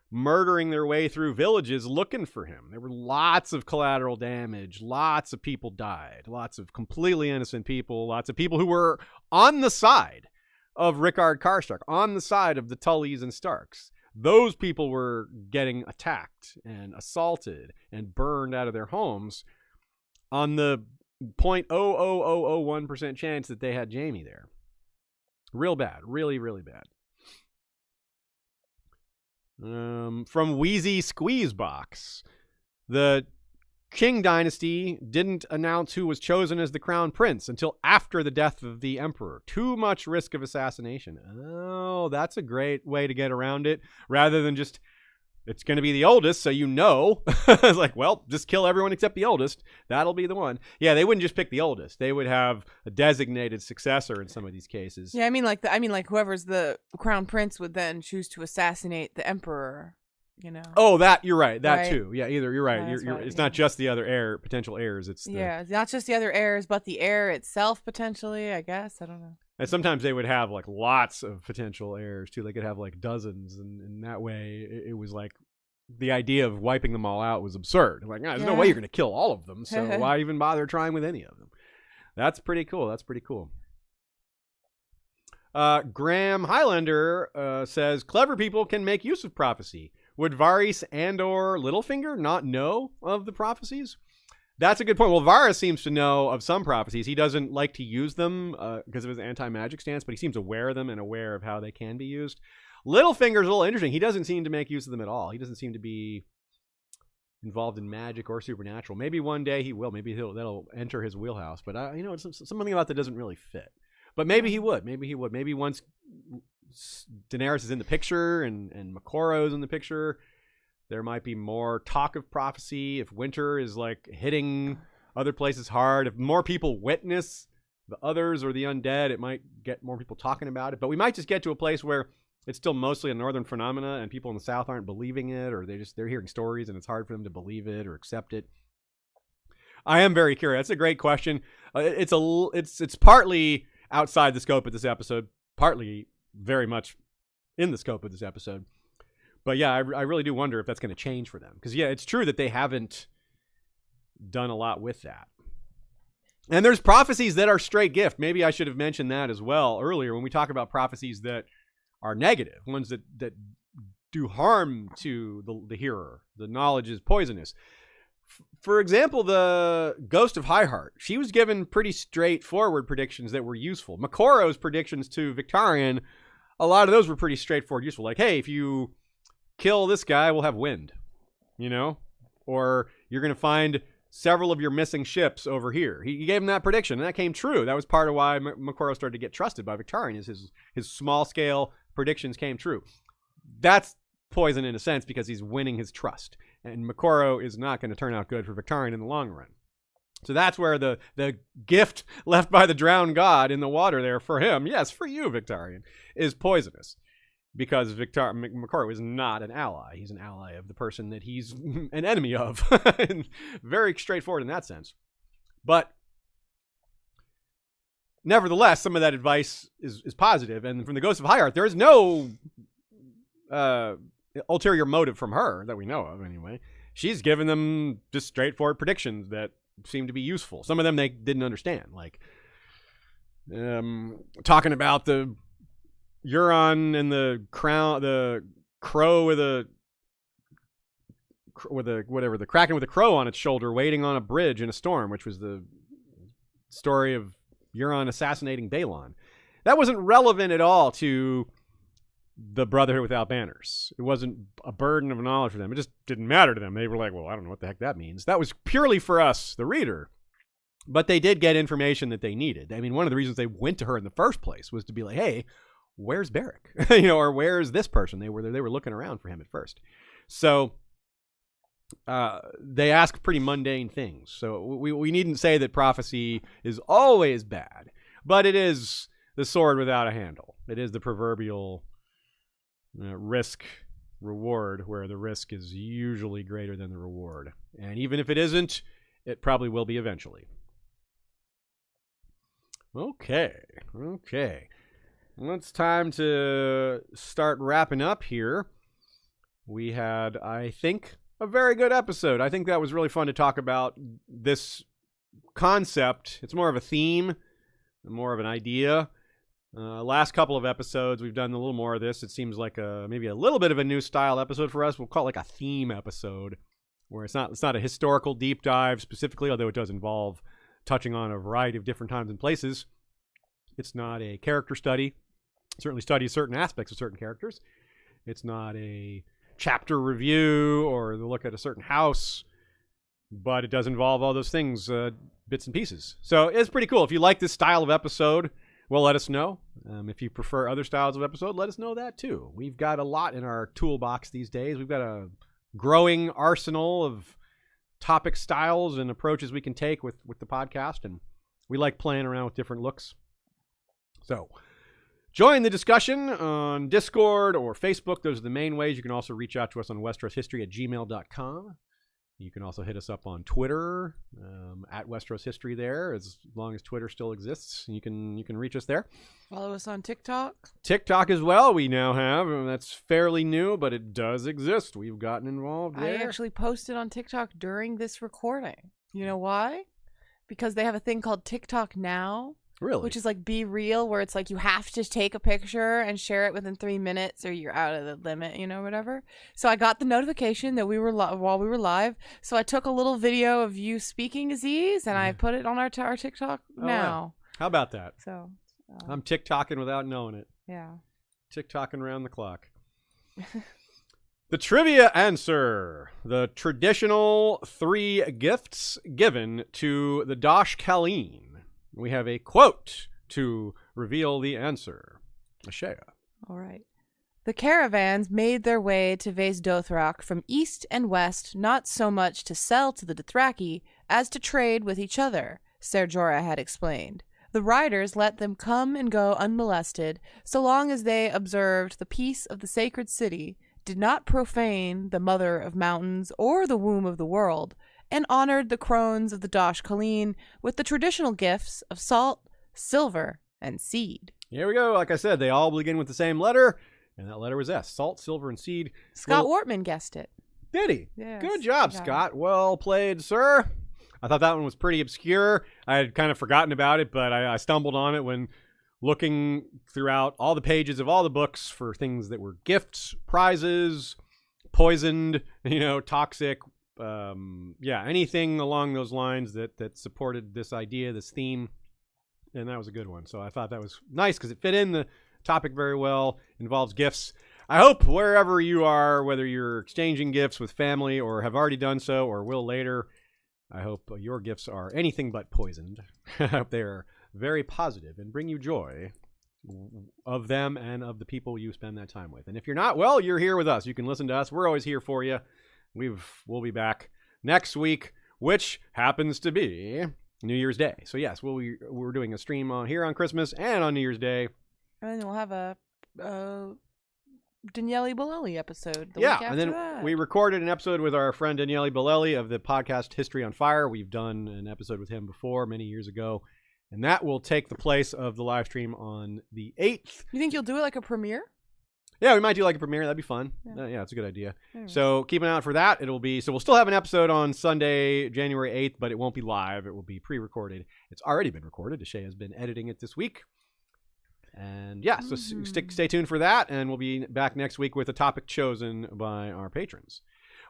Speaker 1: murdering their way through villages looking for him. There were lots of collateral damage. Lots of people died. Lots of completely innocent people. Lots of people who were on the side of Rickard Karstark, on the side of the Tullys and Starks. Those people were getting attacked and assaulted and burned out of their homes on the 0.00001% chance that they had Jaime there. Real bad. Really, really bad. From Wheezy Squeezebox. The King Dynasty didn't announce who was chosen as the crown prince until after the death of the emperor. Too much risk of assassination. Oh, that's a great way to get around it. Rather than just, it's going to be the oldest, so you know. It's like, well, just kill everyone except the oldest. That'll be the one. Yeah, they wouldn't just pick the oldest. They would have a designated successor in some of these cases.
Speaker 2: Yeah, I mean, like whoever's the crown prince would then choose to assassinate the emperor. You know.
Speaker 1: Oh, that you're right. That
Speaker 2: right?
Speaker 1: too. Yeah, you're right.
Speaker 2: Yeah,
Speaker 1: You're it's not just the other potential heirs. It's
Speaker 2: it's not just the other heirs, but the heir itself potentially. I guess I don't know.
Speaker 1: And sometimes they would have like lots of potential heirs too. They could have like dozens, and that way it was like the idea of wiping them all out was absurd. Like, there's no way you're going to kill all of them, so why even bother trying with any of them? That's pretty cool. Graham Highlander says clever people can make use of prophecy. Would Varys and or Littlefinger not know of the prophecies? That's a good point. Well, Varys seems to know of some prophecies. He doesn't like to use them because of his anti-magic stance, but he seems aware of them and aware of how they can be used. Littlefinger's a little interesting. He doesn't seem to make use of them at all. He doesn't seem to be involved in magic or supernatural. Maybe one day he will. Maybe that'll enter his wheelhouse. But it's something about that doesn't really fit. But maybe he would. Maybe once Daenerys is in the picture and Makoro's in the picture, there might be more talk of prophecy. If winter is like hitting other places hard, if more people witness the others or the undead, it might get more people talking about it. But we might just get to a place where it's still mostly a northern phenomena and people in the south aren't believing it, or they're hearing stories and it's hard for them to believe it or accept it. I am very curious. That's a great question. It's partly outside the scope of this episode, partly very much in the scope of this episode. But yeah, I really do wonder if that's going to change for them. Because yeah, it's true that they haven't done a lot with that. And there's prophecies that are straight gift. Maybe I should have mentioned that as well earlier when we talk about prophecies that are negative, ones that do harm to the hearer. The knowledge is poisonous. For example, the Ghost of Highheart, she was given pretty straightforward predictions that were useful. Makoro's predictions to Victarion, a lot of those were pretty straightforward, useful. Like, hey, if you kill this guy, we'll have wind, or you're going to find several of your missing ships over here. He gave him that prediction, and that came true. That was part of why Makoro started to get trusted by Victarion, is his small-scale predictions came true. That's poison in a sense because he's winning his trust. And Makoro is not going to turn out good for Victarion in the long run. So that's where the gift left by the drowned god in the water there for him, yes, for you, Victarion, is poisonous. Because Makoro is not an ally. He's an ally of the person that he's an enemy of. Very straightforward in that sense. But nevertheless, some of that advice is positive. And from the Ghost of Highheart, there is no ulterior motive from her that we know of anyway. She's given them just straightforward predictions that seem to be useful. Some of them they didn't understand, like talking about the Euron and the crow with the kraken with a crow on its shoulder waiting on a bridge in a storm, which was the story of Euron assassinating Balon. That wasn't relevant at all to the Brotherhood without banners. It wasn't a burden of knowledge for them. It just didn't matter to them. They were like, well, I don't know what the heck that means. That was purely for us, the reader. But they did get information that they needed. I mean, one of the reasons they went to her in the first place was to be like, hey, where's Beric? Or where's this person? They were looking around for him at first. So they ask pretty mundane things. So we needn't say that prophecy is always bad, but it is the sword without a handle. It is the proverbial risk reward, where the risk is usually greater than the reward. And even if it isn't, it probably will be eventually. Okay. Well, it's time to start wrapping up here. We had, I think, a very good episode. I think that was really fun to talk about this concept. It's more of a theme, more of an idea. Last couple of episodes, we've done a little more of this. It seems like maybe a little bit of a new style episode for us. We'll call it like a theme episode, where it's not a historical deep dive specifically, although it does involve touching on a variety of different times and places. It's not a character study. It certainly studies certain aspects of certain characters. It's not a chapter review or the look at a certain house, but it does involve all those things, bits and pieces. So it's pretty cool. If you like this style of episode, well, let us know. If you prefer other styles of episode, let us know that too. We've got a lot in our toolbox these days. We've got a growing arsenal of topic styles and approaches we can take with the podcast, and we like playing around with different looks. So join the discussion on Discord or Facebook. Those are the main ways. You can also reach out to us on westeroshistory@gmail.com. You can also hit us up on Twitter, at Westeros History there, as long as Twitter still exists. You can reach us there.
Speaker 2: Follow us on TikTok.
Speaker 1: TikTok as well, we now have. That's fairly new, but it does exist. We've gotten involved there.
Speaker 2: I actually posted on TikTok during this recording. You know why? Because they have a thing called TikTok Now.
Speaker 1: Really?
Speaker 2: Which is like Be Real, where it's like you have to take a picture and share it within 3 minutes or you're out of the limit, whatever. So I got the notification that we were while we were live. So I took a little video of you speaking, Aziz, and I put it on our TikTok now.
Speaker 1: Wow. How about that?
Speaker 2: So
Speaker 1: I'm TikToking without knowing it.
Speaker 2: Yeah.
Speaker 1: TikToking around the clock. The trivia answer. The traditional 3 gifts given to the Dosh Khaleen. We have a quote to reveal the answer. Ashea.
Speaker 2: All right. The caravans made their way to Vaes Dothrak from east and west, not so much to sell to the Dothraki as to trade with each other, Ser Jorah had explained. The riders let them come and go unmolested, so long as they observed the peace of the sacred city, did not profane the mother of mountains or the womb of the world, and honored the crones of the Dosh Khaleen with the traditional gifts of salt, silver, and seed.
Speaker 1: Here we go. Like I said, they all begin with the same letter, and that letter was S. Salt, silver, and seed.
Speaker 2: Scott Wortman guessed it.
Speaker 1: Did he?
Speaker 2: Yes.
Speaker 1: Good job, Scott. Well played, sir. I thought that one was pretty obscure. I had kind of forgotten about it, but I stumbled on it when looking throughout all the pages of all the books for things that were gifts, prizes, poisoned, toxic, anything along those lines that supported this idea, this theme, and that was a good one. So I thought that was nice because it fit in the topic very well. Involves gifts. I hope wherever you are, whether you're exchanging gifts with family or have already done so or will later, I hope your gifts are anything but poisoned. I hope they are very positive and bring you joy of them and of the people you spend that time with. And if you're not, well, you're here with us. You can listen to us. We're always here for you. We'll be back next week, which happens to be New Year's Day. So yes, we're doing a stream here on Christmas and on New Year's Day.
Speaker 2: And then we'll have a Daniele Bolelli episode the
Speaker 1: week
Speaker 2: after
Speaker 1: and then
Speaker 2: that.
Speaker 1: We recorded an episode with our friend Daniele Bolelli of the podcast History on Fire. We've done an episode with him before many years ago, and that will take the place of the live stream on the 8th.
Speaker 2: You think you'll do it like a premiere?
Speaker 1: Yeah, we might do like a premiere. That'd be fun. Yeah, it's a good idea. So keep an eye out for that. We'll still have an episode on Sunday, January 8th, but it won't be live. It will be pre-recorded. It's already been recorded. Deshay has been editing it this week. And yeah, so stay tuned for that, and we'll be back next week with a topic chosen by our patrons.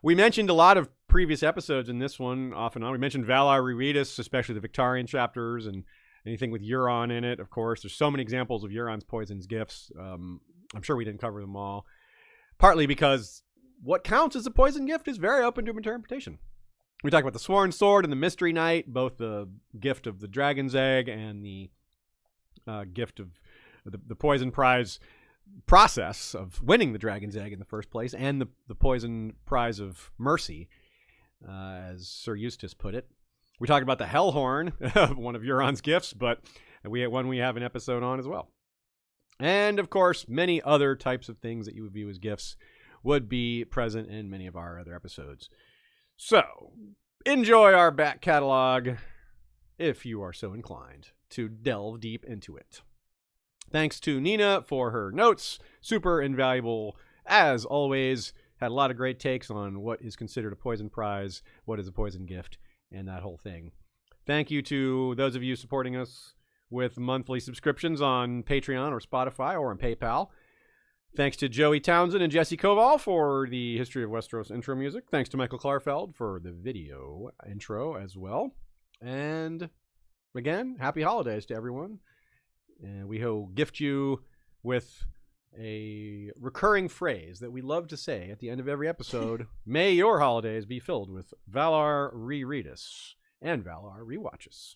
Speaker 1: We mentioned a lot of previous episodes in this one, off and on. We mentioned Valar Rereadus, especially the Victarion chapters, and anything with Euron in it, of course. There's so many examples of Euron's poisons gifts. I'm sure we didn't cover them all, partly because what counts as a poison gift is very open to interpretation. We talked about the Sworn Sword and the Mystery Knight, both the gift of the dragon's egg and the gift of the poison prize process of winning the dragon's egg in the first place, and the poison prize of mercy, as Sir Eustace put it. We talked about the Hellhorn, one of Euron's gifts, but we have an episode on as well. And, of course, many other types of things that you would view as gifts would be present in many of our other episodes. So, enjoy our back catalog if you are so inclined to delve deep into it. Thanks to Nina for her notes. Super invaluable, as always. Had a lot of great takes on what is considered a poison prize, what is a poison gift, and that whole thing. Thank you to those of you supporting us with monthly subscriptions on Patreon or Spotify or on PayPal. Thanks to Joey Townsend and Jesse Koval for the History of Westeros intro music. Thanks to Michael Klarfeld for the video intro as well. And again, happy holidays to everyone. And we will gift you with a recurring phrase that we love to say at the end of every episode. May your holidays be filled with Valar Rereadus and Valar Rewatches.